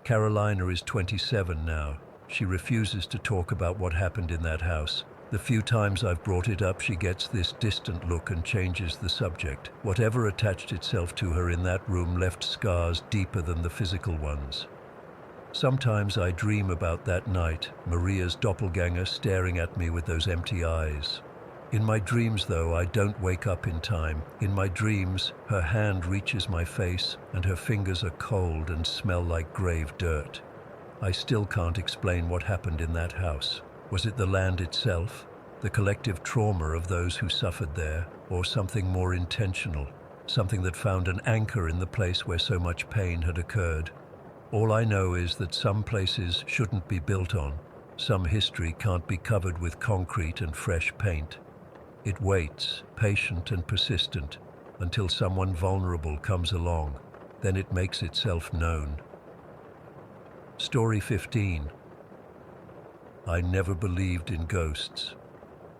Carolina is 27 now. She refuses to talk about what happened in that house. The few times I've brought it up, she gets this distant look and changes the subject. Whatever attached itself to her in that room left scars deeper than the physical ones. Sometimes I dream about that night, Maria's doppelganger staring at me with those empty eyes. In my dreams, though, I don't wake up in time. In my dreams, her hand reaches my face, and her fingers are cold and smell like grave dirt. I still can't explain what happened in that house. Was it the land itself, the collective trauma of those who suffered there, or something more intentional, something that found an anchor in the place where so much pain had occurred? All I know is that some places shouldn't be built on. Some history can't be covered with concrete and fresh paint. It waits, patient and persistent, until someone vulnerable comes along. Then it makes itself known. Story 15. I never believed in ghosts.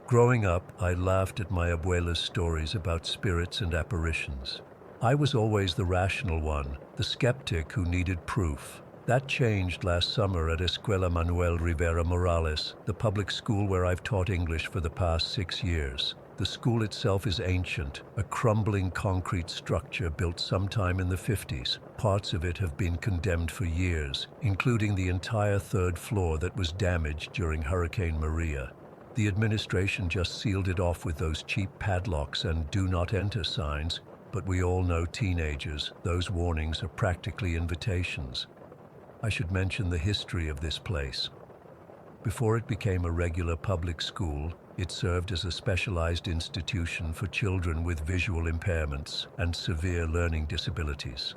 Growing up, I laughed at my abuela's stories about spirits and apparitions. I was always the rational one, the skeptic who needed proof. That changed last summer at Escuela Manuel Rivera Morales, the public school where I've taught English for the past 6 years. The school itself is ancient, a crumbling concrete structure built sometime in the 50s. Parts of it have been condemned for years, including the entire third floor that was damaged during Hurricane Maria. The administration just sealed it off with those cheap padlocks and "do not enter" signs, but we all know teenagers, those warnings are practically invitations. I should mention the history of this place. Before it became a regular public school, it served as a specialized institution for children with visual impairments and severe learning disabilities.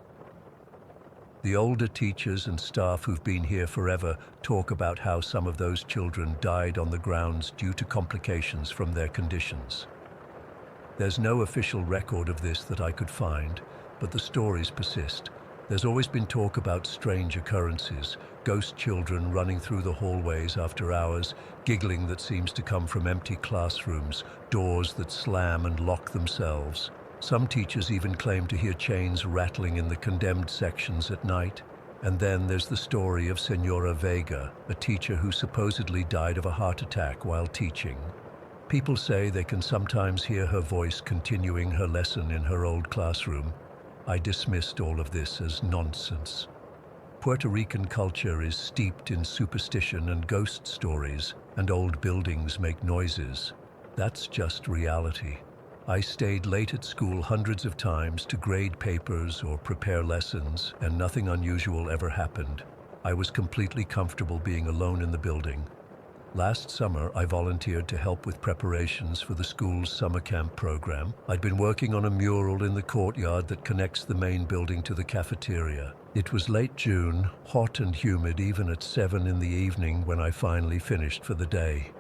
The older teachers and staff who've been here forever talk about how some of those children died on the grounds due to complications from their conditions. There's no official record of this that I could find, but the stories persist. There's always been talk about strange occurrences, ghost children running through the hallways after hours, giggling that seems to come from empty classrooms, doors that slam and lock themselves. Some teachers even claim to hear chains rattling in the condemned sections at night. And then there's the story of Senora Vega, a teacher who supposedly died of a heart attack while teaching. People say they can sometimes hear her voice continuing her lesson in her old classroom. I dismissed all of this as nonsense. Puerto Rican culture is steeped in superstition and ghost stories, and old buildings make noises. That's just reality. I stayed late at school hundreds of times to grade papers or prepare lessons, and nothing unusual ever happened. I was completely comfortable being alone in the building. Last summer, I volunteered to help with preparations for the school's summer camp program. I'd been working on a mural in the courtyard that connects the main building to the cafeteria. It was late June, hot and humid even at 7 in the evening when I finally finished for the day.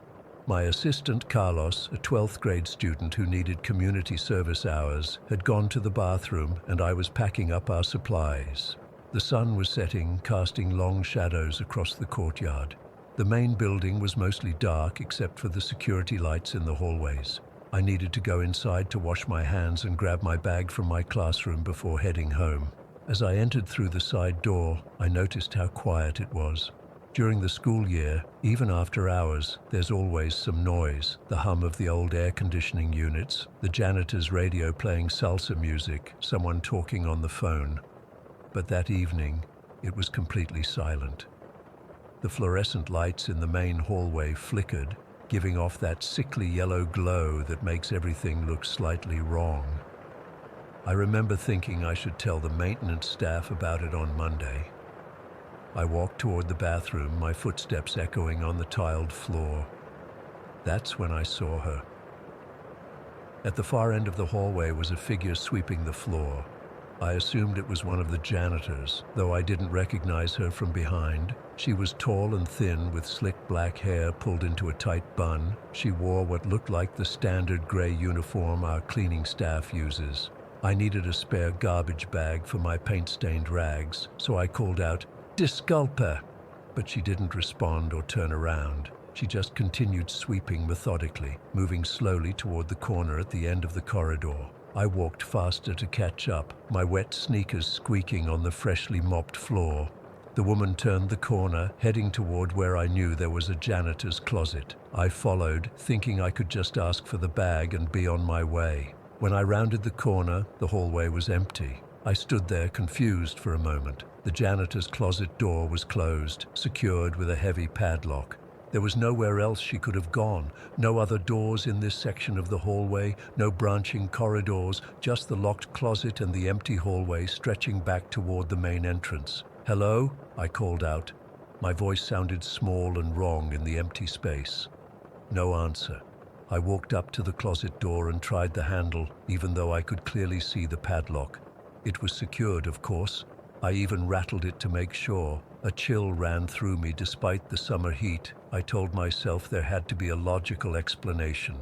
My assistant, Carlos, a 12th grade student who needed community service hours, had gone to the bathroom and I was packing up our supplies. The sun was setting, casting long shadows across the courtyard. The main building was mostly dark except for the security lights in the hallways. I needed to go inside to wash my hands and grab my bag from my classroom before heading home. As I entered through the side door, I noticed how quiet it was. During the school year, even after hours, there's always some noise, the hum of the old air conditioning units, the janitor's radio playing salsa music, someone talking on the phone. But that evening, it was completely silent. The fluorescent lights in the main hallway flickered, giving off that sickly yellow glow that makes everything look slightly wrong. I remember thinking I should tell the maintenance staff about it on Monday. I walked toward the bathroom, my footsteps echoing on the tiled floor. That's when I saw her. At the far end of the hallway was a figure sweeping the floor. I assumed it was one of the janitors, though I didn't recognize her from behind. She was tall and thin, with slick black hair pulled into a tight bun. She wore what looked like the standard gray uniform our cleaning staff uses. I needed a spare garbage bag for my paint-stained rags, so I called out, "Disculpa!" But she didn't respond or turn around. She just continued sweeping methodically, moving slowly toward the corner at the end of the corridor. I walked faster to catch up, my wet sneakers squeaking on the freshly mopped floor. The woman turned the corner, heading toward where I knew there was a janitor's closet. I followed, thinking I could just ask for the bag and be on my way. When I rounded the corner, the hallway was empty. I stood there confused for a moment. The janitor's closet door was closed, secured with a heavy padlock. There was nowhere else she could have gone. No other doors in this section of the hallway, no branching corridors, just the locked closet and the empty hallway stretching back toward the main entrance. "Hello?" I called out. My voice sounded small and wrong in the empty space. No answer. I walked up to the closet door and tried the handle, even though I could clearly see the padlock. It was secured, of course. I even rattled it to make sure. A chill ran through me despite the summer heat. I told myself there had to be a logical explanation.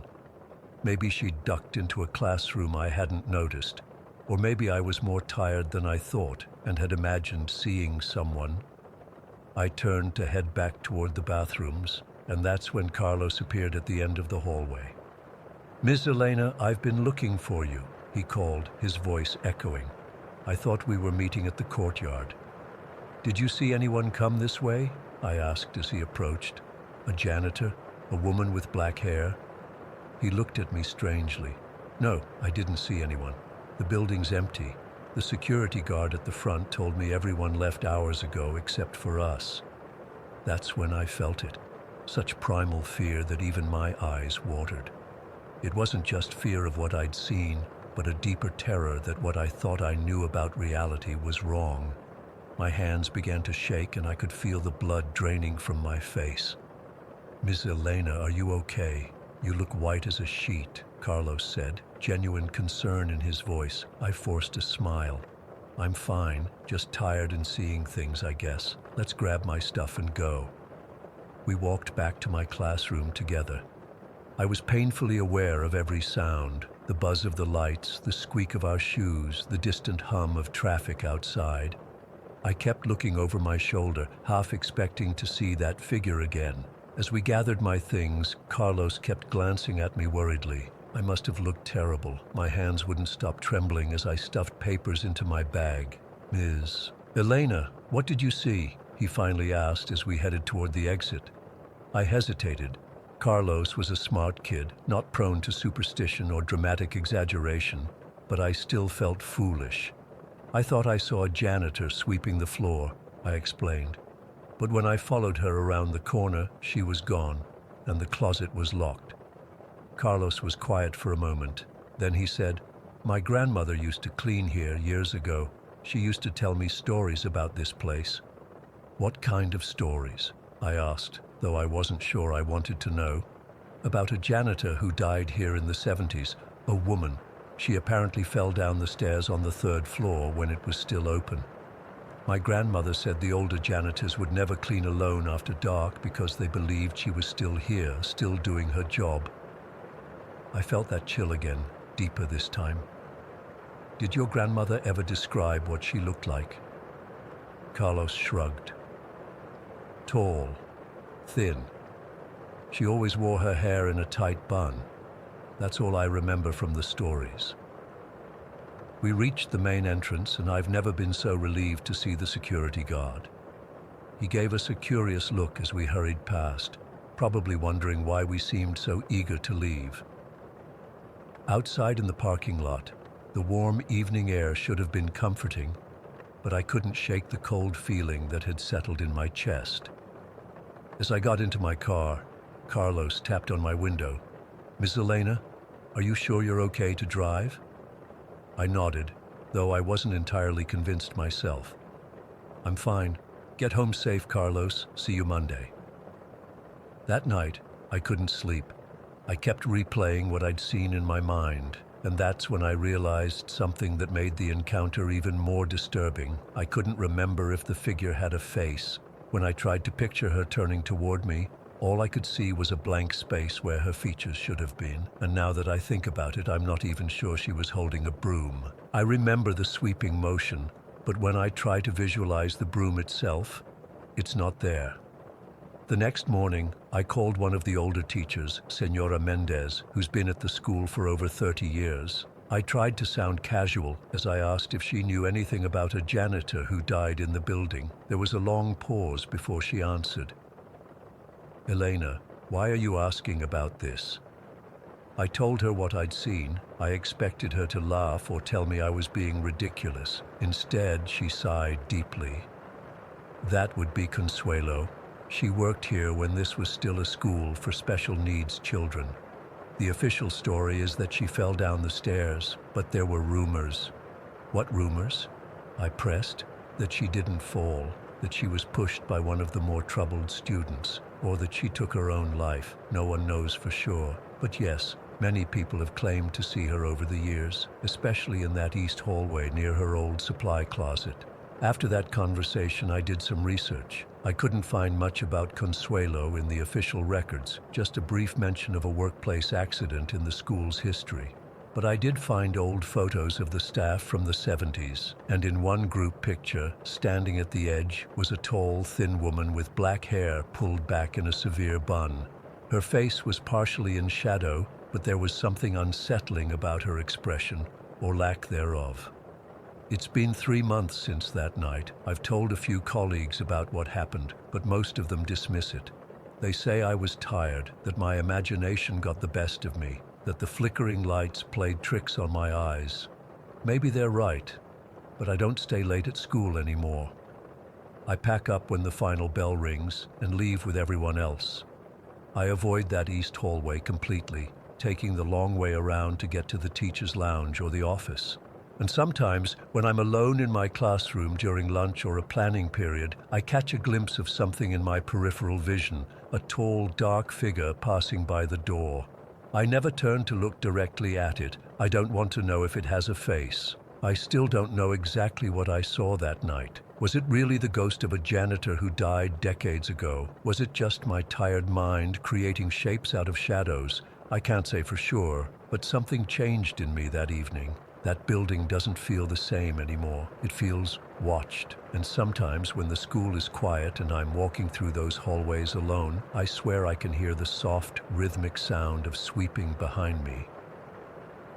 Maybe she'd ducked into a classroom I hadn't noticed. Or maybe I was more tired than I thought and had imagined seeing someone. I turned to head back toward the bathrooms, and that's when Carlos appeared at the end of the hallway. "Miss Elena, I've been looking for you," he called, his voice echoing. I thought we were meeting at the courtyard. "Did you see anyone come this way?" I asked as he approached. "A janitor? A woman with black hair?" He looked at me strangely. "No, I didn't see anyone. The building's empty. The security guard at the front told me everyone left hours ago except for us." That's when I felt it. Such primal fear that even my eyes watered. It wasn't just fear of what I'd seen, but a deeper terror that what I thought I knew about reality was wrong. My hands began to shake and I could feel the blood draining from my face. "Miss Elena, are you okay? You look white as a sheet," Carlos said, genuine concern in his voice. I forced a smile. "I'm fine, just tired and seeing things, I guess. Let's grab my stuff and go." We walked back to my classroom together. I was painfully aware of every sound, the buzz of the lights, the squeak of our shoes, the distant hum of traffic outside. I kept looking over my shoulder, half expecting to see that figure again. As we gathered my things, Carlos kept glancing at me worriedly. I must have looked terrible. My hands wouldn't stop trembling as I stuffed papers into my bag. "Ms. Elena, what did you see?" he finally asked as we headed toward the exit. I hesitated. Carlos was a smart kid, not prone to superstition or dramatic exaggeration, but I still felt foolish. "I thought I saw a janitor sweeping the floor," I explained. But when I followed her around the corner, she was gone, and the closet was locked. Carlos was quiet for a moment. Then he said, "My grandmother used to clean here years ago. She used to tell me stories about this place." "What kind of stories?" I asked, though I wasn't sure I wanted to know. "About a janitor who died here in the 70s, a woman. She apparently fell down the stairs on the 3rd floor when it was still open. My grandmother said the older janitors would never clean alone after dark because they believed she was still here, still doing her job." I felt that chill again, deeper this time. "Did your grandmother ever describe what she looked like?" Carlos shrugged. "Tall, thin. She always wore her hair in a tight bun. That's all I remember from the stories." We reached the main entrance, and I've never been so relieved to see the security guard. He gave us a curious look as we hurried past, probably wondering why we seemed so eager to leave. Outside in the parking lot, the warm evening air should have been comforting, but I couldn't shake the cold feeling that had settled in my chest. As I got into my car, Carlos tapped on my window. "Miss Elena, are you sure you're okay to drive?" I nodded, though I wasn't entirely convinced myself. "I'm fine. Get home safe, Carlos. See you Monday." That night, I couldn't sleep. I kept replaying what I'd seen in my mind, and that's when I realized something that made the encounter even more disturbing. I couldn't remember if the figure had a face. When I tried to picture her turning toward me, all I could see was a blank space where her features should have been, and now that I think about it, I'm not even sure she was holding a broom. I remember the sweeping motion, but when I try to visualize the broom itself, it's not there. The next morning, I called one of the older teachers, Senora Mendez, who's been at the school for over 30 years. I tried to sound casual as I asked if she knew anything about a janitor who died in the building. There was a long pause before she answered. "Elena, why are you asking about this?" I told her what I'd seen. I expected her to laugh or tell me I was being ridiculous. Instead, she sighed deeply. "That would be Consuelo. She worked here when this was still a school for special needs children. The official story is that she fell down the stairs, but there were rumors." "What rumors?" I pressed. "That she didn't fall, that she was pushed by one of the more troubled students, or that she took her own life. No one knows for sure. But yes, many people have claimed to see her over the years, especially in that east hallway near her old supply closet." After that conversation, I did some research. I couldn't find much about Consuelo in the official records, just a brief mention of a workplace accident in the school's history. But I did find old photos of the staff from the 70s, and in one group picture, standing at the edge, was a tall, thin woman with black hair pulled back in a severe bun. Her face was partially in shadow, but there was something unsettling about her expression, or lack thereof. It's been 3 months since that night. I've told a few colleagues about what happened, but most of them dismiss it. They say I was tired, that my imagination got the best of me, that the flickering lights played tricks on my eyes. Maybe they're right, but I don't stay late at school anymore. I pack up when the final bell rings and leave with everyone else. I avoid that east hallway completely, taking the long way around to get to the teacher's lounge or the office. And sometimes, when I'm alone in my classroom during lunch or a planning period, I catch a glimpse of something in my peripheral vision, a tall, dark figure passing by the door. I never turn to look directly at it. I don't want to know if it has a face. I still don't know exactly what I saw that night. Was it really the ghost of a janitor who died decades ago? Was it just my tired mind creating shapes out of shadows? I can't say for sure, but something changed in me that evening. That building doesn't feel the same anymore. It feels watched. And sometimes when the school is quiet and I'm walking through those hallways alone, I swear I can hear the soft, rhythmic sound of sweeping behind me.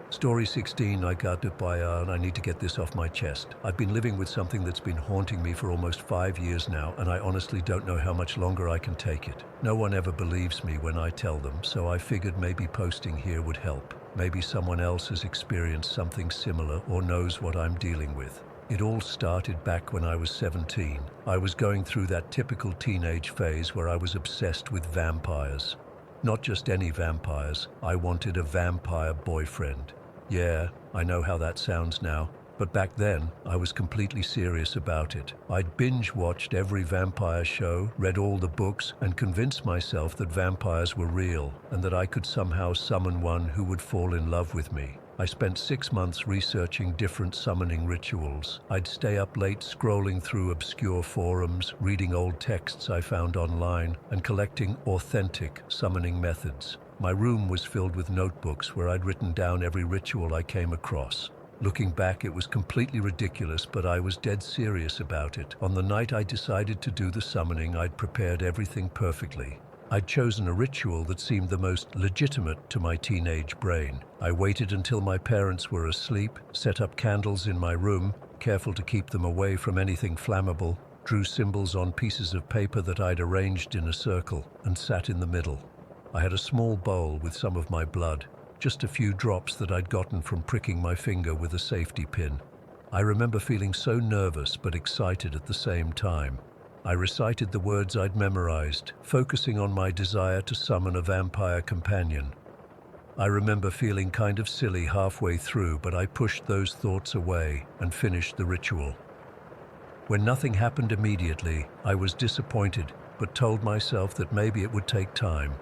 Story 16, I got it by, and I need to get this off my chest. I've been living with something that's been haunting me for almost 5 years now, and I honestly don't know how much longer I can take it. No one ever believes me when I tell them, so I figured maybe posting here would help. Maybe someone else has experienced something similar or knows what I'm dealing with. It all started back when I was 17. I was going through that typical teenage phase where I was obsessed with vampires. Not just any vampires, I wanted a vampire boyfriend. Yeah, I know how that sounds now, but back then, I was completely serious about it. I'd binge-watched every vampire show, read all the books, and convinced myself that vampires were real, and that I could somehow summon one who would fall in love with me. I spent 6 months researching different summoning rituals. I'd stay up late scrolling through obscure forums, reading old texts I found online, and collecting authentic summoning methods. My room was filled with notebooks where I'd written down every ritual I came across. Looking back, it was completely ridiculous, but I was dead serious about it. On the night I decided to do the summoning, I'd prepared everything perfectly. I'd chosen a ritual that seemed the most legitimate to my teenage brain. I waited until my parents were asleep, set up candles in my room, careful to keep them away from anything flammable, drew symbols on pieces of paper that I'd arranged in a circle, and sat in the middle. I had a small bowl with some of my blood, just a few drops that I'd gotten from pricking my finger with a safety pin. I remember feeling so nervous but excited at the same time. I recited the words I'd memorized, focusing on my desire to summon a vampire companion. I remember feeling kind of silly halfway through, but I pushed those thoughts away and finished the ritual. When nothing happened immediately, I was disappointed, but told myself that maybe it would take time.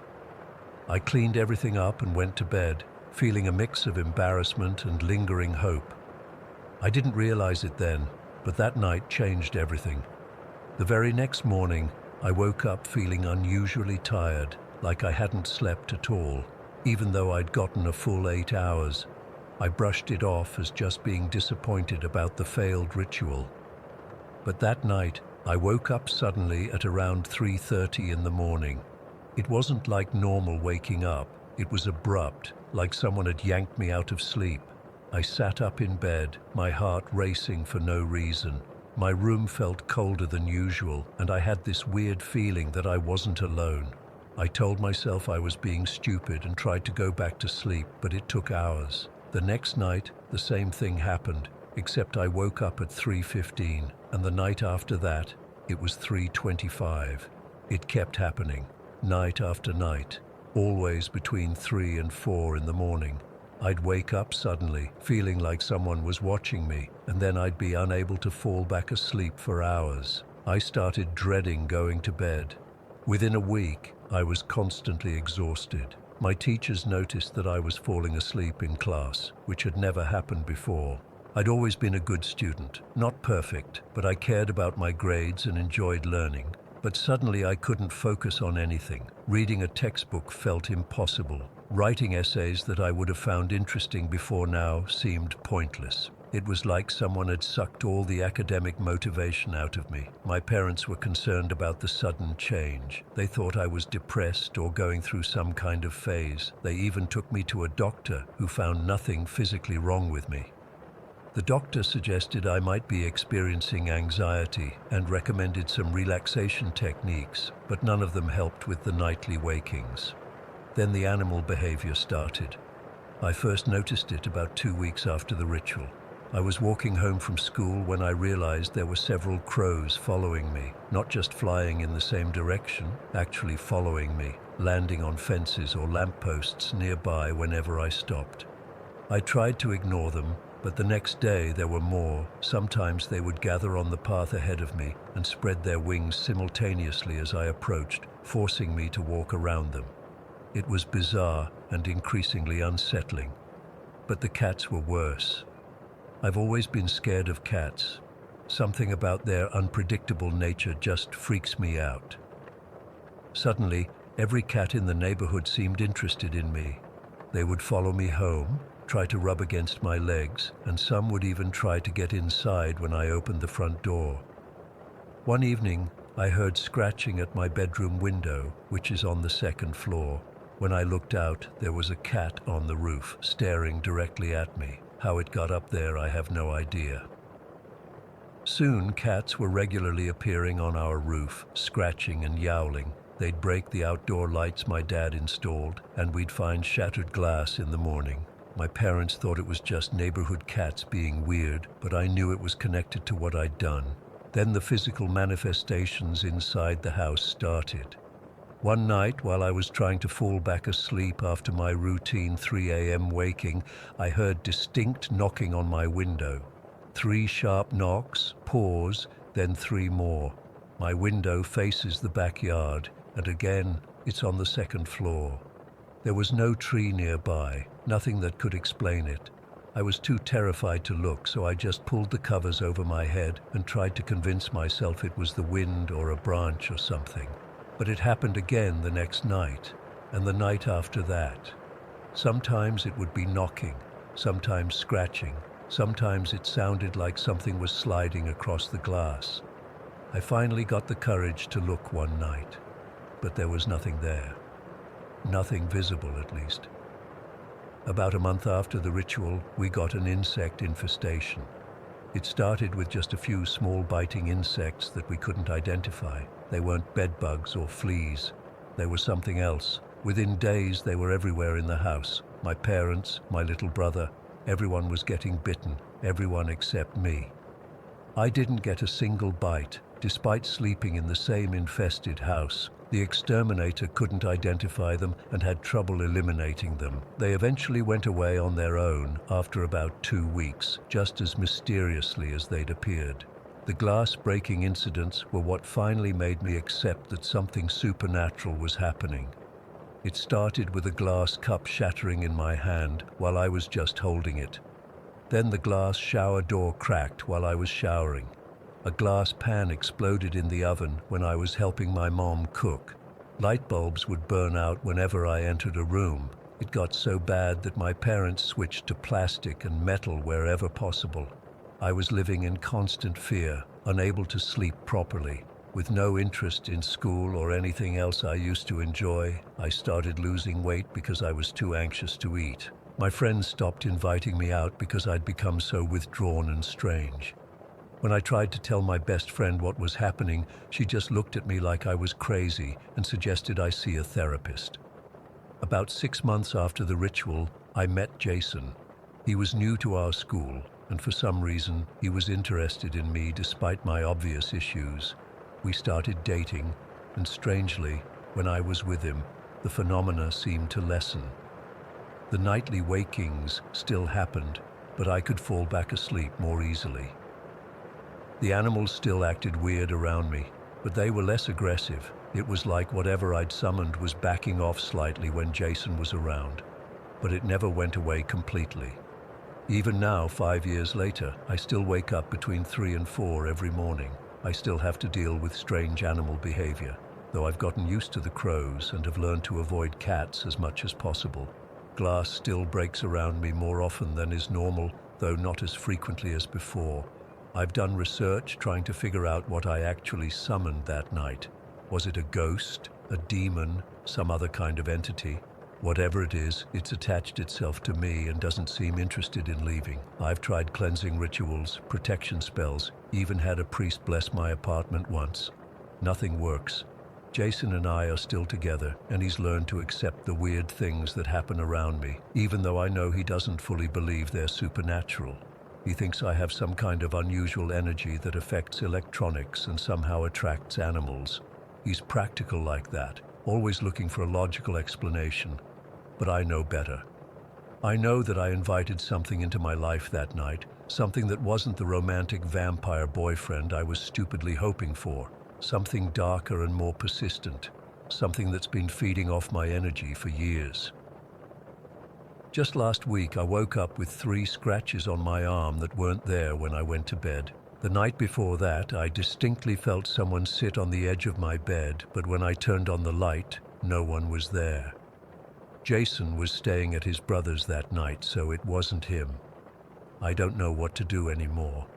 I cleaned everything up and went to bed, feeling a mix of embarrassment and lingering hope. I didn't realize it then, but that night changed everything. The very next morning, I woke up feeling unusually tired, like I hadn't slept at all, even though I'd gotten a full 8 hours. I brushed it off as just being disappointed about the failed ritual. But that night, I woke up suddenly at around 3:30 in the morning. It wasn't like normal waking up. It was abrupt, like someone had yanked me out of sleep. I sat up in bed, my heart racing for no reason. My room felt colder than usual, and I had this weird feeling that I wasn't alone. I told myself I was being stupid and tried to go back to sleep, but it took hours. The next night, the same thing happened, except I woke up at 3:15, and the night after that, it was 3:25. It kept happening. Night after night, always between 3 and 4 in the morning. I'd wake up suddenly, feeling like someone was watching me, and then I'd be unable to fall back asleep for hours. I started dreading going to bed. Within a week, I was constantly exhausted. My teachers noticed that I was falling asleep in class, which had never happened before. I'd always been a good student, not perfect, but I cared about my grades and enjoyed learning. But suddenly I couldn't focus on anything. Reading a textbook felt impossible. Writing essays that I would have found interesting before now seemed pointless. It was like someone had sucked all the academic motivation out of me. My parents were concerned about the sudden change. They thought I was depressed or going through some kind of phase. They even took me to a doctor who found nothing physically wrong with me. The doctor suggested I might be experiencing anxiety and recommended some relaxation techniques, but none of them helped with the nightly wakings. Then the animal behavior started. I first noticed it about 2 weeks after the ritual. I was walking home from school when I realized there were several crows following me, not just flying in the same direction, actually following me, landing on fences or lampposts nearby whenever I stopped. I tried to ignore them, but the next day there were more. Sometimes they would gather on the path ahead of me and spread their wings simultaneously as I approached, forcing me to walk around them. It was bizarre and increasingly unsettling. But the cats were worse. I've always been scared of cats. Something about their unpredictable nature just freaks me out. Suddenly, every cat in the neighborhood seemed interested in me. They would follow me home, try to rub against my legs, and some would even try to get inside when I opened the front door. One evening, I heard scratching at my bedroom window, which is on the second floor. When I looked out, there was a cat on the roof, staring directly at me. How it got up there, I have no idea. Soon, cats were regularly appearing on our roof, scratching and yowling. They'd break the outdoor lights my dad installed, and we'd find shattered glass in the morning. My parents thought it was just neighborhood cats being weird, but I knew it was connected to what I'd done. Then the physical manifestations inside the house started. One night, while I was trying to fall back asleep after my routine 3 a.m. waking, I heard distinct knocking on my window. 3 sharp knocks, pause, then 3 more. My window faces the backyard, and again, it's on the second floor. There was no tree nearby, nothing that could explain it. I was too terrified to look, so I just pulled the covers over my head and tried to convince myself it was the wind or a branch or something. But it happened again the next night, and the night after that. Sometimes it would be knocking, sometimes scratching, sometimes it sounded like something was sliding across the glass. I finally got the courage to look one night, but there was nothing there. Nothing visible, at least. About a month after the ritual, we got an insect infestation. It started with just a few small biting insects that we couldn't identify. They weren't bedbugs or fleas. They were something else. Within days, they were everywhere in the house. My parents, my little brother, everyone was getting bitten, everyone except me. I didn't get a single bite, despite sleeping in the same infested house. The exterminator couldn't identify them and had trouble eliminating them. They eventually went away on their own after about 2 weeks, just as mysteriously as they'd appeared. The glass-breaking incidents were what finally made me accept that something supernatural was happening. It started with a glass cup shattering in my hand while I was just holding it. Then the glass shower door cracked while I was showering. A glass pan exploded in the oven when I was helping my mom cook. Light bulbs would burn out whenever I entered a room. It got so bad that my parents switched to plastic and metal wherever possible. I was living in constant fear, unable to sleep properly. With no interest in school or anything else I used to enjoy, I started losing weight because I was too anxious to eat. My friends stopped inviting me out because I'd become so withdrawn and strange. When I tried to tell my best friend what was happening, she just looked at me like I was crazy and suggested I see a therapist. About 6 months after the ritual, I met Jason. He was new to our school, and for some reason, he was interested in me despite my obvious issues. We started dating, and strangely, when I was with him, the phenomena seemed to lessen. The nightly wakings still happened, but I could fall back asleep more easily. The animals still acted weird around me, but they were less aggressive. It was like whatever I'd summoned was backing off slightly when Jason was around, but it never went away completely. Even now, 5 years later, I still wake up between 3 and 4 every morning. I still have to deal with strange animal behavior, though I've gotten used to the crows and have learned to avoid cats as much as possible. Glass still breaks around me more often than is normal, though not as frequently as before. I've done research trying to figure out what I actually summoned that night. Was it a ghost, a demon, some other kind of entity? Whatever it is, it's attached itself to me and doesn't seem interested in leaving. I've tried cleansing rituals, protection spells, even had a priest bless my apartment once. Nothing works. Jason and I are still together, and he's learned to accept the weird things that happen around me, even though I know he doesn't fully believe they're supernatural. He thinks I have some kind of unusual energy that affects electronics and somehow attracts animals. He's practical like that, always looking for a logical explanation. But I know better. I know that I invited something into my life that night, something that wasn't the romantic vampire boyfriend I was stupidly hoping for, something darker and more persistent, something that's been feeding off my energy for years. Just last week, I woke up with 3 scratches on my arm that weren't there when I went to bed. The night before that, I distinctly felt someone sit on the edge of my bed, but when I turned on the light, no one was there. Jason was staying at his brother's that night, so it wasn't him. I don't know what to do anymore.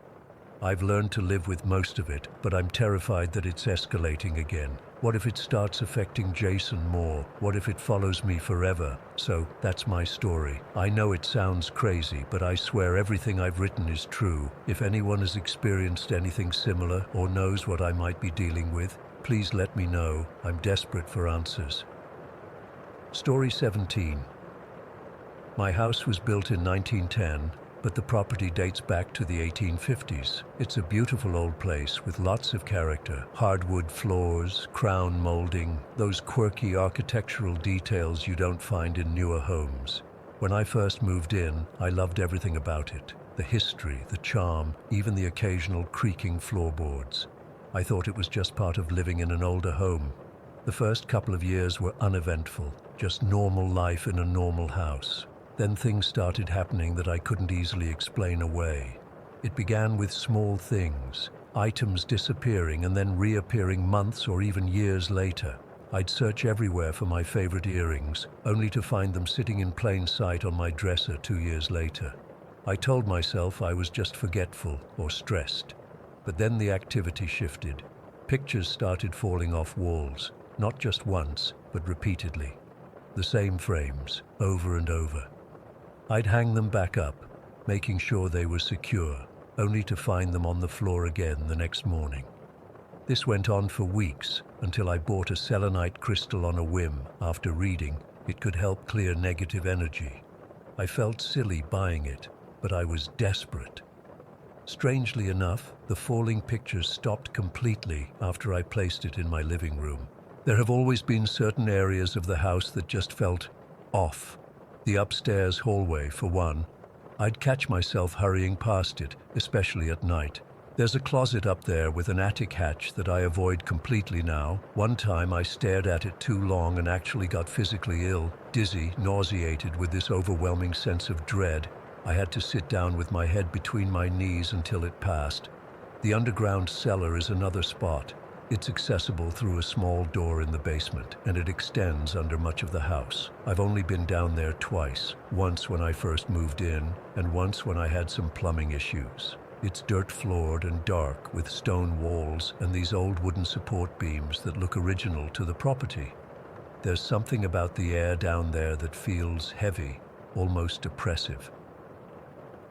I've learned to live with most of it, but I'm terrified that it's escalating again. What if it starts affecting Jason more? What if it follows me forever? So, that's my story. I know it sounds crazy, but I swear everything I've written is true. If anyone has experienced anything similar or knows what I might be dealing with, please let me know. I'm desperate for answers. Story 17. My house was built in 1910, but the property dates back to the 1850s. It's a beautiful old place with lots of character. Hardwood floors, crown molding, those quirky architectural details you don't find in newer homes. When I first moved in, I loved everything about it. The history, the charm, even the occasional creaking floorboards. I thought it was just part of living in an older home. The first couple of years were uneventful, just normal life in a normal house. Then things started happening that I couldn't easily explain away. It began with small things, items disappearing and then reappearing months or even years later. I'd search everywhere for my favorite earrings, only to find them sitting in plain sight on my dresser 2 years later. I told myself I was just forgetful or stressed. But then the activity shifted. Pictures started falling off walls, not just once, but repeatedly. The same frames, over and over. I'd hang them back up, making sure they were secure, only to find them on the floor again the next morning. This went on for weeks, until I bought a selenite crystal on a whim after reading it could help clear negative energy. I felt silly buying it, but I was desperate. Strangely enough, the falling pictures stopped completely after I placed it in my living room. There have always been certain areas of the house that just felt off. The upstairs hallway, for one. I'd catch myself hurrying past it, especially at night. There's a closet up there with an attic hatch that I avoid completely now. One time I stared at it too long and actually got physically ill, dizzy, nauseated with this overwhelming sense of dread. I had to sit down with my head between my knees until it passed. The underground cellar is another spot. It's accessible through a small door in the basement, and it extends under much of the house. I've only been down there twice, once when I first moved in, and once when I had some plumbing issues. It's dirt-floored and dark, with stone walls and these old wooden support beams that look original to the property. There's something about the air down there that feels heavy, almost oppressive.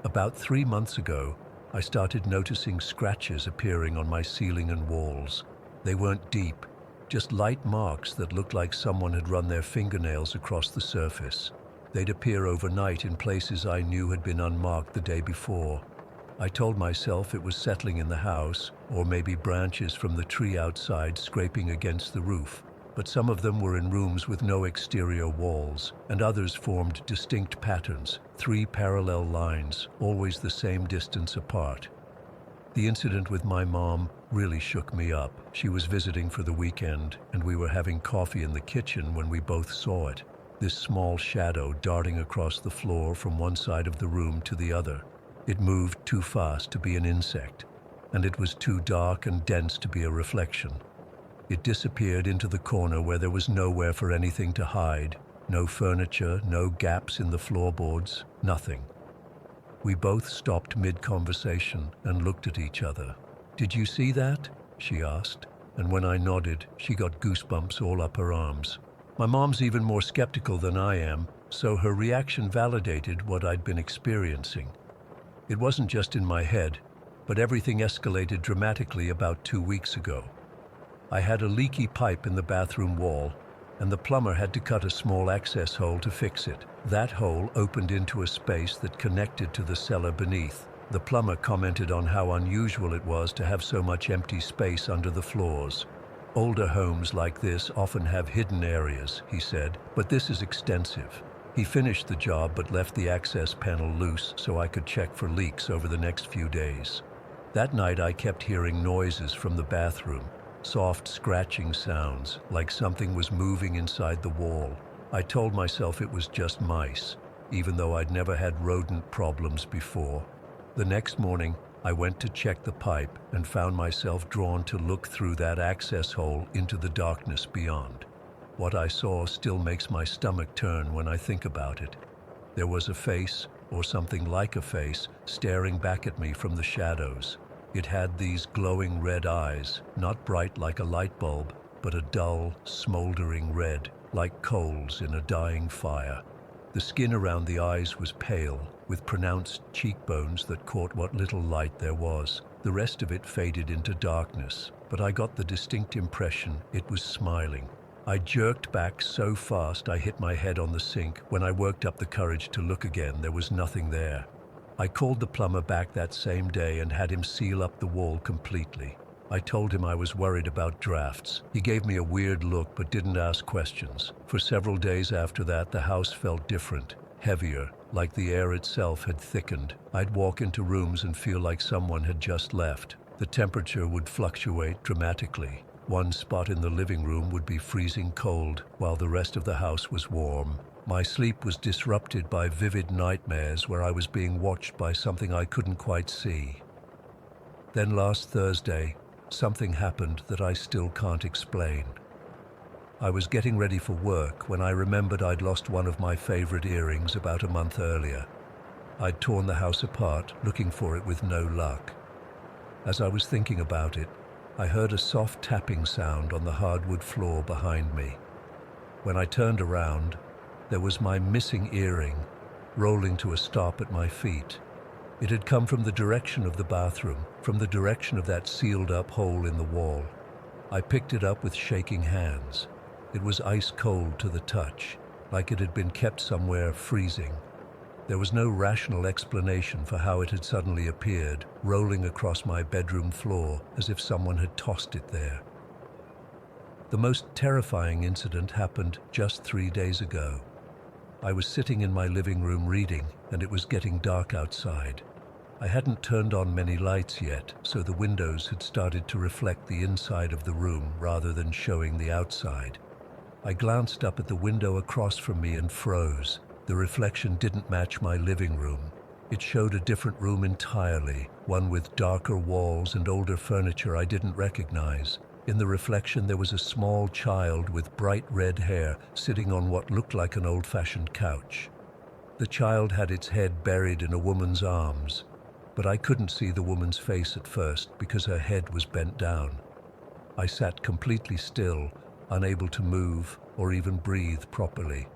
About 3 months ago, I started noticing scratches appearing on my ceiling and walls. They weren't deep, just light marks that looked like someone had run their fingernails across the surface. They'd appear overnight in places I knew had been unmarked the day before. I told myself it was settling in the house, or maybe branches from the tree outside scraping against the roof. But some of them were in rooms with no exterior walls, and others formed distinct patterns, 3 parallel lines, always the same distance apart. The incident with my mom really shook me up. She was visiting for the weekend, and we were having coffee in the kitchen when we both saw it. This small shadow darting across the floor from one side of the room to the other. It moved too fast to be an insect, and it was too dark and dense to be a reflection. It disappeared into the corner where there was nowhere for anything to hide. No furniture, no gaps in the floorboards, nothing. We both stopped mid-conversation and looked at each other. "Did you see that?" she asked, and when I nodded, she got goosebumps all up her arms. My mom's even more skeptical than I am, so her reaction validated what I'd been experiencing. It wasn't just in my head, but everything escalated dramatically about 2 weeks ago. I had a leaky pipe in the bathroom wall, and the plumber had to cut a small access hole to fix it. That hole opened into a space that connected to the cellar beneath. The plumber commented on how unusual it was to have so much empty space under the floors. Older homes like this often have hidden areas, he said, but this is extensive. He finished the job but left the access panel loose so I could check for leaks over the next few days. That night I kept hearing noises from the bathroom. Soft scratching sounds, like something was moving inside the wall. I told myself it was just mice, even though I'd never had rodent problems before. The next morning, I went to check the pipe and found myself drawn to look through that access hole into the darkness beyond. What I saw still makes my stomach turn when I think about it. There was a face, or something like a face, staring back at me from the shadows. It had these glowing red eyes, not bright like a light bulb, but a dull, smoldering red, like coals in a dying fire. The skin around the eyes was pale, with pronounced cheekbones that caught what little light there was. The rest of it faded into darkness, but I got the distinct impression it was smiling. I jerked back so fast I hit my head on the sink. When I worked up the courage to look again, there was nothing there. I called the plumber back that same day and had him seal up the wall completely. I told him I was worried about drafts. He gave me a weird look but didn't ask questions. For several days after that, the house felt different, heavier, like the air itself had thickened. I'd walk into rooms and feel like someone had just left. The temperature would fluctuate dramatically. One spot in the living room would be freezing cold, while the rest of the house was warm. My sleep was disrupted by vivid nightmares where I was being watched by something I couldn't quite see. Then last Thursday, something happened that I still can't explain. I was getting ready for work when I remembered I'd lost one of my favorite earrings about a month earlier. I'd torn the house apart, looking for it with no luck. As I was thinking about it, I heard a soft tapping sound on the hardwood floor behind me. When I turned around, there was my missing earring, rolling to a stop at my feet. It had come from the direction of the bathroom, from the direction of that sealed-up hole in the wall. I picked it up with shaking hands. It was ice cold to the touch, like it had been kept somewhere freezing. There was no rational explanation for how it had suddenly appeared, rolling across my bedroom floor as if someone had tossed it there. The most terrifying incident happened just 3 days ago. I was sitting in my living room reading, and it was getting dark outside. I hadn't turned on many lights yet, so the windows had started to reflect the inside of the room rather than showing the outside. I glanced up at the window across from me and froze. The reflection didn't match my living room. It showed a different room entirely, one with darker walls and older furniture I didn't recognize. In the reflection there was a small child with bright red hair sitting on what looked like an old-fashioned couch. The child had its head buried in a woman's arms, but I couldn't see the woman's face at first because her head was bent down. I sat completely still, unable to move or even breathe properly.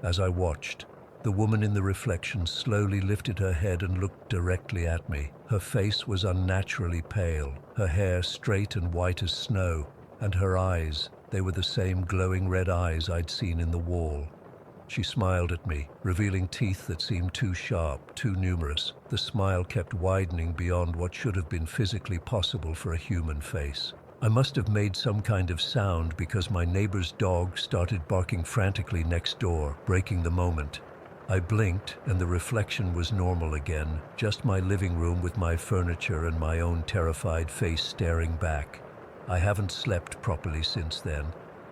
As I watched, the woman in the reflection slowly lifted her head and looked directly at me. Her face was unnaturally pale, her hair straight and white as snow, and her eyes, they were the same glowing red eyes I'd seen in the wall. She smiled at me, revealing teeth that seemed too sharp, too numerous. The smile kept widening beyond what should have been physically possible for a human face. I must have made some kind of sound because my neighbor's dog started barking frantically next door, breaking the moment. I blinked and the reflection was normal again, just my living room with my furniture and my own terrified face staring back. I haven't slept properly since then.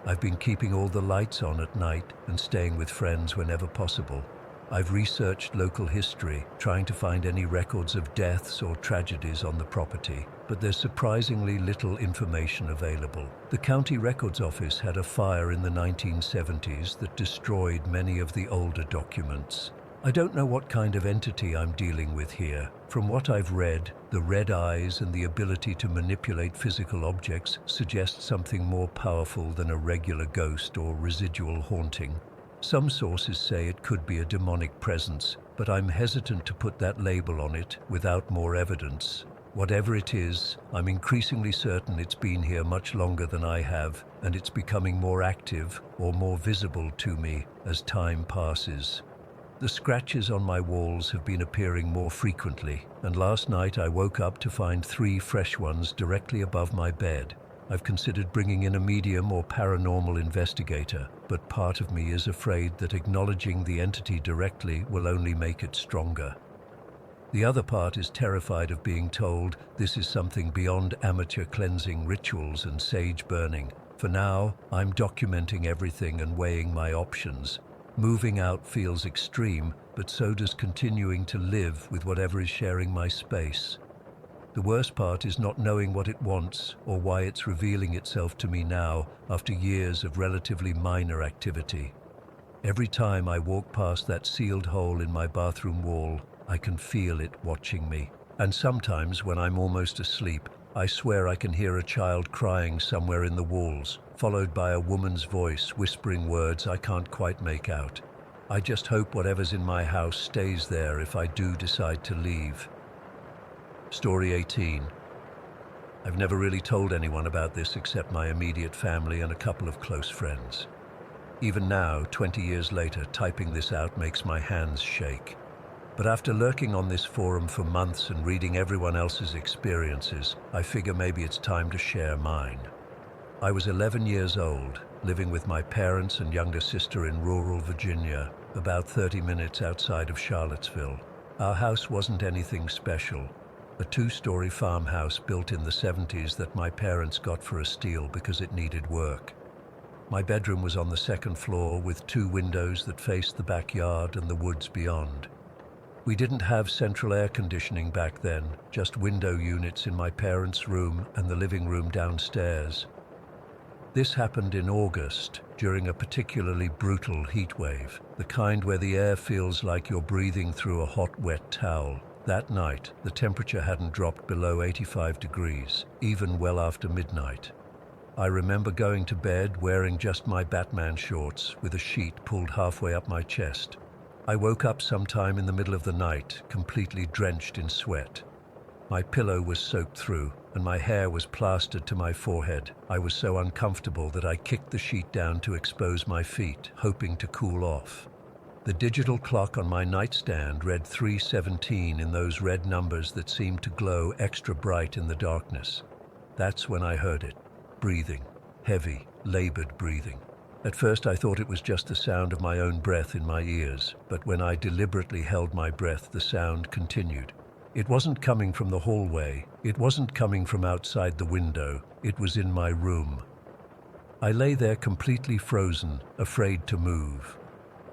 I've been keeping all the lights on at night and staying with friends whenever possible. I've researched local history, trying to find any records of deaths or tragedies on the property, but there's surprisingly little information available. The county records office had a fire in the 1970s that destroyed many of the older documents. I don't know what kind of entity I'm dealing with here. From what I've read, the red eyes and the ability to manipulate physical objects suggest something more powerful than a regular ghost or residual haunting. Some sources say it could be a demonic presence, but I'm hesitant to put that label on it without more evidence. Whatever it is, I'm increasingly certain it's been here much longer than I have, and it's becoming more active or more visible to me as time passes. The scratches on my walls have been appearing more frequently, and last night I woke up to find 3 fresh ones directly above my bed. I've considered bringing in a medium or paranormal investigator, but part of me is afraid that acknowledging the entity directly will only make it stronger. The other part is terrified of being told this is something beyond amateur cleansing rituals and sage burning. For now, I'm documenting everything and weighing my options. Moving out feels extreme, but so does continuing to live with whatever is sharing my space. The worst part is not knowing what it wants or why it's revealing itself to me now after years of relatively minor activity. Every time I walk past that sealed hole in my bathroom wall, I can feel it watching me. And sometimes when I'm almost asleep, I swear I can hear a child crying somewhere in the walls, followed by a woman's voice whispering words I can't quite make out. I just hope whatever's in my house stays there if I do decide to leave. Story 18. I've never really told anyone about this except my immediate family and a couple of close friends. Even now, 20 years later, typing this out makes my hands shake. But after lurking on this forum for months and reading everyone else's experiences, I figure maybe it's time to share mine. I was 11 years old, living with my parents and younger sister in rural Virginia, about 30 minutes outside of Charlottesville. Our house wasn't anything special. A 2-story farmhouse built in the 70s that my parents got for a steal because it needed work. My bedroom was on the 2nd floor with 2 windows that faced the backyard and the woods beyond. We didn't have central air conditioning back then, just window units in my parents' room and the living room downstairs. This happened in August, during a particularly brutal heat wave, the kind where the air feels like you're breathing through a hot, wet towel. That night, the temperature hadn't dropped below 85 degrees, even well after midnight. I remember going to bed wearing just my Batman shorts with a sheet pulled halfway up my chest. I woke up sometime in the middle of the night, completely drenched in sweat. My pillow was soaked through, and my hair was plastered to my forehead. I was so uncomfortable that I kicked the sheet down to expose my feet, hoping to cool off. The digital clock on my nightstand read 3:17 in those red numbers that seemed to glow extra bright in the darkness. That's when I heard it. Breathing. Heavy, labored breathing. At first I thought it was just the sound of my own breath in my ears, but when I deliberately held my breath, the sound continued. It wasn't coming from the hallway. It wasn't coming from outside the window. It was in my room. I lay there completely frozen, afraid to move.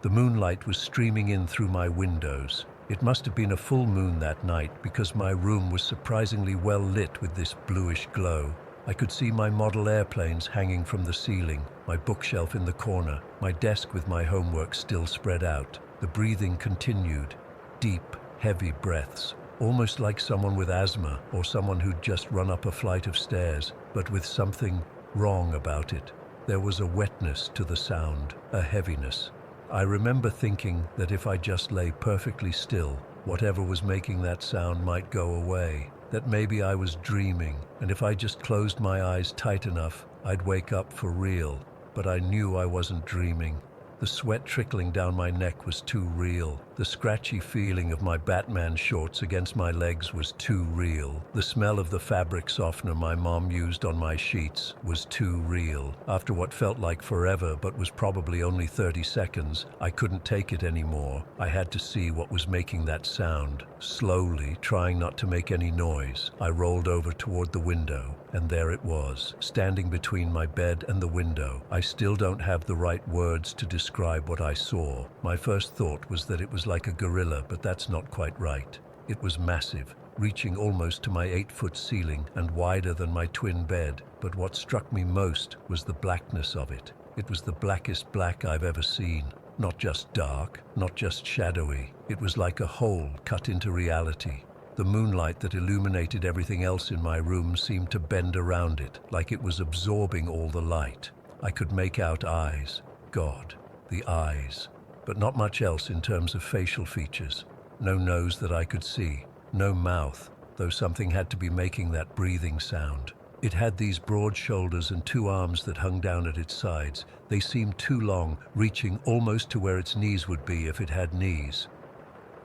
The moonlight was streaming in through my windows. It must have been a full moon that night because my room was surprisingly well lit with this bluish glow. I could see my model airplanes hanging from the ceiling, my bookshelf in the corner, my desk with my homework still spread out. The breathing continued. Deep, heavy breaths, almost like someone with asthma or someone who'd just run up a flight of stairs, but with something wrong about it. There was a wetness to the sound, a heaviness. I remember thinking that if I just lay perfectly still, whatever was making that sound might go away, that maybe I was dreaming, and if I just closed my eyes tight enough, I'd wake up for real. But I knew I wasn't dreaming. The sweat trickling down my neck was too real. The scratchy feeling of my Batman shorts against my legs was too real. The smell of the fabric softener my mom used on my sheets was too real. After what felt like forever but was probably only 30 seconds, I couldn't take it anymore. I had to see what was making that sound. Slowly, trying not to make any noise, I rolled over toward the window, and there it was, standing between my bed and the window. I still don't have the right words to describe what I saw. My first thought was that it was like a gorilla, but that's not quite right. It was massive, reaching almost to my 8-foot ceiling and wider than my twin bed. But what struck me most was the blackness of it. It was the blackest black I've ever seen. Not just dark, not just shadowy. It was like a hole cut into reality. The moonlight that illuminated everything else in my room seemed to bend around it, like it was absorbing all the light. I could make out eyes. God, the eyes. But not much else in terms of facial features. No nose that I could see. No mouth, though something had to be making that breathing sound. It had these broad shoulders and 2 arms that hung down at its sides. They seemed too long, reaching almost to where its knees would be if it had knees.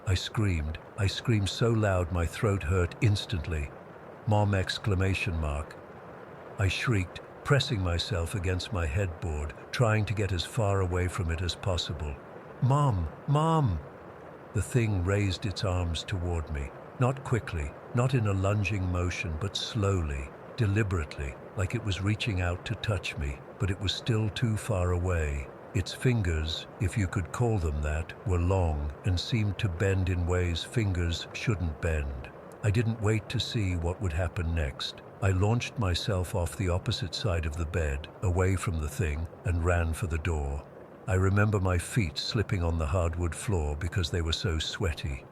I screamed. I screamed so loud my throat hurt instantly. Mom! Exclamation mark. I shrieked, pressing myself against my headboard, trying to get as far away from it as possible. Mom! Mom! The thing raised its arms toward me. Not quickly, not in a lunging motion, but slowly, deliberately, like it was reaching out to touch me, but it was still too far away. Its fingers, if you could call them that, were long and seemed to bend in ways fingers shouldn't bend. I didn't wait to see what would happen next. I launched myself off the opposite side of the bed, away from the thing, and ran for the door. I remember my feet slipping on the hardwood floor because they were so sweaty.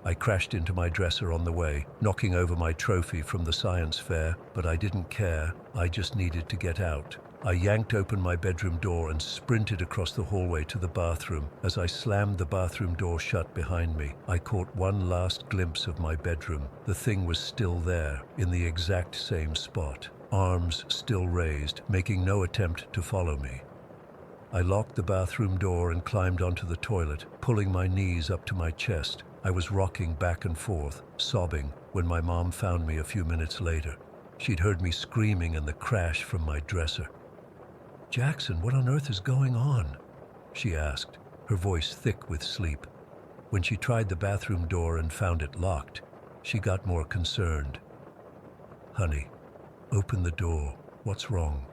I crashed into my dresser on the way, knocking over my trophy from the science fair, but I didn't care. I just needed to get out. I yanked open my bedroom door and sprinted across the hallway to the bathroom. As I slammed the bathroom door shut behind me, I caught one last glimpse of my bedroom. The thing was still there, in the exact same spot, arms still raised, making no attempt to follow me. I locked the bathroom door and climbed onto the toilet, pulling my knees up to my chest. I was rocking back and forth, sobbing, when my mom found me a few minutes later. She'd heard me screaming and the crash from my dresser. "Jackson, what on earth is going on?" she asked, her voice thick with sleep. When she tried the bathroom door and found it locked, she got more concerned. "Honey, open the door. What's wrong?"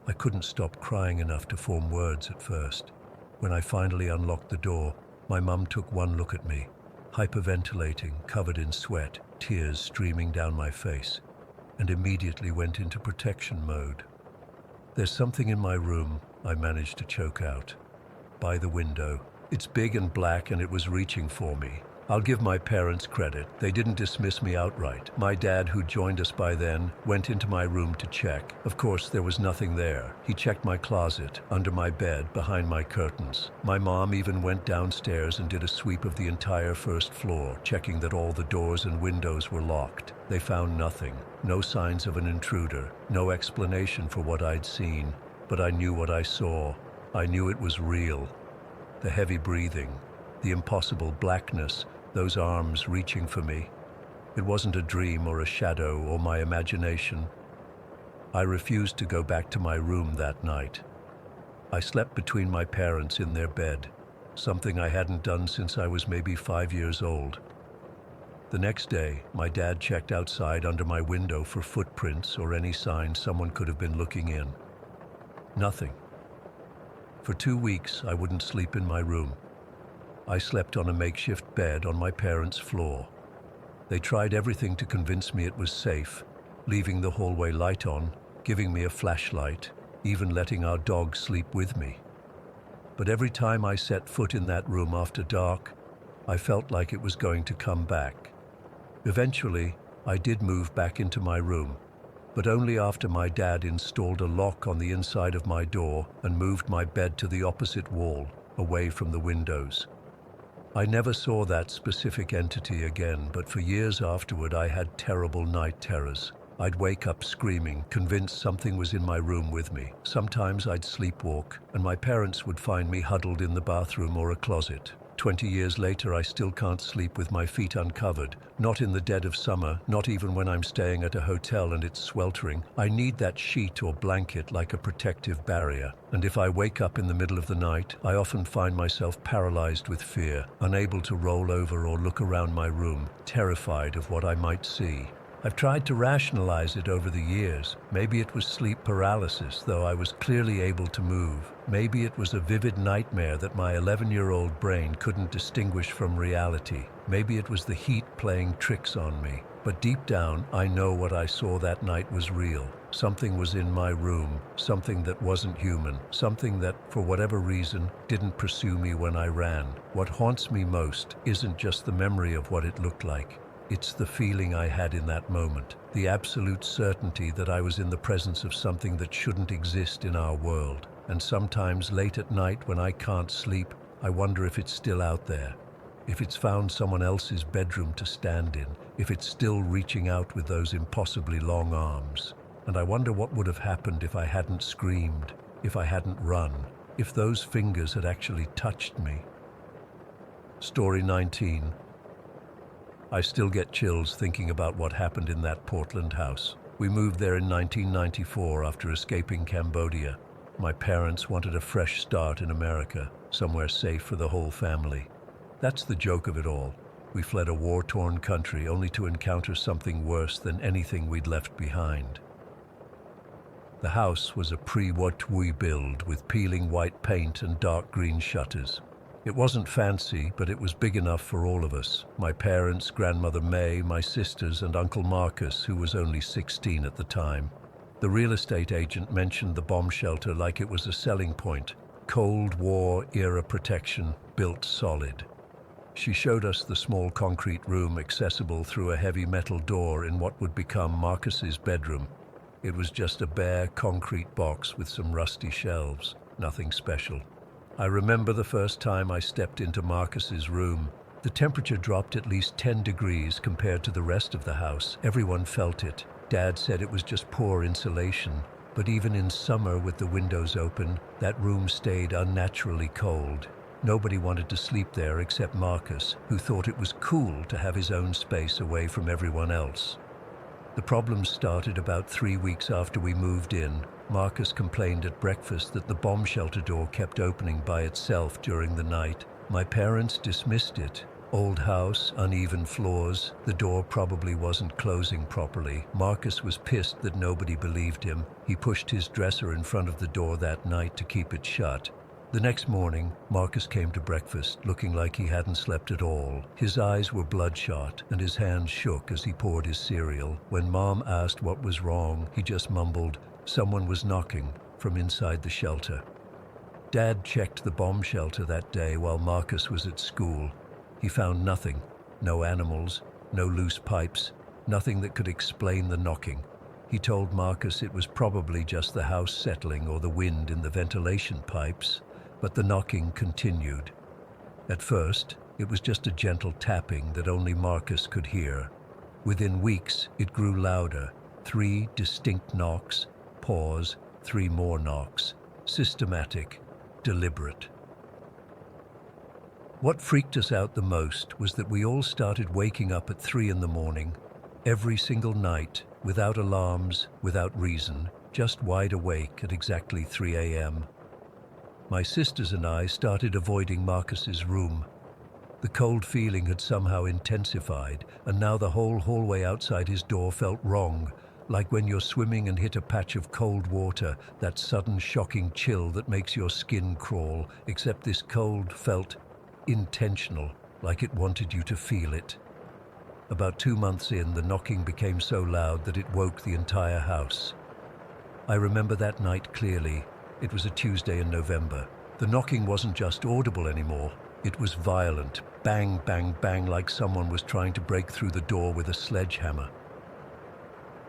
I couldn't stop crying enough to form words at first. When I finally unlocked the door, my mum took one look at me, hyperventilating, covered in sweat, tears streaming down my face, and immediately went into protection mode. "There's something in my room," I managed to choke out. "By the window. It's big and black and it was reaching for me. I'll give my parents credit. They didn't dismiss me outright. My dad, who joined us by then, went into my room to check. Of course, there was nothing there. He checked my closet, under my bed, behind my curtains. My mom even went downstairs and did a sweep of the entire first floor, checking that all the doors and windows were locked. They found nothing. No signs of an intruder. No explanation for what I'd seen. But I knew what I saw. I knew it was real. The heavy breathing, the impossible blackness, those arms reaching for me. It wasn't a dream or a shadow or my imagination. I refused to go back to my room that night. I slept between my parents in their bed, something I hadn't done since I was maybe 5 years old. The next day, my dad checked outside under my window for footprints or any sign someone could have been looking in. Nothing. For 2 weeks, I wouldn't sleep in my room. I slept on a makeshift bed on my parents' floor. They tried everything to convince me it was safe, leaving the hallway light on, giving me a flashlight, even letting our dog sleep with me. But every time I set foot in that room after dark, I felt like it was going to come back. Eventually, I did move back into my room, but only after my dad installed a lock on the inside of my door and moved my bed to the opposite wall, away from the windows. I never saw that specific entity again, but for years afterward I had terrible night terrors. I'd wake up screaming, convinced something was in my room with me. Sometimes I'd sleepwalk, and my parents would find me huddled in the bathroom or a closet. 20 years later, I still can't sleep with my feet uncovered, not in the dead of summer, not even when I'm staying at a hotel and it's sweltering. I need that sheet or blanket like a protective barrier. And if I wake up in the middle of the night, I often find myself paralyzed with fear, unable to roll over or look around my room, terrified of what I might see. I've tried to rationalize it over the years. Maybe it was sleep paralysis, though I was clearly able to move. Maybe it was a vivid nightmare that my 11-year-old brain couldn't distinguish from reality. Maybe it was the heat playing tricks on me. But deep down, I know what I saw that night was real. Something was in my room, something that wasn't human, something that, for whatever reason, didn't pursue me when I ran. What haunts me most isn't just the memory of what it looked like. It's the feeling I had in that moment, the absolute certainty that I was in the presence of something that shouldn't exist in our world. And sometimes late at night when I can't sleep, I wonder if it's still out there, if it's found someone else's bedroom to stand in, if it's still reaching out with those impossibly long arms. And I wonder what would have happened if I hadn't screamed, if I hadn't run, if those fingers had actually touched me. Story 19. I still get chills thinking about what happened in that Portland house. We moved there in 1994 after escaping Cambodia. My parents wanted a fresh start in America, somewhere safe for the whole family. That's the joke of it all. We fled a war-torn country only to encounter something worse than anything we'd left behind. The house was a pre-what we build with peeling white paint and dark green shutters. It wasn't fancy, but it was big enough for all of us. My parents, Grandmother May, my sisters, and Uncle Marcus, who was only 16 at the time. The real estate agent mentioned the bomb shelter like it was a selling point. Cold War era protection, built solid. She showed us the small concrete room accessible through a heavy metal door in what would become Marcus's bedroom. It was just a bare concrete box with some rusty shelves, nothing special. I remember the first time I stepped into Marcus's room. The temperature dropped at least 10 degrees compared to the rest of the house. Everyone felt it. Dad said it was just poor insulation, but even in summer with the windows open, that room stayed unnaturally cold. Nobody wanted to sleep there except Marcus, who thought it was cool to have his own space away from everyone else. The problems started about 3 weeks after we moved in. Marcus complained at breakfast that the bomb shelter door kept opening by itself during the night. My parents dismissed it. Old house, uneven floors, the door probably wasn't closing properly. Marcus was pissed that nobody believed him. He pushed his dresser in front of the door that night to keep it shut. The next morning, Marcus came to breakfast looking like he hadn't slept at all. His eyes were bloodshot and his hands shook as he poured his cereal. When Mom asked what was wrong, he just mumbled, "Someone was knocking," from inside the shelter. Dad checked the bomb shelter that day while Marcus was at school. He found nothing, no animals, no loose pipes, nothing that could explain the knocking. He told Marcus it was probably just the house settling or the wind in the ventilation pipes, but the knocking continued. At first, it was just a gentle tapping that only Marcus could hear. Within weeks, it grew louder. 3 distinct knocks, pause, 3 more knocks. Systematic, deliberate. What freaked us out the most was that we all started waking up at 3 in the morning, every single night, without alarms, without reason, just wide awake at exactly 3 a.m. My sisters and I started avoiding Marcus's room. The cold feeling had somehow intensified, and now the whole hallway outside his door felt wrong, like when you're swimming and hit a patch of cold water, that sudden shocking chill that makes your skin crawl, except this cold felt intentional, like it wanted you to feel it. About 2 months in, the knocking became so loud that it woke the entire house. I remember that night clearly. It was a Tuesday in November. The knocking wasn't just audible anymore. It was violent. Bang, bang, bang, like someone was trying to break through the door with a sledgehammer.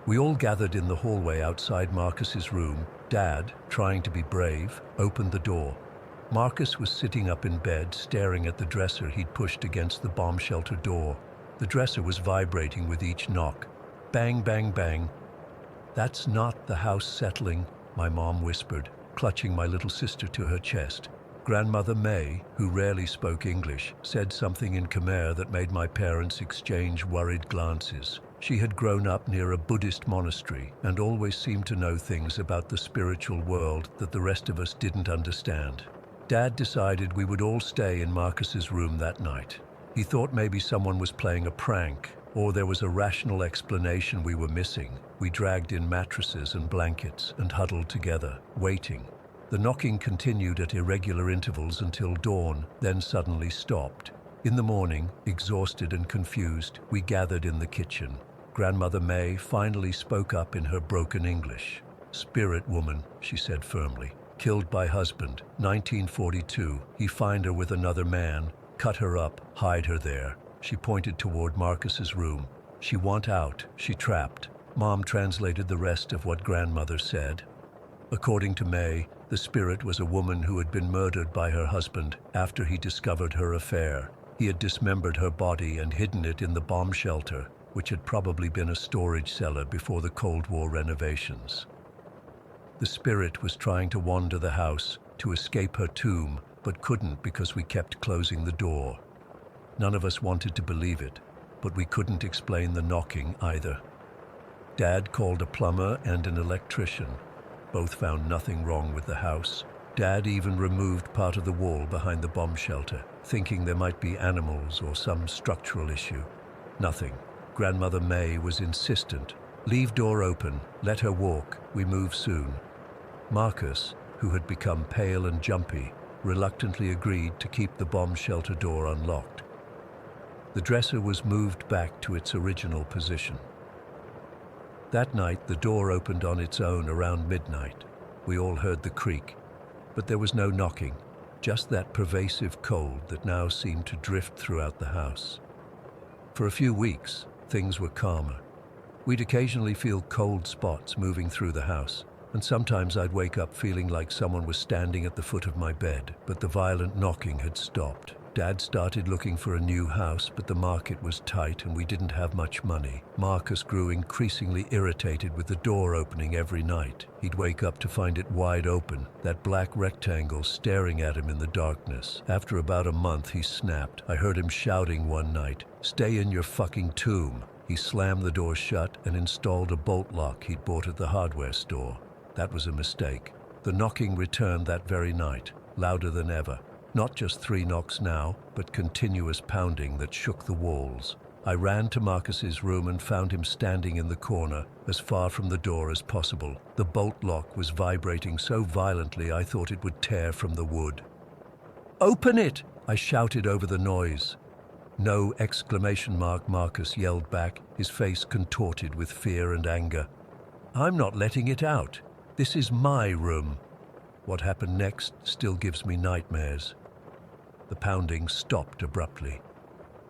We all gathered in the hallway outside Marcus's room. Dad, trying to be brave, opened the door. Marcus was sitting up in bed, staring at the dresser he'd pushed against the bomb shelter door. The dresser was vibrating with each knock. Bang, bang, bang. "That's not the house settling," my mom whispered, clutching my little sister to her chest. Grandmother May, who rarely spoke English, said something in Khmer that made my parents exchange worried glances. She had grown up near a Buddhist monastery and always seemed to know things about the spiritual world that the rest of us didn't understand. Dad decided we would all stay in Marcus's room that night. He thought maybe someone was playing a prank, or there was a rational explanation we were missing. We dragged in mattresses and blankets and huddled together, waiting. The knocking continued at irregular intervals until dawn, then suddenly stopped. In the morning, exhausted and confused, we gathered in the kitchen. Grandmother May finally spoke up in her broken English. "Spirit woman," she said firmly. "Killed by husband, 1942. He find her with another man. Cut her up, hide her there." She pointed toward Marcus's room. "She want out, she trapped." Mom translated the rest of what grandmother said. According to May, the spirit was a woman who had been murdered by her husband after he discovered her affair. He had dismembered her body and hidden it in the bomb shelter, which had probably been a storage cellar before the Cold War renovations. The spirit was trying to wander the house, to escape her tomb, but couldn't because we kept closing the door. None of us wanted to believe it, but we couldn't explain the knocking either. Dad called a plumber and an electrician. Both found nothing wrong with the house. Dad even removed part of the wall behind the bomb shelter, thinking there might be animals or some structural issue. Nothing. Grandmother May was insistent. "Leave door open, let her walk, we move soon." Marcus, who had become pale and jumpy, reluctantly agreed to keep the bomb shelter door unlocked. The dresser was moved back to its original position. That night, the door opened on its own around midnight. We all heard the creak, but there was no knocking, just that pervasive cold that now seemed to drift throughout the house. For a few weeks, things were calmer. We'd occasionally feel cold spots moving through the house, and sometimes I'd wake up feeling like someone was standing at the foot of my bed, but the violent knocking had stopped. Dad started looking for a new house, but the market was tight and we didn't have much money. Marcus grew increasingly irritated with the door opening every night. He'd wake up to find it wide open, that black rectangle staring at him in the darkness. After about a month, he snapped. I heard him shouting one night, "Stay in your fucking tomb." He slammed the door shut and installed a bolt lock he'd bought at the hardware store. That was a mistake. The knocking returned that very night, louder than ever. Not just 3 knocks now, but continuous pounding that shook the walls. I ran to Marcus's room and found him standing in the corner, as far from the door as possible. The bolt lock was vibrating so violently I thought it would tear from the wood. "Open it!" I shouted over the noise. "No!" Marcus yelled back, his face contorted with fear and anger. "I'm not letting it out. This is my room." What happened next still gives me nightmares. The pounding stopped abruptly.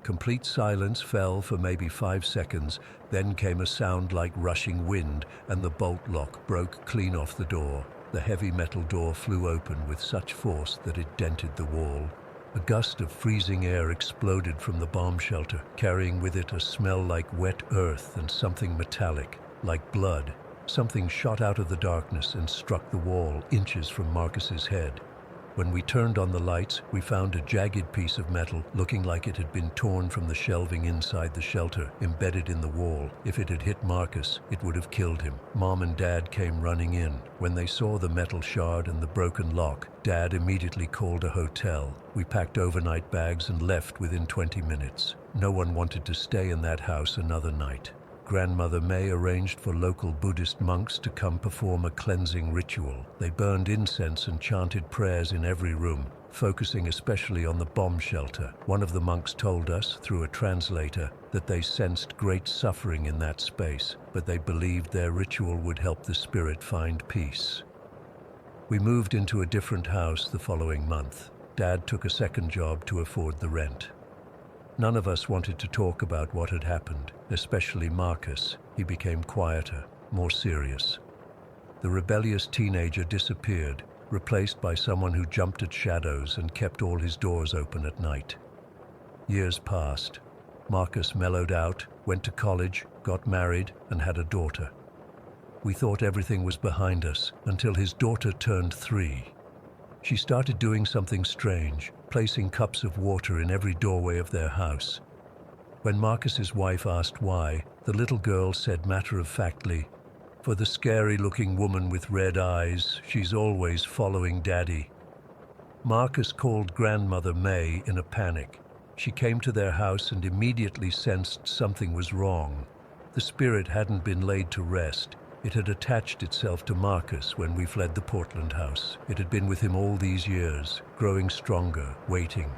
Complete silence fell for maybe 5 seconds, then came a sound like rushing wind, and the bolt lock broke clean off the door. The heavy metal door flew open with such force that it dented the wall. A gust of freezing air exploded from the bomb shelter, carrying with it a smell like wet earth and something metallic, like blood. Something shot out of the darkness and struck the wall inches from Marcus's head. When we turned on the lights, we found a jagged piece of metal looking like it had been torn from the shelving inside the shelter, embedded in the wall. If it had hit Marcus, it would have killed him. Mom and Dad came running in. When they saw the metal shard and the broken lock, Dad immediately called a hotel. We packed overnight bags and left within 20 minutes. No one wanted to stay in that house another night. Grandmother May arranged for local Buddhist monks to come perform a cleansing ritual. They burned incense and chanted prayers in every room, focusing especially on the bomb shelter. One of the monks told us, through a translator, that they sensed great suffering in that space, but they believed their ritual would help the spirit find peace. We moved into a different house the following month. Dad took a second job to afford the rent. None of us wanted to talk about what had happened, especially Marcus. He became quieter, more serious. The rebellious teenager disappeared, replaced by someone who jumped at shadows and kept all his doors open at night. Years passed. Marcus mellowed out, went to college, got married, and had a daughter. We thought everything was behind us until his daughter turned 3. She started doing something strange, placing cups of water in every doorway of their house. When Marcus's wife asked why, the little girl said matter-of-factly, "For the scary-looking woman with red eyes, she's always following Daddy." Marcus called Grandmother May in a panic. She came to their house and immediately sensed something was wrong. The spirit hadn't been laid to rest. It had attached itself to Marcus when we fled the Portland house. It had been with him all these years, growing stronger, waiting.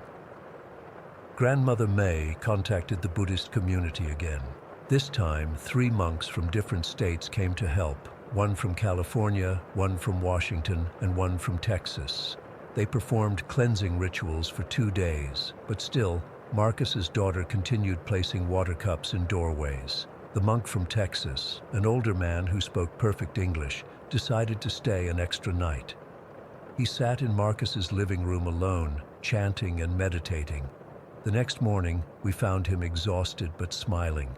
Grandmother May contacted the Buddhist community again. This time, 3 monks from different states came to help, one from California, one from Washington, and one from Texas. They performed cleansing rituals for 2 days, but still, Marcus's daughter continued placing water cups in doorways. The monk from Texas, an older man who spoke perfect English, decided to stay an extra night. He sat in Marcus's living room alone, chanting and meditating. The next morning, we found him exhausted but smiling.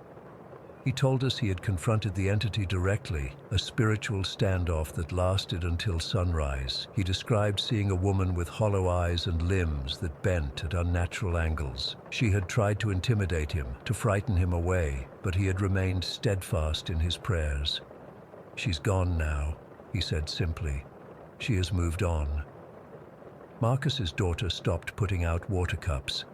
He told us he had confronted the entity directly, a spiritual standoff that lasted until sunrise. He described seeing a woman with hollow eyes and limbs that bent at unnatural angles. She had tried to intimidate him, to frighten him away, but he had remained steadfast in his prayers. "She's gone now," he said simply. "She has moved on." Marcus's daughter stopped putting out water cups.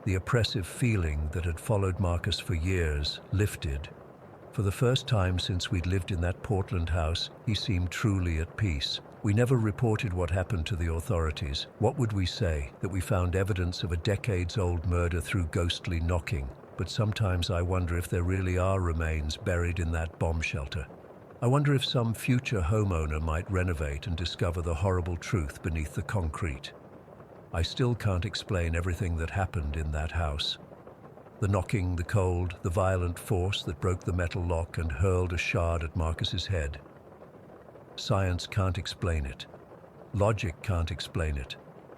The oppressive feeling that had followed Marcus for years lifted. For the first time since we'd lived in that Portland house, he seemed truly at peace. We never reported what happened to the authorities. What would we say? That we found evidence of a decades-old murder through ghostly knocking? But sometimes I wonder if there really are remains buried in that bomb shelter. I wonder if some future homeowner might renovate and discover the horrible truth beneath the concrete. I still can't explain everything that happened in that house. The knocking, the cold, the violent force that broke the metal lock and hurled a shard at Marcus's head. Science can't explain it. Logic can't explain it.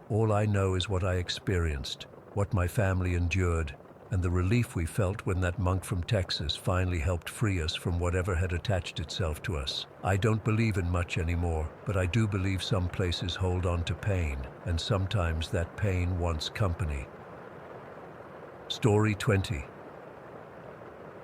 All I know is what I experienced, what my family endured, and the relief we felt when that monk from Texas finally helped free us from whatever had attached itself to us. I don't believe in much anymore, but I do believe some places hold on to pain, and sometimes that pain wants company. Story 20.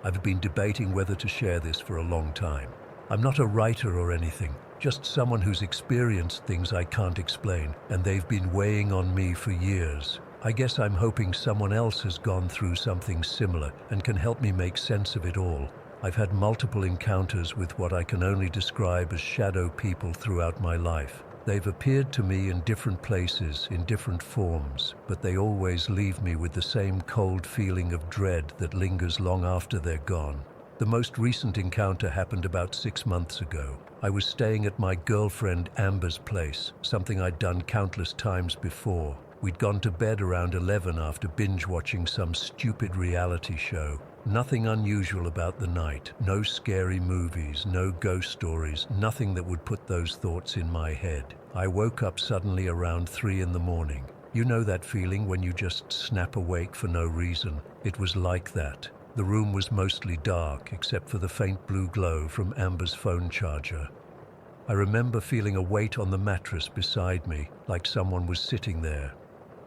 I've been debating whether to share this for a long time. I'm not a writer or anything, just someone who's experienced things I can't explain, and they've been weighing on me for years. I guess I'm hoping someone else has gone through something similar and can help me make sense of it all. I've had multiple encounters with what I can only describe as shadow people throughout my life. They've appeared to me in different places, in different forms, but they always leave me with the same cold feeling of dread that lingers long after they're gone. The most recent encounter happened about 6 months ago. I was staying at my girlfriend Amber's place, something I'd done countless times before. We'd gone to bed around 11 after binge-watching some stupid reality show. Nothing unusual about the night, no scary movies, no ghost stories, nothing that would put those thoughts in my head. I woke up suddenly around 3 in the morning. You know that feeling when you just snap awake for no reason? It was like that. The room was mostly dark, except for the faint blue glow from Amber's phone charger. I remember feeling a weight on the mattress beside me, like someone was sitting there.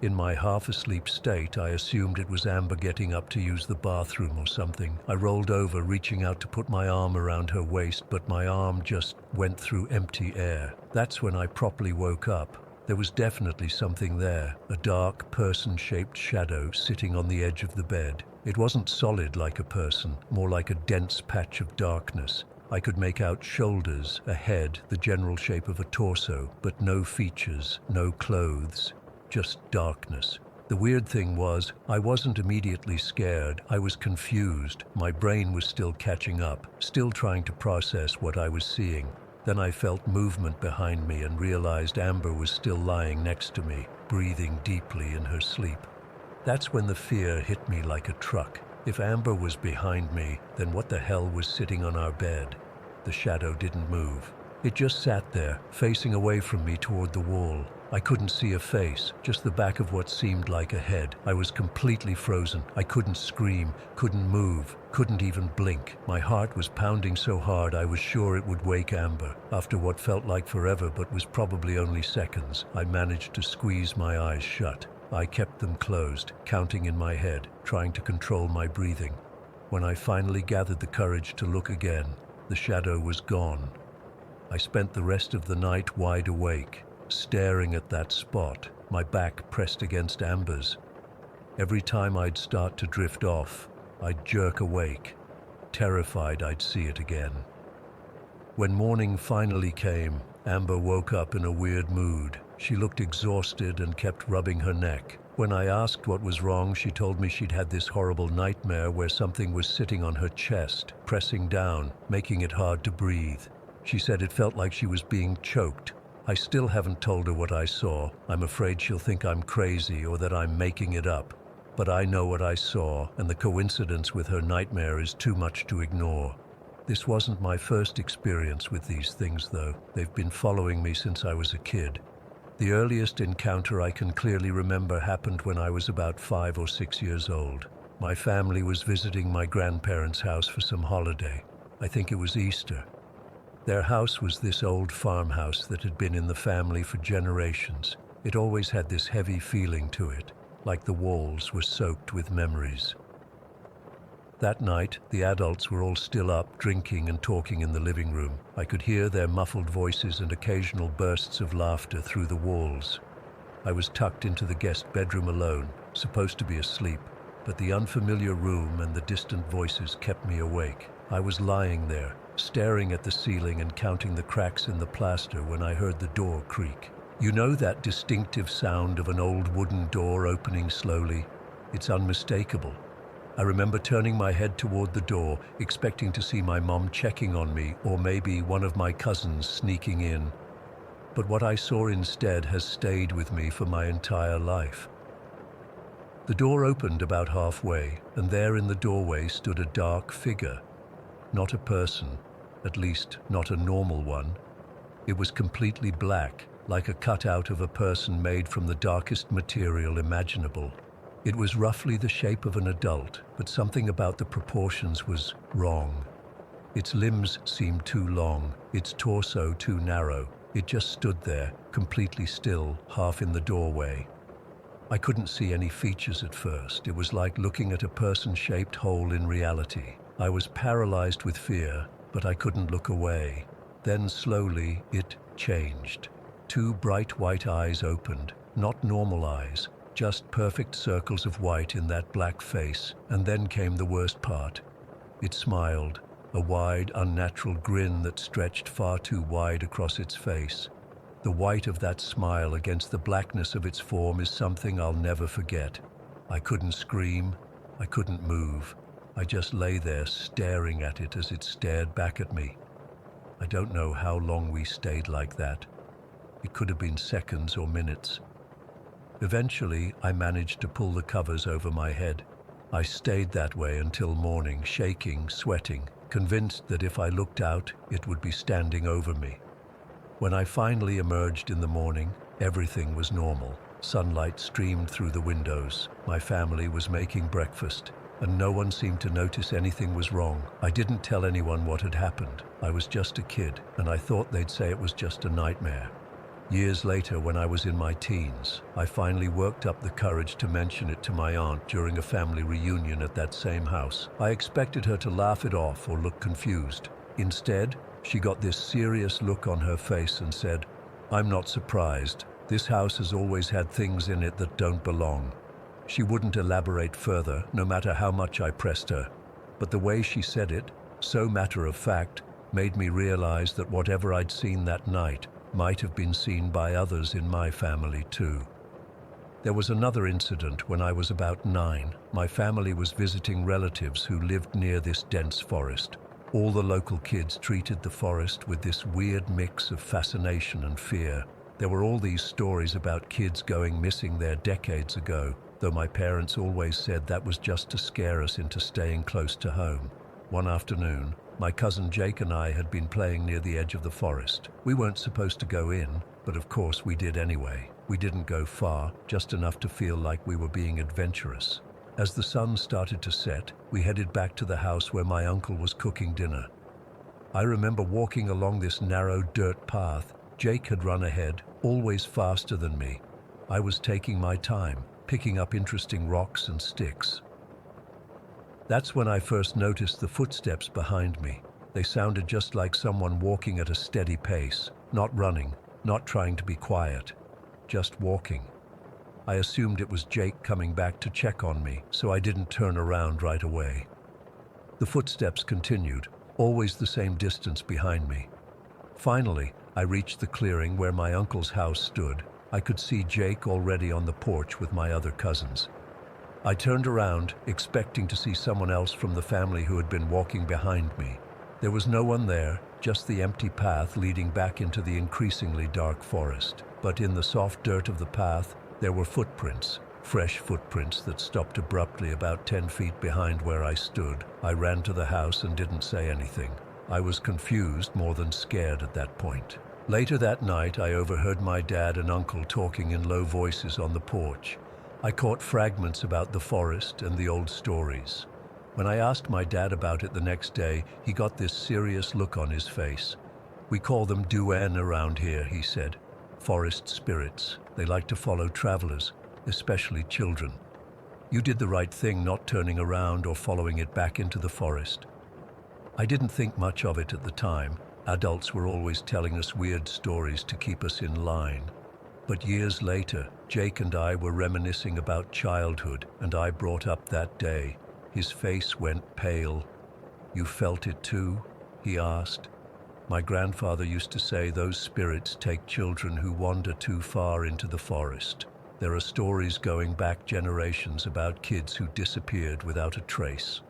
In my half-asleep state, I assumed it was Amber getting up to use the bathroom or something. I rolled over, reaching out to put my arm around her waist, but my arm just went through empty air. That's when I properly woke up. There was definitely something there, a dark, person-shaped shadow sitting on the edge of the bed. It wasn't solid like a person, more like a dense patch of darkness. I could make out shoulders, a head, the general shape of a torso, but no features, no clothes. Just darkness. The weird thing was, I wasn't immediately scared. I was confused. My brain was still catching up, still trying to process what I was seeing. Then I felt movement behind me and realized Amber was still lying next to me, breathing deeply in her sleep. That's when the fear hit me like a truck. If Amber was behind me, then what the hell was sitting on our bed? The shadow didn't move. It just sat there, facing away from me toward the wall. I couldn't see a face, just the back of what seemed like a head. I was completely frozen. I couldn't scream, couldn't move, couldn't even blink. My heart was pounding so hard I was sure it would wake Amber. After what felt like forever but was probably only seconds, I managed to squeeze my eyes shut. I kept them closed, counting in my head, trying to control my breathing. When I finally gathered the courage to look again, the shadow was gone. I spent the rest of the night wide awake, staring at that spot, my back pressed against Amber's. Every time I'd start to drift off, I'd jerk awake, terrified I'd see it again. When morning finally came, Amber woke up in a weird mood. She looked exhausted and kept rubbing her neck. When I asked what was wrong, she told me she'd had this horrible nightmare where something was sitting on her chest, pressing down, making it hard to breathe. She said it felt like she was being choked. I still haven't told her what I saw. I'm afraid she'll think I'm crazy or that I'm making it up. But I know what I saw, and the coincidence with her nightmare is too much to ignore. This wasn't my first experience with these things, though. They've been following me since I was a kid. The earliest encounter I can clearly remember happened when I was about 5 or 6 years old. My family was visiting my grandparents' house for some holiday. I think it was Easter. Their house was this old farmhouse that had been in the family for generations. It always had this heavy feeling to it, like the walls were soaked with memories. That night, the adults were all still up, drinking and talking in the living room. I could hear their muffled voices and occasional bursts of laughter through the walls. I was tucked into the guest bedroom alone, supposed to be asleep, but the unfamiliar room and the distant voices kept me awake. I was lying there, staring at the ceiling and counting the cracks in the plaster when I heard the door creak. You know that distinctive sound of an old wooden door opening slowly? It's unmistakable. I remember turning my head toward the door, expecting to see my mom checking on me or maybe one of my cousins sneaking in. But what I saw instead has stayed with me for my entire life. The door opened about halfway, and there in the doorway stood a dark figure. Not a person, at least not a normal one. It was completely black, like a cutout of a person made from the darkest material imaginable. It was roughly the shape of an adult, but something about the proportions was wrong. Its limbs seemed too long, its torso too narrow. It just stood there, completely still, half in the doorway. I couldn't see any features at first. It was like looking at a person-shaped hole in reality. I was paralyzed with fear, but I couldn't look away. Then slowly, it changed. Two bright white eyes opened, not normal eyes, just perfect circles of white in that black face. And then came the worst part. It smiled, a wide, unnatural grin that stretched far too wide across its face. The white of that smile against the blackness of its form is something I'll never forget. I couldn't scream, I couldn't move. I just lay there staring at it as it stared back at me. I don't know how long we stayed like that. It could have been seconds or minutes. Eventually, I managed to pull the covers over my head. I stayed that way until morning, shaking, sweating, convinced that if I looked out, it would be standing over me. When I finally emerged in the morning, everything was normal. Sunlight streamed through the windows. My family was making breakfast, and no one seemed to notice anything was wrong. I didn't tell anyone what had happened. I was just a kid, and I thought they'd say it was just a nightmare. Years later, when I was in my teens, I finally worked up the courage to mention it to my aunt during a family reunion at that same house. I expected her to laugh it off or look confused. Instead, she got this serious look on her face and said, "I'm not surprised. This house has always had things in it that don't belong." She wouldn't elaborate further, no matter how much I pressed her. But the way she said it, so matter of fact, made me realize that whatever I'd seen that night might have been seen by others in my family too. There was another incident when I was about 9. My family was visiting relatives who lived near this dense forest. All the local kids treated the forest with this weird mix of fascination and fear. There were all these stories about kids going missing there decades ago, though my parents always said that was just to scare us into staying close to home. One afternoon, my cousin Jake and I had been playing near the edge of the forest. We weren't supposed to go in, but of course we did anyway. We didn't go far, just enough to feel like we were being adventurous. As the sun started to set, we headed back to the house where my uncle was cooking dinner. I remember walking along this narrow dirt path. Jake had run ahead, always faster than me. I was taking my time, picking up interesting rocks and sticks. That's when I first noticed the footsteps behind me. They sounded just like someone walking at a steady pace, not running, not trying to be quiet, just walking. I assumed it was Jake coming back to check on me, so I didn't turn around right away. The footsteps continued, always the same distance behind me. Finally, I reached the clearing where my uncle's house stood. I could see Jake already on the porch with my other cousins. I turned around, expecting to see someone else from the family who had been walking behind me. There was no one there, just the empty path leading back into the increasingly dark forest. But in the soft dirt of the path, there were footprints, fresh footprints that stopped abruptly about 10 feet behind where I stood. I ran to the house and didn't say anything. I was confused more than scared at that point. Later that night, I overheard my dad and uncle talking in low voices on the porch. I caught fragments about the forest and the old stories. When I asked my dad about it the next day, he got this serious look on his face. "We call them duan around here," he said. "Forest spirits. They like to follow travelers, especially children." You did the right thing not turning around or following it back into the forest. I didn't think much of it at the time. Adults were always telling us weird stories to keep us in line. But years later, Jake and I were reminiscing about childhood, and I brought up that day. His face went pale. "You felt it too?" he asked. My grandfather used to say those spirits take children who wander too far into the forest. There are stories going back generations about kids who disappeared without a trace.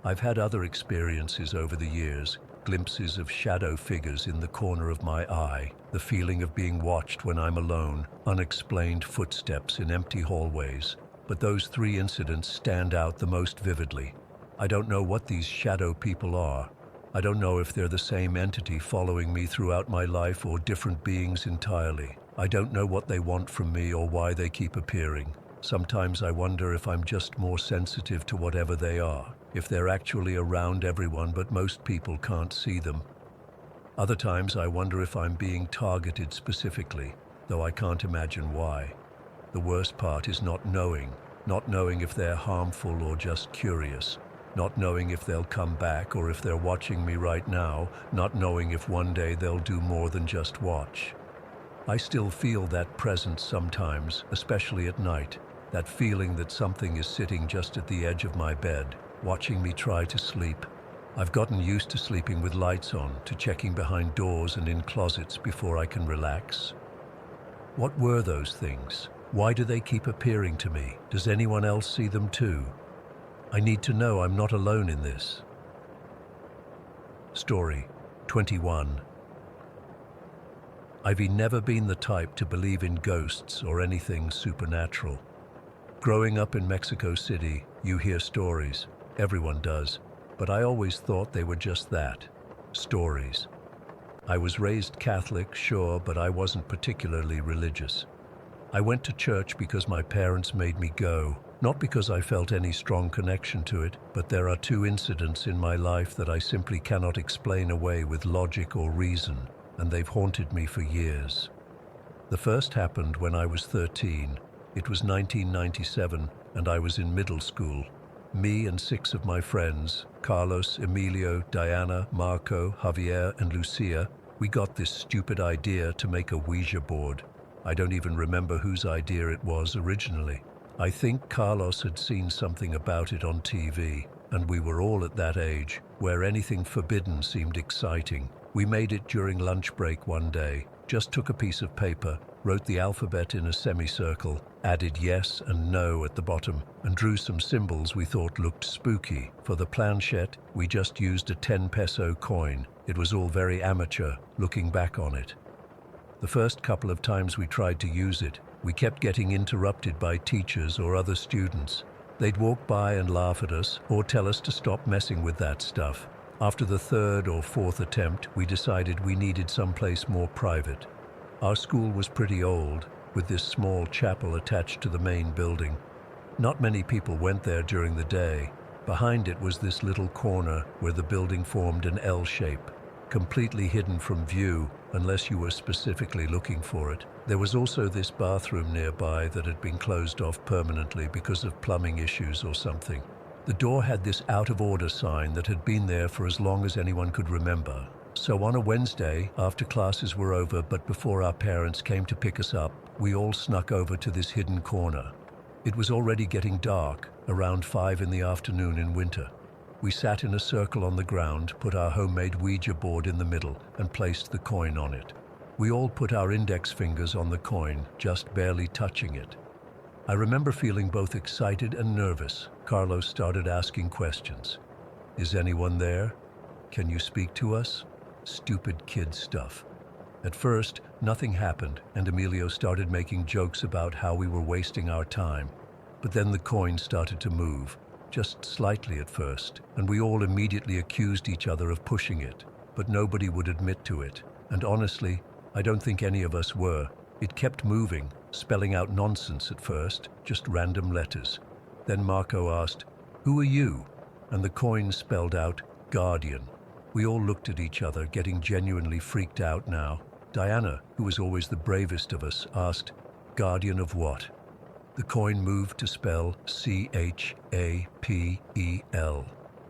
I've had other experiences over the years, glimpses of shadow figures in the corner of my eye, the feeling of being watched when I'm alone, unexplained footsteps in empty hallways. But those three incidents stand out the most vividly. I don't know what these shadow people are. I don't know if they're the same entity following me throughout my life or different beings entirely. I don't know what they want from me or why they keep appearing. Sometimes I wonder if I'm just more sensitive to whatever they are, if they're actually around everyone but most people can't see them. Other times I wonder if I'm being targeted specifically, though I can't imagine why. The worst part is not knowing if they're harmful or just curious, not knowing if they'll come back or if they're watching me right now, not knowing if one day they'll do more than just watch. I still feel that presence sometimes, especially at night, that feeling that something is sitting just at the edge of my bed, watching me try to sleep. I've gotten used to sleeping with lights on, to checking behind doors and in closets before I can relax. What were those things? Why do they keep appearing to me? Does anyone else see them too? I need to know I'm not alone in this. Story 21. I've never been the type to believe in ghosts or anything supernatural. Growing up in Mexico City, you hear stories. Everyone does. But I always thought they were just that, stories. I was raised Catholic, sure, but I wasn't particularly religious. I went to church because my parents made me go, not because I felt any strong connection to it, but there are two incidents in my life that I simply cannot explain away with logic or reason, and they've haunted me for years. The first happened when I was 13. It was 1997, and I was in middle school. Me and 6 of my friends, Carlos, Emilio, Diana, Marco, Javier, and Lucia, we got this stupid idea to make a Ouija board. I don't even remember whose idea it was originally. I think Carlos had seen something about it on TV, and we were all at that age, where anything forbidden seemed exciting. We made it during lunch break one day, just took a piece of paper, wrote the alphabet in a semicircle, added yes and no at the bottom, and drew some symbols we thought looked spooky. For the planchette, we just used a 10 peso coin. It was all very amateur, looking back on it. The first couple of times we tried to use it, we kept getting interrupted by teachers or other students. They'd walk by and laugh at us, or tell us to stop messing with that stuff. After the third or fourth attempt, we decided we needed someplace more private. Our school was pretty old, with this small chapel attached to the main building. Not many people went there during the day. Behind it was this little corner where the building formed an L shape, completely hidden from view unless you were specifically looking for it. There was also this bathroom nearby that had been closed off permanently because of plumbing issues or something. The door had this out-of-order sign that had been there for as long as anyone could remember. So on a Wednesday, after classes were over but before our parents came to pick us up, we all snuck over to this hidden corner. It was already getting dark, around 5 in the afternoon in winter. We sat in a circle on the ground, put our homemade Ouija board in the middle, and placed the coin on it. We all put our index fingers on the coin, just barely touching it. I remember feeling both excited and nervous. Carlos started asking questions. Is anyone there? Can you speak to us? Stupid kid stuff. At first, nothing happened, and Emilio started making jokes about how we were wasting our time. But then the coin started to move, just slightly at first, and we all immediately accused each other of pushing it, but nobody would admit to it. And honestly, I don't think any of us were. It kept moving, spelling out nonsense at first, just random letters. Then Marco asked, "Who are you?" And the coin spelled out, "Guardian." We all looked at each other, getting genuinely freaked out now. Diana, who was always the bravest of us, asked, "Guardian of what?" The coin moved to spell CHAPEL.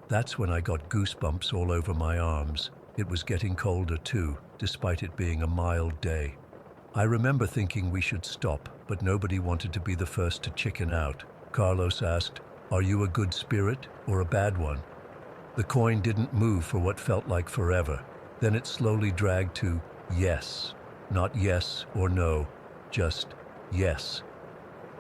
That's when I got goosebumps all over my arms. It was getting colder too, despite it being a mild day. I remember thinking we should stop, but nobody wanted to be the first to chicken out. Carlos asked, "Are you a good spirit or a bad one?" The coin didn't move for what felt like forever. Then it slowly dragged to yes. Not yes or no, just yes.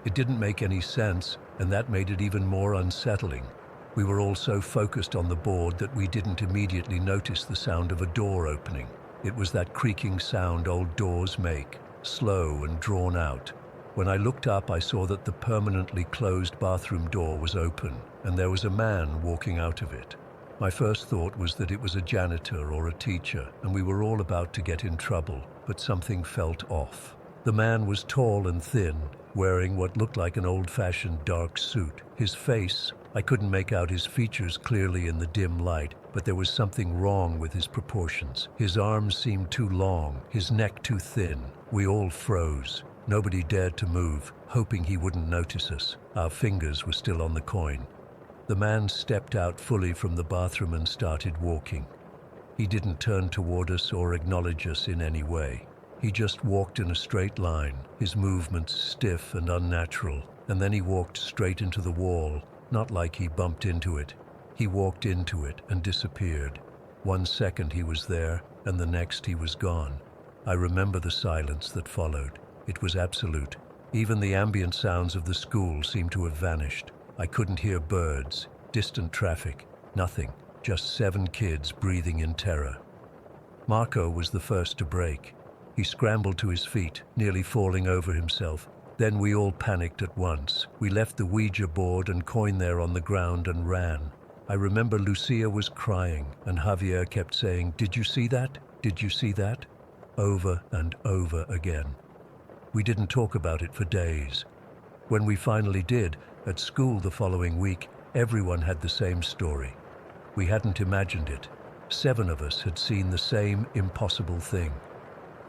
It didn't make any sense, and that made it even more unsettling. We were all so focused on the board that we didn't immediately notice the sound of a door opening. It was that creaking sound old doors make, slow and drawn out. When I looked up, I saw that the permanently closed bathroom door was open, and there was a man walking out of it. My first thought was that it was a janitor or a teacher, and we were all about to get in trouble, but something felt off. The man was tall and thin, wearing what looked like an old-fashioned dark suit. His face, I couldn't make out his features clearly in the dim light, but there was something wrong with his proportions. His arms seemed too long, his neck too thin. We all froze. Nobody dared to move, hoping he wouldn't notice us. Our fingers were still on the coin. The man stepped out fully from the bathroom and started walking. He didn't turn toward us or acknowledge us in any way. He just walked in a straight line, his movements stiff and unnatural, and then he walked straight into the wall, not like he bumped into it. He walked into it and disappeared. 1 second he was there, and the next he was gone. I remember the silence that followed. It was absolute. Even the ambient sounds of the school seemed to have vanished. I couldn't hear birds, distant traffic, nothing, just 7 kids breathing in terror. Marco was the first to break. He scrambled to his feet, nearly falling over himself. Then we all panicked at once. We left the Ouija board and coin there on the ground and ran. I remember Lucia was crying, and Javier kept saying, "Did you see that? Did you see that?" Over and over again. We didn't talk about it for days. When we finally did, at school the following week, everyone had the same story. We hadn't imagined it. 7 of us had seen the same impossible thing.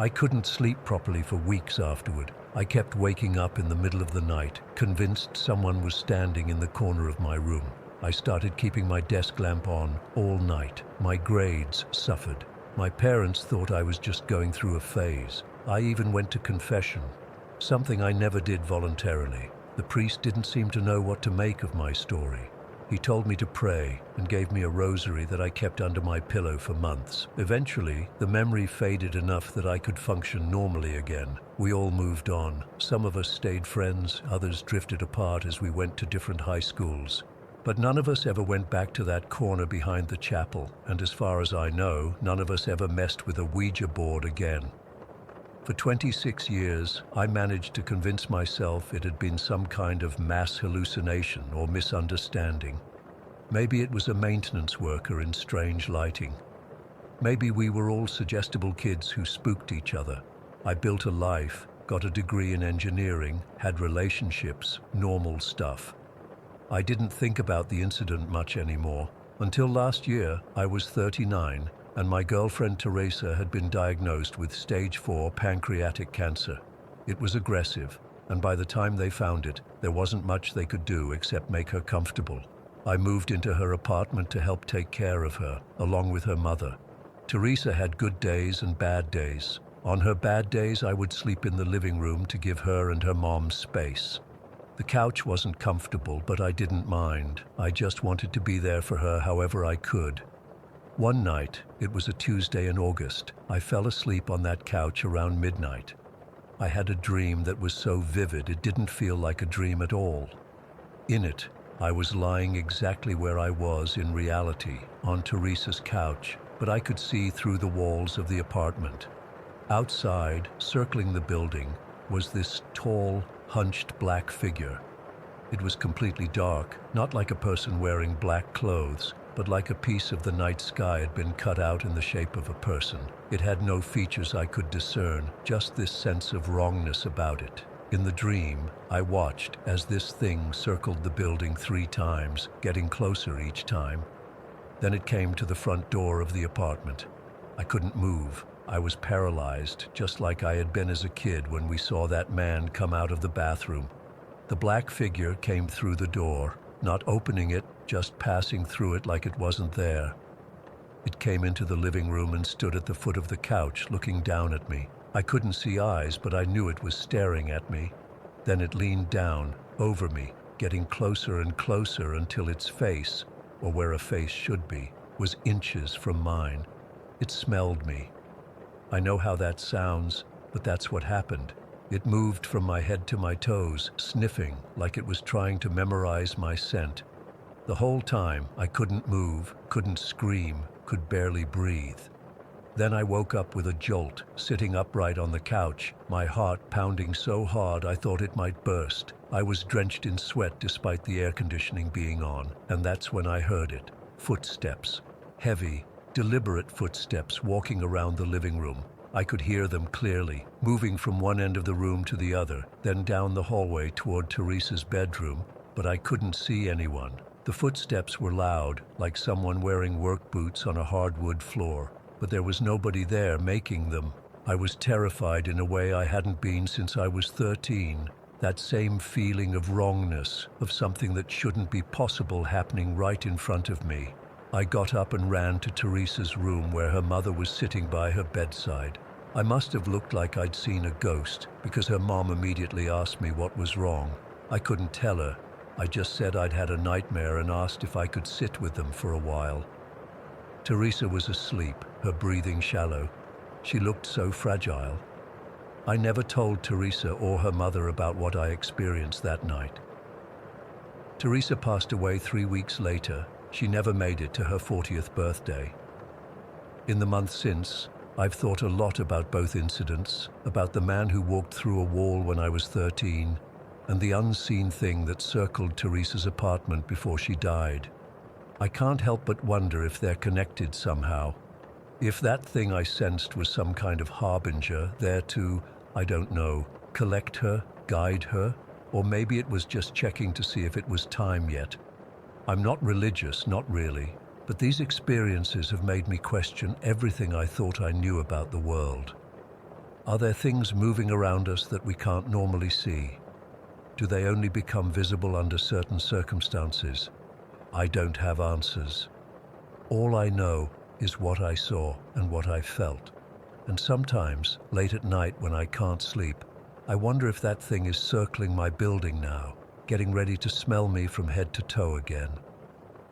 I couldn't sleep properly for weeks afterward. I kept waking up in the middle of the night, convinced someone was standing in the corner of my room. I started keeping my desk lamp on all night. My grades suffered. My parents thought I was just going through a phase. I even went to confession, something I never did voluntarily. The priest didn't seem to know what to make of my story. He told me to pray and gave me a rosary that I kept under my pillow for months. Eventually, the memory faded enough that I could function normally again. We all moved on. Some of us stayed friends, others drifted apart as we went to different high schools. But none of us ever went back to that corner behind the chapel, and as far as I know, none of us ever messed with a Ouija board again. For 26 years, I managed to convince myself it had been some kind of mass hallucination or misunderstanding. Maybe it was a maintenance worker in strange lighting. Maybe we were all suggestible kids who spooked each other. I built a life, got a degree in engineering, had relationships, normal stuff. I didn't think about the incident much anymore. Until last year, I was 39, and my girlfriend Teresa had been diagnosed with stage 4 pancreatic cancer. It was aggressive, and by the time they found it, there wasn't much they could do except make her comfortable. I moved into her apartment to help take care of her, along with her mother. Teresa had good days and bad days. On her bad days, I would sleep in the living room to give her and her mom space. The couch wasn't comfortable, but I didn't mind. I just wanted to be there for her however I could. One night, it was a Tuesday in August, I fell asleep on that couch around midnight. I had a dream that was so vivid it didn't feel like a dream at all. In it, I was lying exactly where I was in reality, on Teresa's couch, but I could see through the walls of the apartment. Outside, circling the building, was this tall, hunched black figure. It was completely dark, not like a person wearing black clothes, but like a piece of the night sky had been cut out in the shape of a person. It had no features I could discern, just this sense of wrongness about it. In the dream, I watched as this thing circled the building 3 times, getting closer each time. Then it came to the front door of the apartment. I couldn't move. I was paralyzed, just like I had been as a kid when we saw that man come out of the bathroom. The black figure came through the door, not opening it, just passing through it like it wasn't there. It came into the living room and stood at the foot of the couch, looking down at me. I couldn't see eyes, but I knew it was staring at me. Then it leaned down, over me, getting closer and closer until its face, or where a face should be, was inches from mine. It smelled me. I know how that sounds, but that's what happened. It moved from my head to my toes, sniffing like it was trying to memorize my scent. The whole time, I couldn't move, couldn't scream, could barely breathe. Then I woke up with a jolt, sitting upright on the couch, my heart pounding so hard I thought it might burst. I was drenched in sweat despite the air conditioning being on, and that's when I heard it. Footsteps. Heavy, deliberate footsteps walking around the living room. I could hear them clearly, moving from one end of the room to the other, then down the hallway toward Teresa's bedroom, but I couldn't see anyone. The footsteps were loud, like someone wearing work boots on a hardwood floor, but there was nobody there making them. I was terrified in a way I hadn't been since I was 13. That same feeling of wrongness, of something that shouldn't be possible happening right in front of me. I got up and ran to Teresa's room where her mother was sitting by her bedside. I must have looked like I'd seen a ghost, because her mom immediately asked me what was wrong. I couldn't tell her. I just said I'd had a nightmare and asked if I could sit with them for a while. Teresa was asleep, her breathing shallow. She looked so fragile. I never told Teresa or her mother about what I experienced that night. Teresa passed away 3 weeks later. She never made it to her 40th birthday. In the months since, I've thought a lot about both incidents, about the man who walked through a wall when I was 13, and the unseen thing that circled Teresa's apartment before she died. I can't help but wonder if they're connected somehow. If that thing I sensed was some kind of harbinger, there to, I don't know, collect her, guide her, or maybe it was just checking to see if it was time yet. I'm not religious, not really, but these experiences have made me question everything I thought I knew about the world. Are there things moving around us that we can't normally see? Do they only become visible under certain circumstances? I don't have answers. All I know is what I saw and what I felt. And sometimes, late at night when I can't sleep, I wonder if that thing is circling my building now, getting ready to smell me from head to toe again.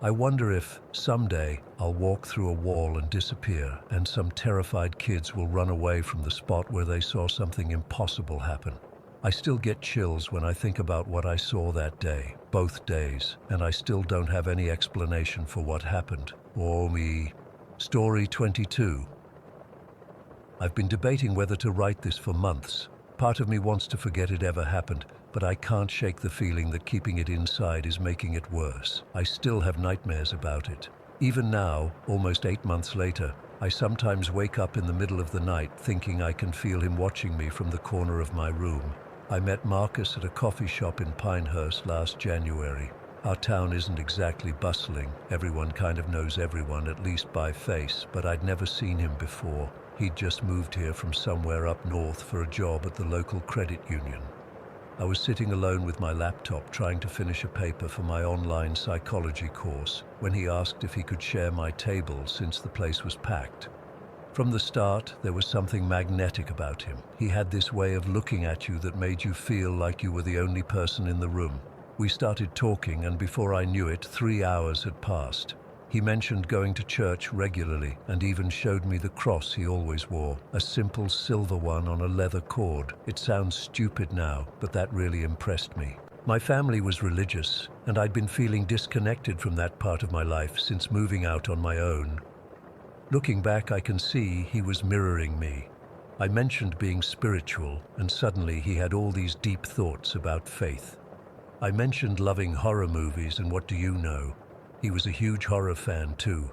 I wonder if, someday, I'll walk through a wall and disappear, and some terrified kids will run away from the spot where they saw something impossible happen. I still get chills when I think about what I saw that day, both days, and I still don't have any explanation for what happened. Oh me. Story 22. I've been debating whether to write this for months. Part of me wants to forget it ever happened, but I can't shake the feeling that keeping it inside is making it worse. I still have nightmares about it. Even now, almost 8 months later, I sometimes wake up in the middle of the night thinking I can feel him watching me from the corner of my room. I met Marcus at a coffee shop in Pinehurst last January. Our town isn't exactly bustling. Everyone kind of knows everyone, at least by face, but I'd never seen him before. He'd just moved here from somewhere up north for a job at the local credit union. I was sitting alone with my laptop trying to finish a paper for my online psychology course when he asked if he could share my table since the place was packed. From the start, there was something magnetic about him. He had this way of looking at you that made you feel like you were the only person in the room. We started talking, and before I knew it, 3 hours had passed. He mentioned going to church regularly and even showed me the cross he always wore, a simple silver one on a leather cord. It sounds stupid now, but that really impressed me. My family was religious, and I'd been feeling disconnected from that part of my life since moving out on my own. Looking back, I can see he was mirroring me. I mentioned being spiritual, and suddenly he had all these deep thoughts about faith. I mentioned loving horror movies, and what do you know? He was a huge horror fan too.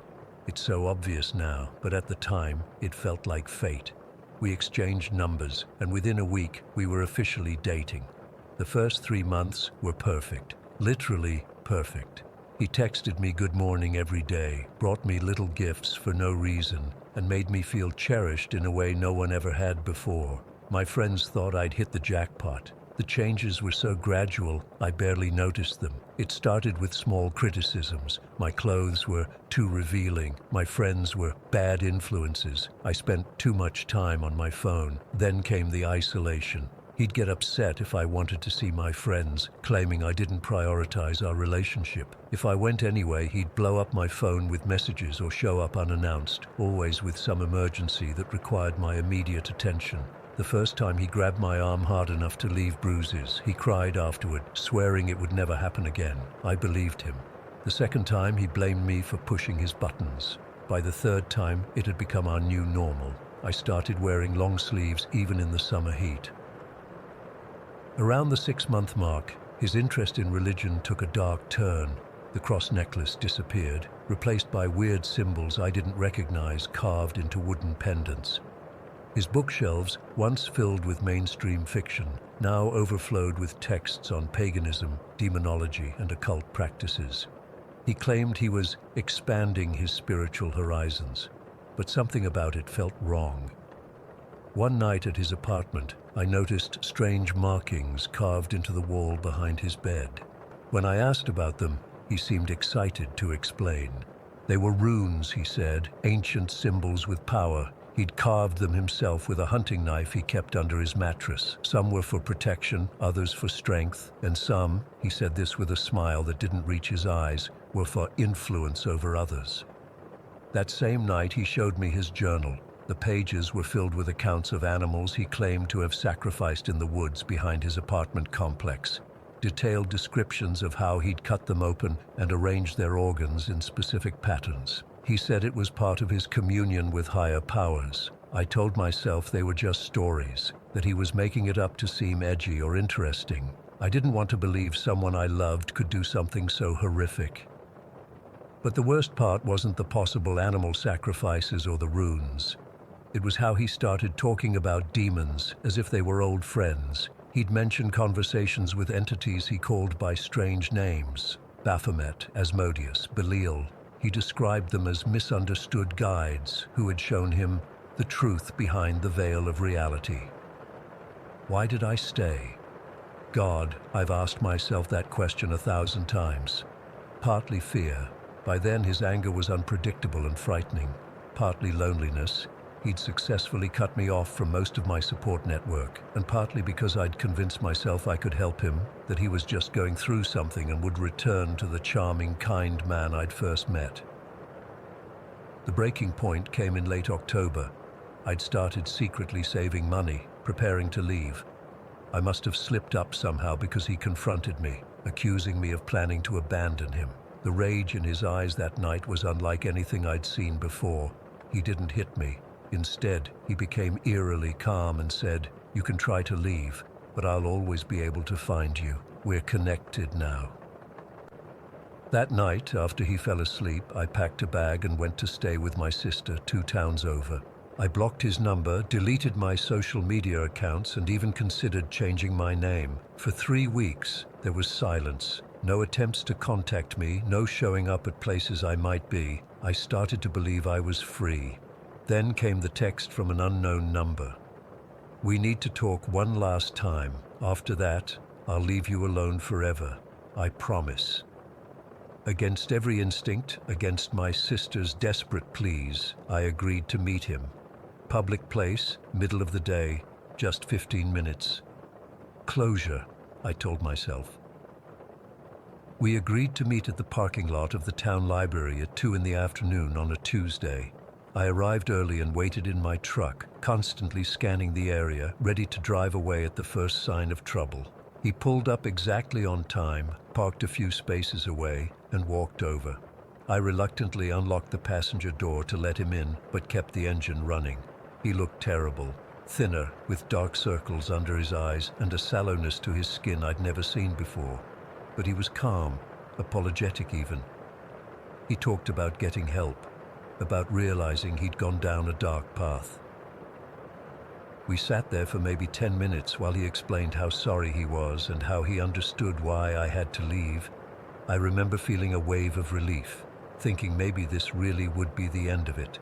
It's so obvious now, but at the time, it felt like fate. We exchanged numbers, and within a week, we were officially dating. The first 3 months were perfect, literally perfect. He texted me good morning every day, brought me little gifts for no reason, and made me feel cherished in a way no one ever had before. My friends thought I'd hit the jackpot. The changes were so gradual, I barely noticed them. It started with small criticisms. My clothes were too revealing. My friends were bad influences. I spent too much time on my phone. Then came the isolation. He'd get upset if I wanted to see my friends, claiming I didn't prioritize our relationship. If I went anyway, he'd blow up my phone with messages or show up unannounced, always with some emergency that required my immediate attention. The first time he grabbed my arm hard enough to leave bruises, he cried afterward, swearing it would never happen again. I believed him. The second time, he blamed me for pushing his buttons. By the third time, it had become our new normal. I started wearing long sleeves even in the summer heat. Around the 6-month mark, his interest in religion took a dark turn. The cross necklace disappeared, replaced by weird symbols I didn't recognize carved into wooden pendants. His bookshelves, once filled with mainstream fiction, now overflowed with texts on paganism, demonology, and occult practices. He claimed he was expanding his spiritual horizons, but something about it felt wrong. One night at his apartment, I noticed strange markings carved into the wall behind his bed. When I asked about them, he seemed excited to explain. They were runes, he said, ancient symbols with power. He'd carved them himself with a hunting knife he kept under his mattress. Some were for protection, others for strength, and some, he said this with a smile that didn't reach his eyes, were for influence over others. That same night, he showed me his journal. The pages were filled with accounts of animals he claimed to have sacrificed in the woods behind his apartment complex. Detailed descriptions of how he'd cut them open and arranged their organs in specific patterns. He said it was part of his communion with higher powers. I told myself they were just stories, that he was making it up to seem edgy or interesting. I didn't want to believe someone I loved could do something so horrific. But the worst part wasn't the possible animal sacrifices or the runes. It was how he started talking about demons as if they were old friends. He'd mention conversations with entities he called by strange names: Baphomet, Asmodeus, Belial. He described them as misunderstood guides who had shown him the truth behind the veil of reality. Why did I stay? God, I've asked myself that question 1,000 times. Partly fear. By then his anger was unpredictable and frightening. Partly loneliness. He'd successfully cut me off from most of my support network, and partly because I'd convinced myself I could help him, that he was just going through something and would return to the charming, kind man I'd first met. The breaking point came in late October. I'd started secretly saving money, preparing to leave. I must have slipped up somehow because he confronted me, accusing me of planning to abandon him. The rage in his eyes that night was unlike anything I'd seen before. He didn't hit me. Instead, he became eerily calm and said, "You can try to leave, but I'll always be able to find you. We're connected now." That night, after he fell asleep, I packed a bag and went to stay with my sister 2 towns over. I blocked his number, deleted my social media accounts, and even considered changing my name. For 3 weeks, there was silence. No attempts to contact me, no showing up at places I might be. I started to believe I was free. Then came the text from an unknown number. "We need to talk one last time. After that, I'll leave you alone forever. I promise." Against every instinct, against my sister's desperate pleas, I agreed to meet him. Public place, middle of the day, just 15 minutes. Closure, I told myself. We agreed to meet at the parking lot of the town library at 2 in the afternoon on a Tuesday. I arrived early and waited in my truck, constantly scanning the area, ready to drive away at the first sign of trouble. He pulled up exactly on time, parked a few spaces away, and walked over. I reluctantly unlocked the passenger door to let him in, but kept the engine running. He looked terrible, thinner, with dark circles under his eyes and a sallowness to his skin I'd never seen before. But he was calm, apologetic even. He talked about getting help, about realizing he'd gone down a dark path. We sat there for maybe 10 minutes while he explained how sorry he was and how he understood why I had to leave. I remember feeling a wave of relief, thinking maybe this really would be the end of it.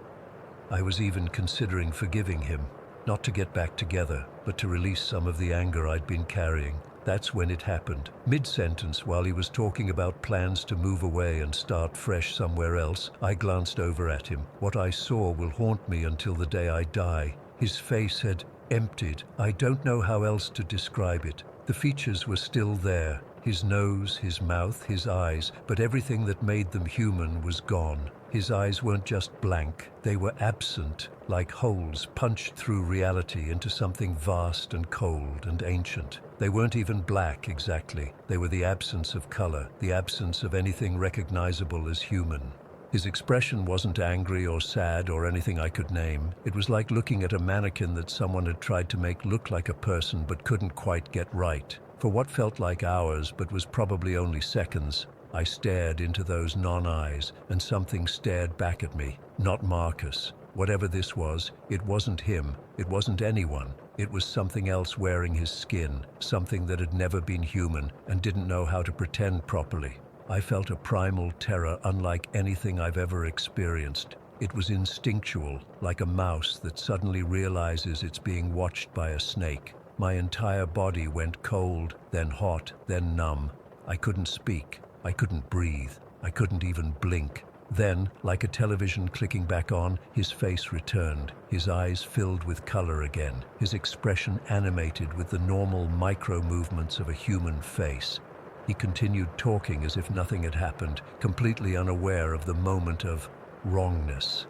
I was even considering forgiving him, not to get back together, but to release some of the anger I'd been carrying. That's when it happened. Mid-sentence, while he was talking about plans to move away and start fresh somewhere else, I glanced over at him. What I saw will haunt me until the day I die. His face had emptied. I don't know how else to describe it. The features were still there. His nose, his mouth, his eyes, but everything that made them human was gone. His eyes weren't just blank, they were absent, like holes punched through reality into something vast and cold and ancient. They weren't even black exactly. They were the absence of color, the absence of anything recognizable as human. His expression wasn't angry or sad or anything I could name. It was like looking at a mannequin that someone had tried to make look like a person but couldn't quite get right. For what felt like hours but was probably only seconds, I stared into those non-eyes, and something stared back at me. Not Marcus. Whatever this was, it wasn't him. It wasn't anyone. It was something else wearing his skin, something that had never been human and didn't know how to pretend properly. I felt a primal terror unlike anything I've ever experienced. It was instinctual, like a mouse that suddenly realizes it's being watched by a snake. My entire body went cold, then hot, then numb. I couldn't speak. I couldn't breathe. I couldn't even blink. Then, like a television clicking back on, his face returned, his eyes filled with color again, his expression animated with the normal micro-movements of a human face. He continued talking as if nothing had happened, completely unaware of the moment of wrongness.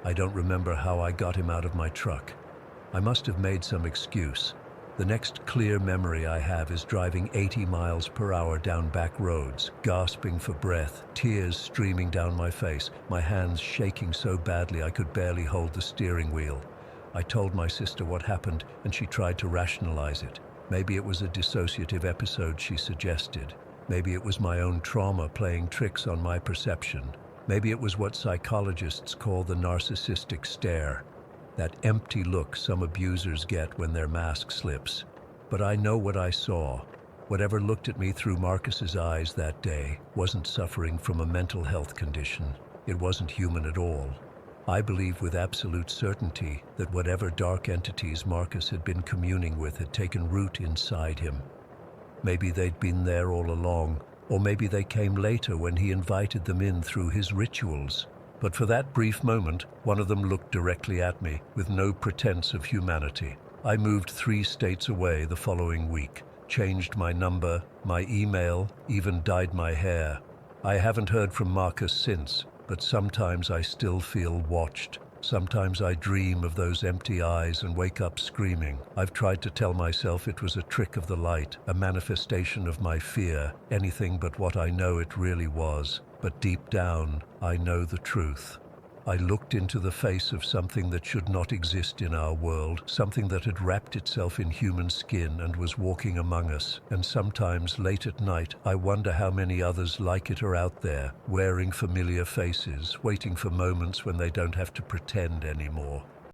I don't remember how I got him out of my truck. I must have made some excuse. The next clear memory I have is driving 80 miles per hour down back roads, gasping for breath, tears streaming down my face, my hands shaking so badly I could barely hold the steering wheel. I told my sister what happened, and she tried to rationalize it. Maybe it was a dissociative episode, she suggested. Maybe it was my own trauma playing tricks on my perception. Maybe it was what psychologists call the narcissistic stare. That empty look some abusers get when their mask slips. But I know what I saw. Whatever looked at me through Marcus's eyes that day wasn't suffering from a mental health condition. It wasn't human at all. I believe with absolute certainty that whatever dark entities Marcus had been communing with had taken root inside him. Maybe they'd been there all along, or maybe they came later when he invited them in through his rituals. But for that brief moment, one of them looked directly at me, with no pretense of humanity. I moved 3 states away the following week, changed my number, my email, even dyed my hair. I haven't heard from Marcus since, but sometimes I still feel watched. Sometimes I dream of those empty eyes and wake up screaming. I've tried to tell myself it was a trick of the light, a manifestation of my fear, anything but what I know it really was. But deep down, I know the truth. I looked into the face of something that should not exist in our world, something that had wrapped itself in human skin and was walking among us. And sometimes, late at night, I wonder how many others like it are out there, wearing familiar faces, waiting for moments when they don't have to pretend anymore.